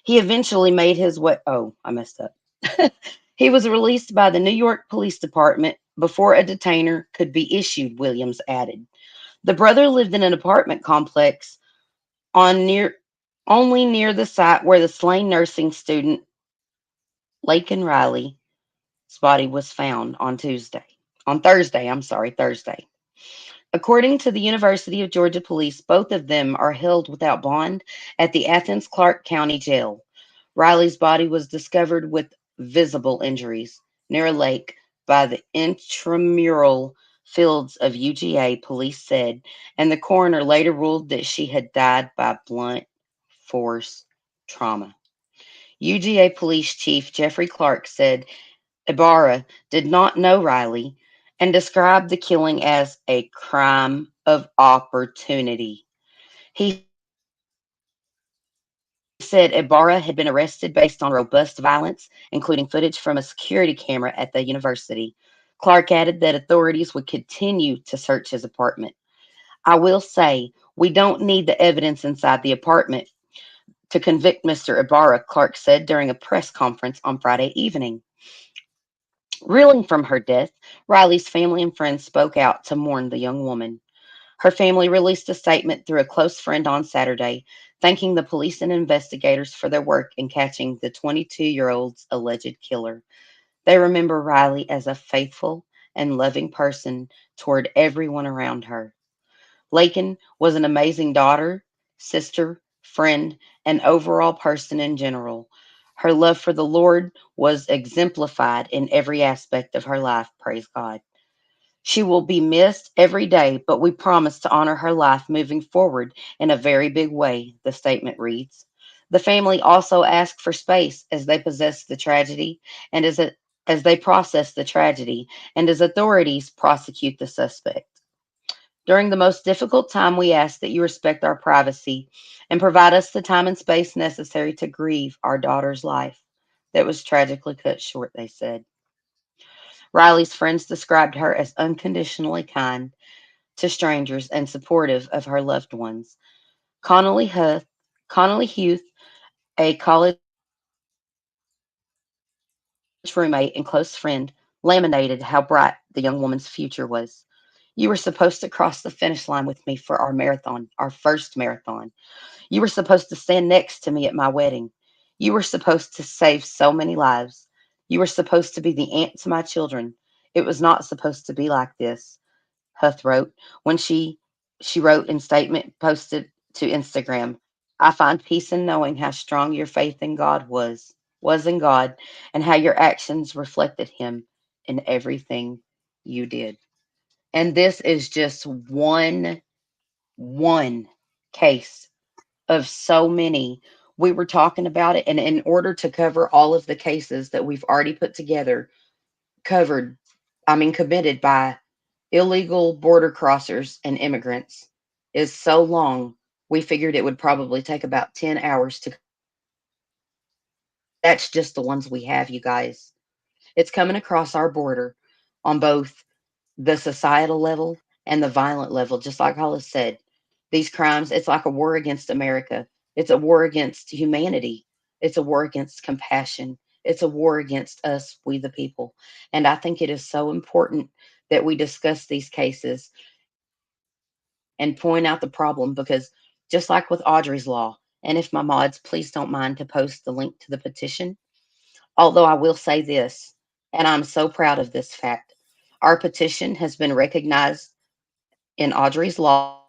He eventually made his way. Oh, I messed up. He was released by the New York Police Department before a detainer could be issued, Williams added. The brother lived in an apartment complex on near only near the site where the slain nursing student Laken Riley's body was found on Thursday. According to the University of Georgia Police, both of them are held without bond at the Athens Clarke County Jail. Riley's body was discovered with visible injuries near a lake by the intramural fields of UGA, police said, and the coroner later ruled that she had died by blunt force trauma. UGA Police Chief Jeffrey Clark said Ibarra did not know Riley and described the killing as a crime of opportunity. He said Ibarra had been arrested based on robust violence, including footage from a security camera at the university. Clark added that authorities would continue to search his apartment. I will say, we don't need the evidence inside the apartment to convict Mr. Ibarra, Clark said during a press conference on Friday evening. Reeling from her death, Riley's family and friends spoke out to mourn the young woman. Her family released a statement through a close friend on Saturday, thanking the police and investigators for their work in catching the 22-year-old's alleged killer. They remember Riley as a faithful and loving person toward everyone around her. Laken was an amazing daughter, sister, friend, and overall person in general. Her love for the Lord was exemplified in every aspect of her life, praise God. She will be missed every day, but we promise to honor her life moving forward in a very big way, the statement reads. The family also asked for space as they possess the tragedy and as they process the tragedy and as authorities prosecute the suspect. During the most difficult time, we ask that you respect our privacy and provide us the time and space necessary to grieve our daughter's life that was tragically cut short, they said. Riley's friends described her as unconditionally kind to strangers and supportive of her loved ones. Connolly Huth, a college roommate and close friend, laminated how bright the young woman's future was. You were supposed to cross the finish line with me for our marathon, our first marathon. You were supposed to stand next to me at my wedding. You were supposed to save so many lives. You were supposed to be the aunt to my children. It was not supposed to be like this, Huth wrote when she wrote in statement posted to Instagram. I find peace in knowing how strong your faith in God was in God, and how your actions reflected him in everything you did. And this is just one case of so many. We were talking about it, and in order to cover all of the cases that we've already put together, covered, committed by illegal border crossers and immigrants, is so long, we figured it would probably take about 10 hours to. That's just the ones we have, you guys. It's coming across our border on both the societal level and the violent level, just like Hollis said. These crimes, it's like a war against America. It's a war against humanity. It's a war against compassion. It's a war against us, we the people. And I think it is so important that we discuss these cases and point out the problem, because just like with Audrey's Law, and if my mods please don't mind to post the link to the petition, although I will say this, and I'm so proud of this fact, our petition has been recognized in Audrey's Law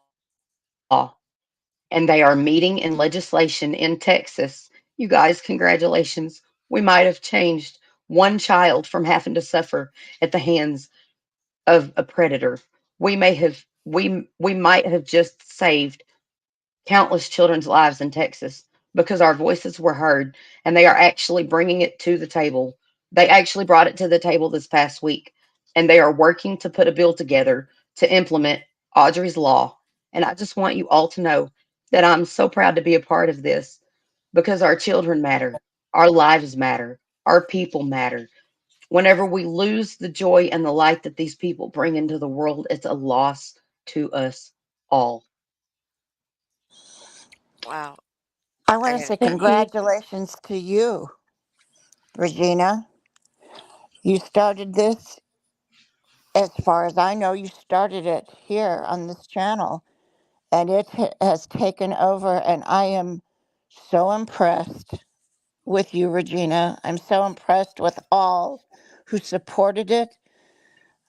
and they are meeting in legislation in Texas. You guys, congratulations. We might have changed one child from having to suffer at the hands of a predator. We might have just saved countless children's lives in Texas because our voices were heard and they are actually bringing it to the table. They actually brought it to the table this past week and they are working to put a bill together to implement Audrey's law. And I just want you all to know that I'm so proud to be a part of this because our children matter, our lives matter, our people matter. Whenever we lose the joy and the light that these people bring into the world, it's a loss to us all. Wow. I want to I say Thank you. congratulations to you, Regina. You started this, as far as I know, you started it here on this channel, and it has taken over. And I am so impressed with you, Regina. I'm so impressed with all who supported it.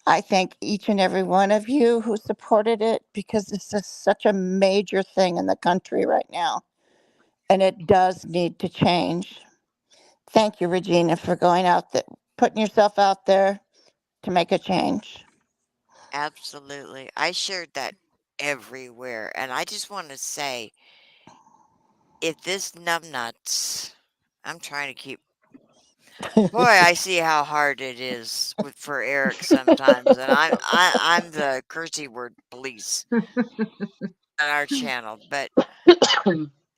I thank each and every one of you who supported it because this is such a major thing in the country right now, and it does need to change. Thank you, Regina, for going out there, putting yourself out there to make a change. absolutely. I shared that everywhere. And I just want to say, if this numbnuts, I'm trying to keep. Boy, I see how hard it is for Eric sometimes, and I'm the cursey word police on our channel. But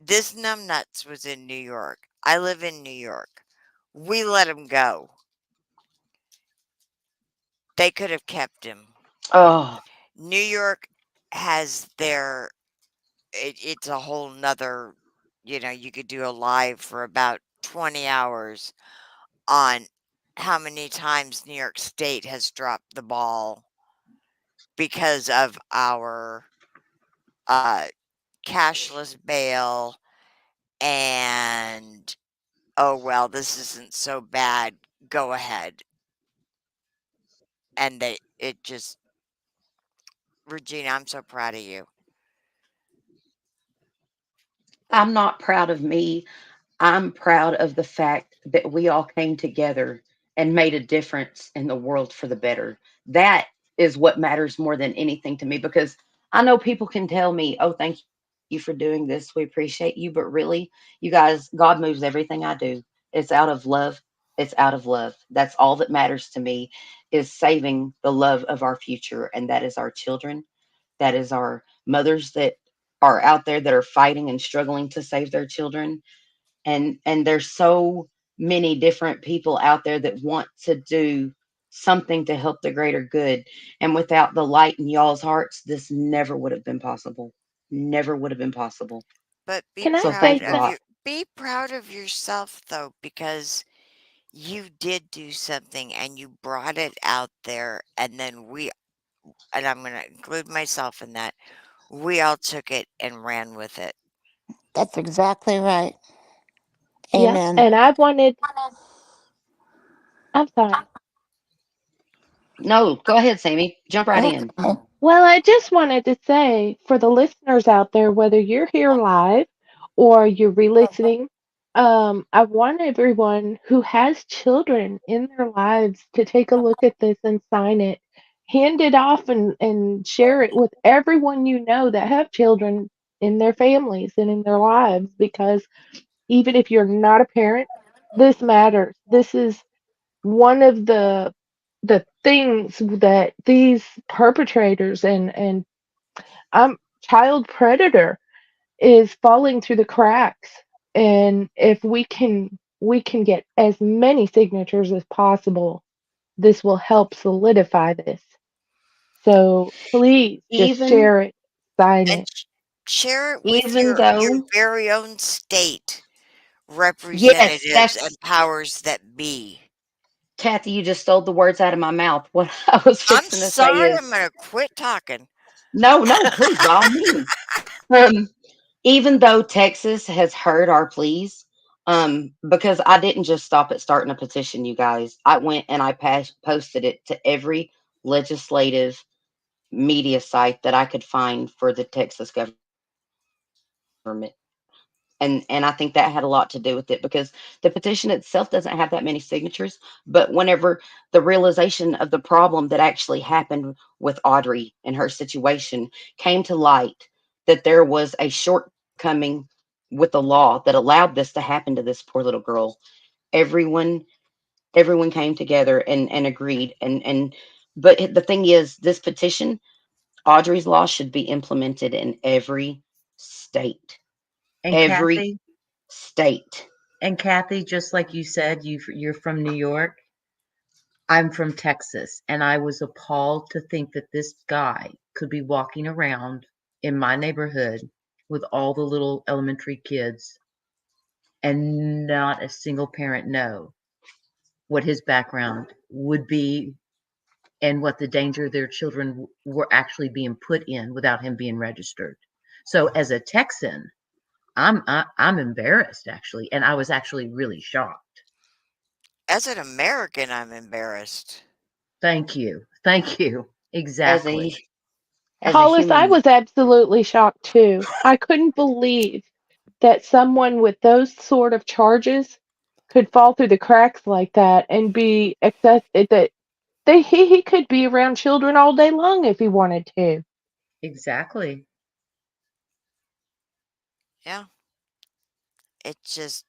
this numbnuts was in New York. I live in New York. We let him go. They could have kept him. Oh, New York has their. It's a whole nother. You could do a live for about 20 hours on how many times New York State has dropped the ball because of our uh, cashless bail and, oh, well, this isn't so bad. Go ahead. And it just, Regina, I'm so proud of you. I'm not proud of me. I'm proud of the fact that we all came together and made a difference in the world for the better. That is what matters more than anything to me because I know people can tell me, oh, thank you for doing this. We appreciate you. But really, you guys, God moves everything I do. It's out of love. It's out of love. That's all that matters to me is saving the love of our future. And that is our children. That is our mothers that are out there that are fighting and struggling to save their children, and there's so many different people out there that want to do something to help the greater good, and without the light in y'all's hearts this never would have been possible, never would have been possible. But be Can I So say proud thank you of all. something? you. Be proud of yourself, though, because you did do something and you brought it out there. And then and I'm going to include myself in that, we all took it and ran with it. That's exactly right. Yeah, Amen. and I wanted, I'm sorry. No, go ahead, Sammy, jump right in. Okay. Well, I just wanted to say for the listeners out there, whether you're here live or you're re-listening, I want everyone who has children in their lives to take a look at this and sign it. Hand it off and share it with everyone you know that have children in their families and in their lives because even if you're not a parent, this matters. This is one of the things that these perpetrators and child predator is falling through the cracks, and if we can get as many signatures as possible, this will help solidify this. So please just even share it, sign And it. share it with even your though very own state yes, representatives and that's powers that be. Kathy, you just stole the words out of my mouth. What I was I'm fixing to say sorry, is I'm going to quit talking. no, no, please, by all means. um Even though Texas has heard our pleas, because I didn't just stop at starting a petition, you guys. I went and I posted it to every legislative media site that I could find for the Texas government. government. And I think that had a lot to do with it because the petition itself doesn't have that many signatures. But whenever the realization of the problem that actually happened with Audrey and her situation came to light, that there was a shortcoming with the law that allowed this to happen to this poor little girl, everyone everyone came together and agreed. And but the thing is, this petition, Audrey's law, should be implemented in every state. And Every Kathy, state. just like you said, you're from New York. I'm from Texas, and I was appalled to think that this guy could be walking around in my neighborhood with all the little elementary kids and not a single parent know what his background would be and what the danger their children were actually being put in without him being registered. So as a Texan, I'm embarrassed actually, and I was actually really shocked. As an American, I'm embarrassed. Thank you. Thank you. As Exactly. a Hollis, I human, was absolutely shocked too. I couldn't believe that someone with those sort of charges could fall through the cracks like that and be that he could be around children all day long if he wanted to. Exactly. Yeah. It just,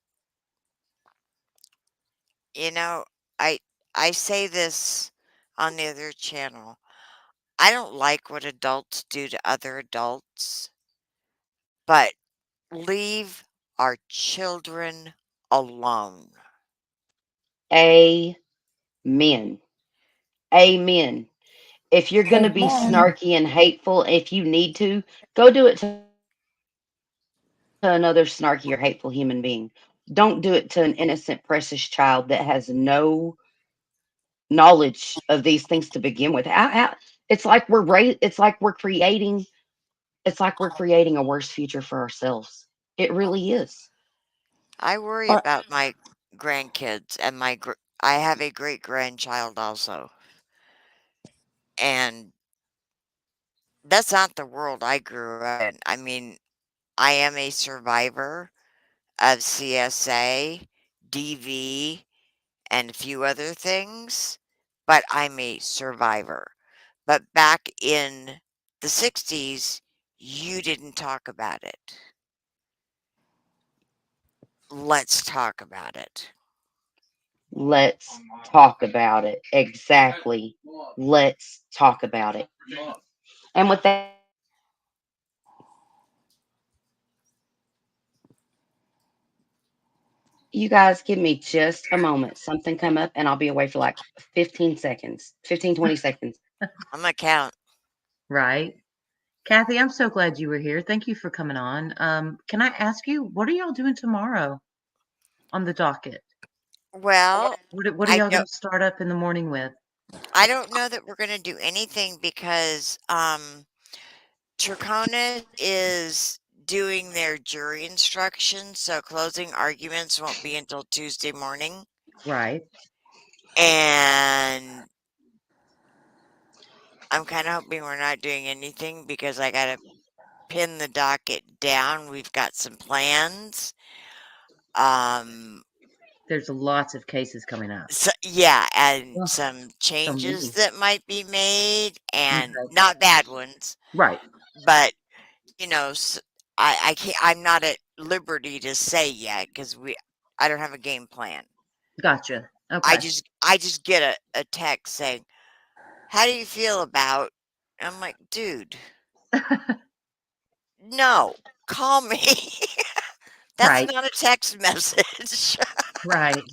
you know, I I say this on the other channel. I don't like what adults do to other adults, but leave our children alone. amen. Amen. If you're going to be Amen. snarky and hateful, if you need to, go do it to another snarky or hateful human being. Don't do it to an innocent, precious child that has no knowledge of these things to begin with. It's like we're creating a worse future for ourselves. It really is. I worry Or about my grandkids and I have a great grandchild also. And that's not the world I grew up in. I mean, I am a survivor of CSA, DV, and a few other things, but I'm a survivor. But back in the 60s, you didn't talk about it. Let's talk about it. Let's talk about it. Exactly. Let's talk about it. And with that, you guys give me just a moment. Something come up and I'll be away for like 15 seconds, 15, 20 seconds. I'm gonna count. Right. Kathy, I'm so glad you were here. Thank you for coming on. Can I ask you, what are y'all doing tomorrow on the docket? Well, What are I y'all going don't to start up in the morning with? I don't know that we're gonna do anything because Traconis is doing their jury instructions, so closing arguments won't be until Tuesday morning. Right. And I'm kind of hoping we're not doing anything because I got to pin the docket down. We've got some plans. Um, There's lots of cases coming up. so, yeah, and Ugh, some so changes many. that might be made, and Okay. not bad ones, Right. but you know, I can't. I'm not at liberty to say yet because I don't have a game plan. Gotcha. I Okay. just get a text saying, "How do you feel about?" I'm like, dude, no, call me. That's Right. not a text message. Right.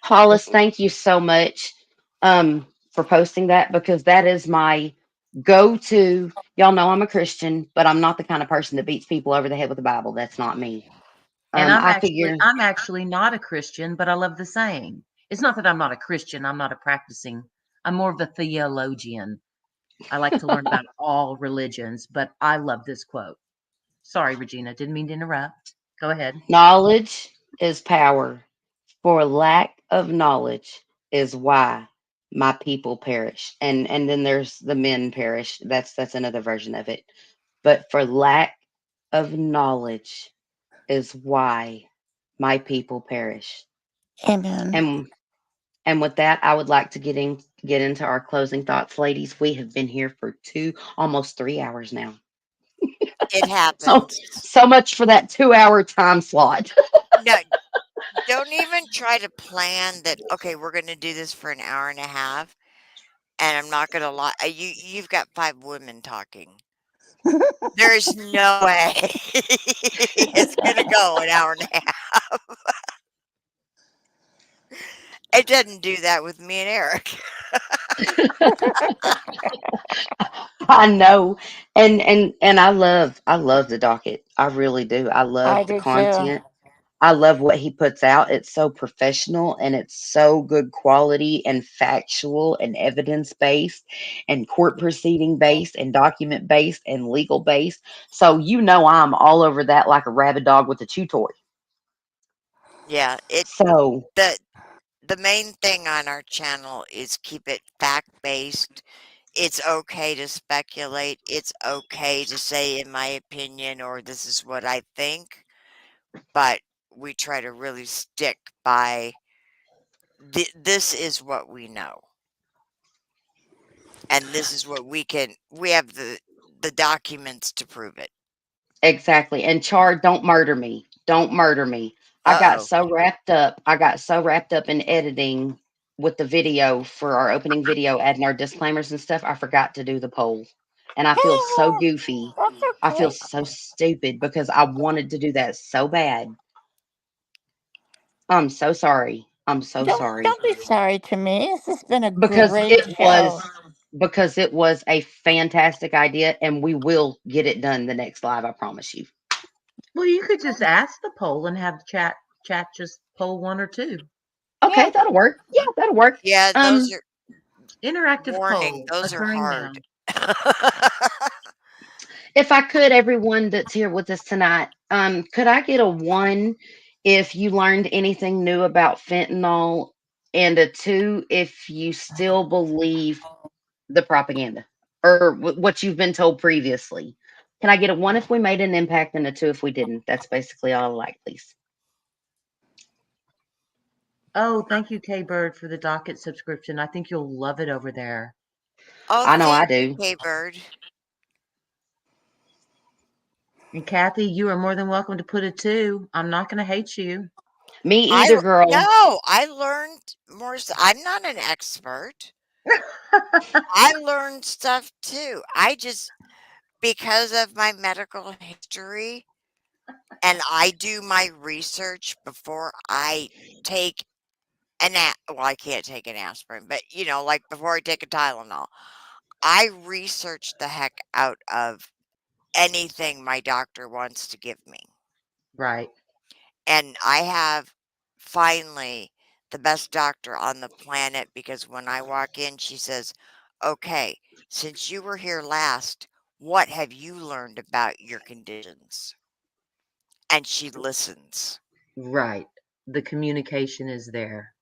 Hollis, thank you so much for posting that because that is my go to. Y'all know I'm a Christian, but I'm not the kind of person that beats people over the head with the Bible. That's not me. And I figure I'm actually not a Christian, but I love the saying. It's not that I'm not a Christian, I'm not a practicing. I'm more of a theologian. I like to learn about all religions, but I love this quote. Sorry, Regina, didn't mean to interrupt. Go ahead. knowledge is power. For lack of knowledge is why my people perish. And then there's the men perish. That's another version of it. But for lack of knowledge is why my people perish. Amen. And with that, I would like to get into our closing thoughts, ladies. We have been here for almost 3 hours now. It So happens. so much for that 2 hour time slot. No, don't even try to plan that. Okay, we're going to do this for an hour and a half, and I'm not going to lie. You've got 5 women talking. There's no way it's going to go an hour and a half. It doesn't do that with me and Eric. I know. And I love the docket. I really do. I I love the do too. content. I love what he puts out. It's so professional and it's so good quality and factual and evidence based and court proceeding based and document based and legal based. So I'm all over that like a rabid dog with a chew toy. Yeah, So the the main thing on our channel is keep it fact based. It's okay to speculate. It's okay to say, in my opinion, or this is what I think, but we try to really stick by this is what we know, and this is what we have the documents to prove it. exactly. And Char, don't murder me. Don't murder me. I got Uh-oh. so wrapped up. I got so wrapped up in editing with the video for our opening video, adding our disclaimers and stuff. I forgot to do the poll. And I feel so goofy. That's I feel okay. so stupid because I wanted to do that so bad. I'm so sorry. I'm so sorry. Don't be sorry to me. This has been a Because great it was show. because it was a fantastic idea and we will get it done the next live, I promise you. Well, you could just ask the poll and have chat just poll 1 or 2. Okay, Yeah. that'll work. Yeah, that'll work. Yeah, those Um, are Interactive warning. poll Those are occurring hard. now. if I could, everyone that's here with us tonight, could I get a 1 if you learned anything new about fentanyl, and a 2 if you still believe the propaganda or what you've been told previously? Can I get a 1 if we made an impact and a 2 if we didn't? That's basically all I like, please. Oh, thank you, K Bird, for the docket subscription. I think you'll love it over there. Oh, I know I thank you, do. K-Bird. And Kathy, you are more than welcome to put a 2. I'm not going to hate you. Me either, girl. No, I learned more. I'm not an expert. I learned stuff too. I just, because of my medical history, and I do my research before I take well, I can't take an aspirin, but like before I take a Tylenol, I research the heck out of anything my doctor wants to give me. Right. And I have finally the best doctor on the planet because when I walk in, she says, "Okay, since you were here last, what have you learned about your conditions?" And she listens. Right. The communication is there.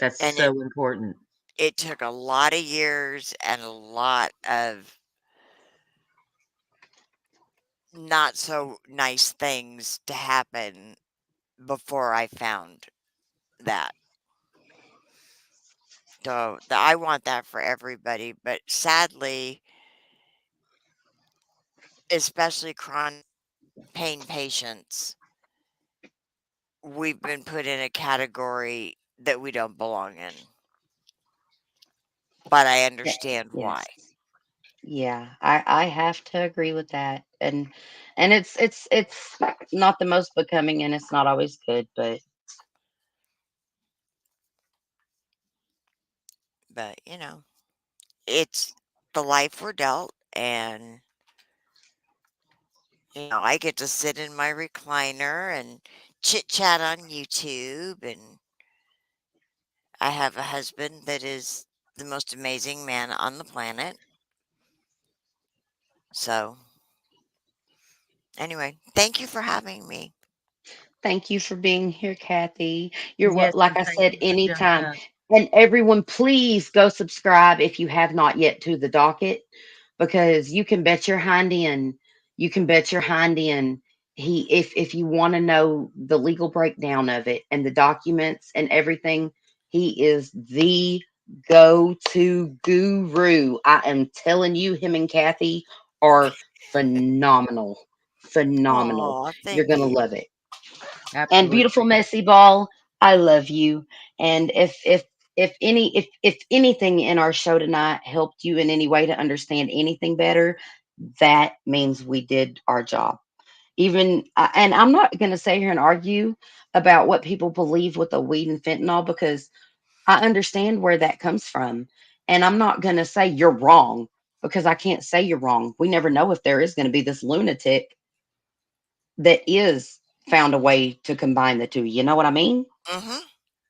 That's And so important. it took a lot of years and a lot of not so nice things to happen before I found that. So I want that for everybody, but sadly, especially chronic pain patients, we've been put in a category that we don't belong in. But I Yeah, understand why. yes. Yeah, I have to agree with that. And it's not the most becoming and it's not always good, but But, it's the life we're dealt, and, I get to sit in my recliner and chit chat on YouTube, and I have a husband that is the most amazing man on the planet. So, anyway, thank you for having me. thank you for being here, Kathy. You're Yes, like and I thank said, you for jumping anytime. up. And everyone, please go subscribe if you have not yet to the docket, because you can bet your hind end, you can bet your hind end if you want to know the legal breakdown of it and the documents and everything, he is the go-to guru. I am telling you, him and Kathy are phenomenal. Phenomenal. Oh, You're thank gonna you. love it. And Absolutely. beautiful messy ball, I love you. And if anything in our show tonight helped you in any way to understand anything better, that means we did our job. Even and I'm not going to sit here and argue about what people believe with the weed and fentanyl, because I understand where that comes from, and I'm not going to say you're wrong, because I can't say you're wrong. We never know if there is going to be this lunatic that is found a way to combine the two. You know what I mean? Hmm.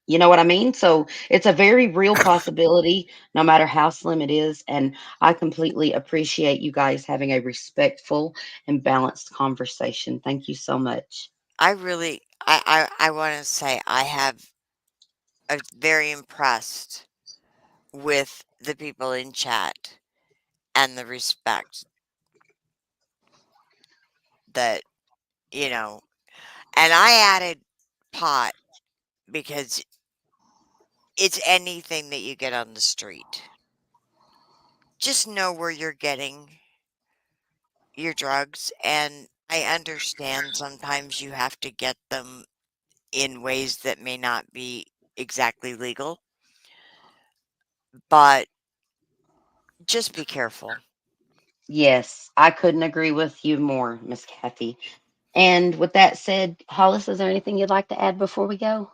You know what I mean? So it's a very real possibility, no matter how slim it is. And I completely appreciate you guys having a respectful and balanced conversation. Thank you so much. I really, I want to say I have very impressed with the people in chat and the respect that, you know, and I added pot because it's anything that you get on the street. Just know where you're getting your drugs, and I understand sometimes you have to get them in ways that may not be exactly legal, but just be careful. Yes, I couldn't agree with you more, Miss Kathy. And with that said, Hollis, is there anything you'd like to add before we go?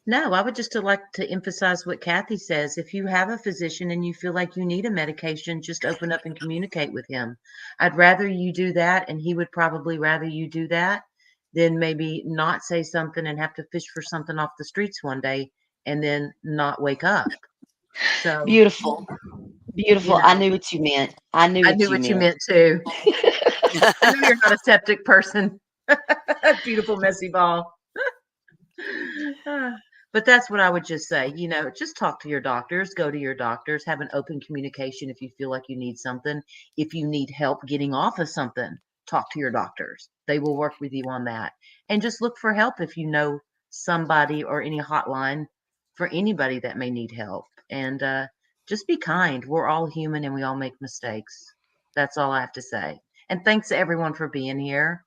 No, I would just like to emphasize what Kathy says. If you have a physician and you feel like you need a medication, just open up and communicate with him. I'd rather you do that, and he would probably rather you do that than maybe not say something and have to fish for something off the streets one day and then not wake up. So, Beautiful. you Beautiful. I know, knew what you meant. I knew I what knew you what you meant. meant too. I know you're not a septic person. Beautiful, messy ball. Ah, but that's what I would just say. Just talk to your doctors, go to your doctors, have an open communication if you feel like you need something. If you need help getting off of something, talk to your doctors. They will work with you on that. And just look for help if you know somebody or any hotline for anybody that may need help. And just be kind. We're all human and we all make mistakes. That's all I have to say. And thanks to everyone for being here.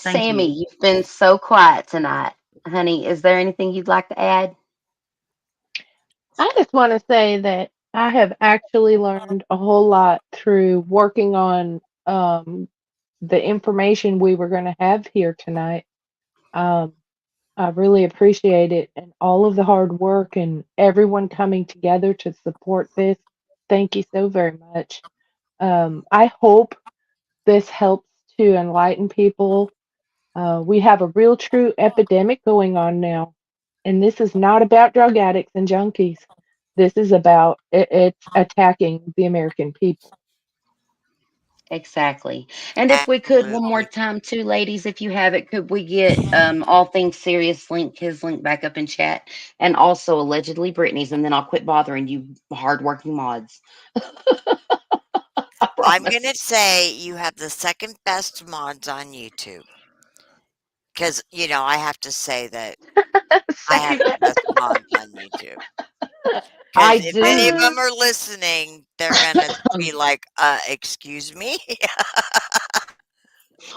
Thank Sammy, you. you've been so quiet tonight. Honey, is there anything you'd like to add? I just want to say that I have actually learned a whole lot through working on the information we were going to have here tonight. Um, I really appreciate it and all of the hard work and everyone coming together to support this. Thank you so very much. I hope this helps to enlighten people. We have a real true epidemic going on now. And this is not about drug addicts and junkies. This is about it's attacking the American people. Exactly. And if we could, one more Absolutely. time, too, ladies, if you have it, could we get all things serious link, his link back up in chat, and also allegedly Brittany's, and then I'll quit bothering you hardworking mods. I I'm going promise. to say you have the second best mods on YouTube because, I have to say that I have Second, the best mods on YouTube. I Because if any of do. them are listening, they're going to be like, excuse me?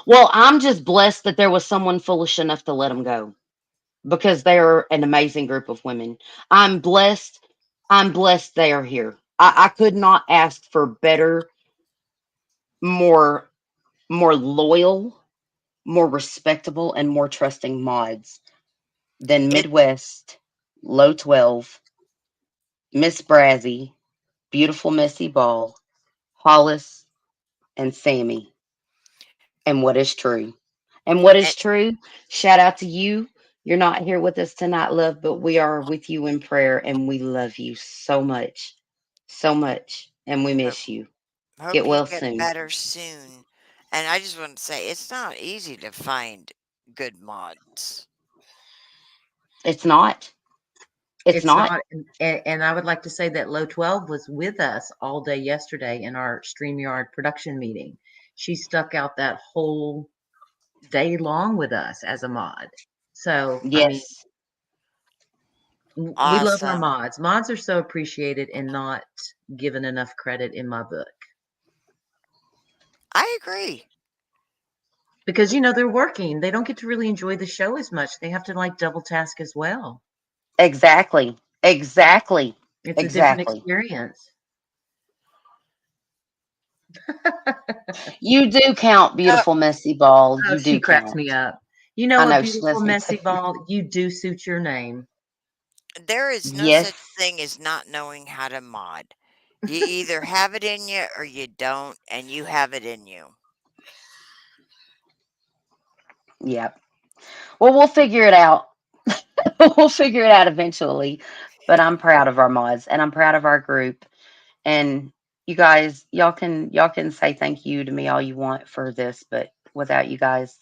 Well, I'm just blessed that there was someone foolish enough to let them go, because they're an amazing group of women. I'm blessed. I'm blessed they are here. I could not ask for better, more more loyal, more respectable, and more trusting mods than It, Midwest, Low 12, Miss Brazzy, Beautiful Missy Ball, Hollis, and Sammy. And what is true? And what it, is true? Shout out to you. You're not here with us tonight, love, but we are with you in prayer, and we love you so much, so much, and we hope, miss you. Get hope you well get soon. better soon. And I just want to say, it's not easy to find good mods. It's not. It's It's not. not, and I would like to say that Low 12 was with us all day yesterday in our StreamYard production meeting. She stuck out that whole day long with us as a mod. So, I mean, Yes. we love our Awesome. mods. Mods are so appreciated and not given enough credit in my book. I agree. Because, they're working. They don't get to really enjoy the show as much. They have to like double task as well. Exactly. Exactly. It's a different Exactly. experience. You do count, beautiful messy ball. Oh, You she do cracks count. me up. I A know she beautiful lets me messy too. ball, you do suit your name. There is no Yes. such thing as not knowing how to mod. You either have it in you or you don't, and you have it in you. Yep. Well, we'll figure it out. We'll figure it out eventually. But I'm proud of our mods and I'm proud of our group. And you guys, y'all can say thank you to me all you want for this, but without you guys,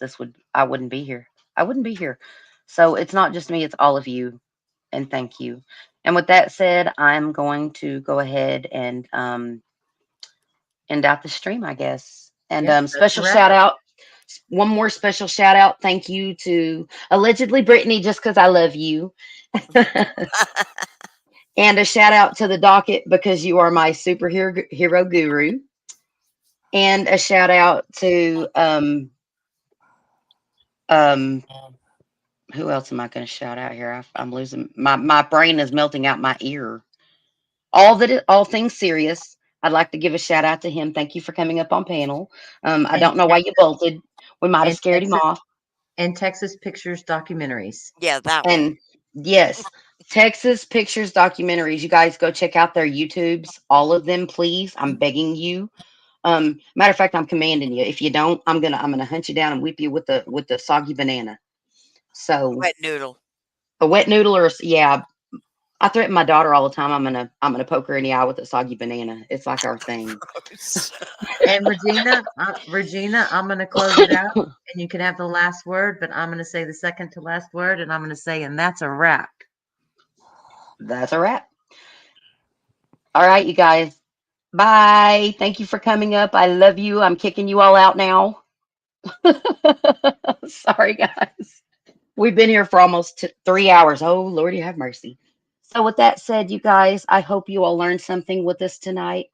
I wouldn't be here. I wouldn't be here. So it's not just me, it's all of you. And thank you. And with that said, I'm going to go ahead and end out the stream, I guess. And Yep, that's a special wrap. shout out. One more special shout out. Thank you to allegedly Brittany, just because I love you. And a shout out to the docket because you are my superhero hero guru. And a shout out to um who else am I going to shout out here? I'm losing my brain is melting out my ear. All things serious. I'd like to give a shout out to him. Thank you for coming up on panel. I And don't know why you bolted. We might have and scared him Texas off. and Texas Pictures documentaries. Yeah, that one. And yes, Texas Pictures documentaries. You guys go check out their YouTubes, all of them, please. I'm begging you. Matter of fact, I'm commanding you. If you don't, I'm gonna hunt you down and whip you with the soggy banana. So Wet noodle. a wet noodle yeah. I threaten my daughter all the time. I'm gonna poke her in the eye with a soggy banana. It's like our thing. Gross. And Regina, I'm going to close it out, and you can have the last word, but I'm going to say the second to last word, and I'm going to say, and that's a wrap. That's a wrap. All right, you guys. Bye. Thank you for coming up. I love you. I'm kicking you all out now. Sorry, guys. We've been here for almost 3 hours. Oh, Lord, you have mercy. So, with that said, you guys, I hope you all learned something with us tonight.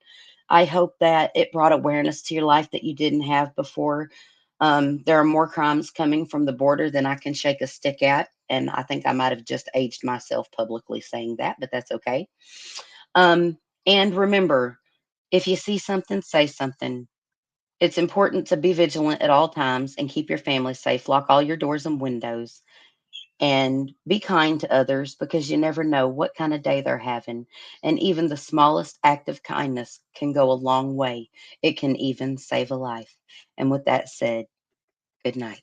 I hope that it brought awareness to your life that you didn't have before. There are more crimes coming from the border than I can shake a stick at. And I think I might have just aged myself publicly saying that, but that's okay. And remember, if you see something, say something. It's important to be vigilant at all times and keep your family safe. Lock all your doors and windows and be kind to others because you never know what kind of day they're having. And even the smallest act of kindness can go a long way. It can even save a life. And with that said, good night.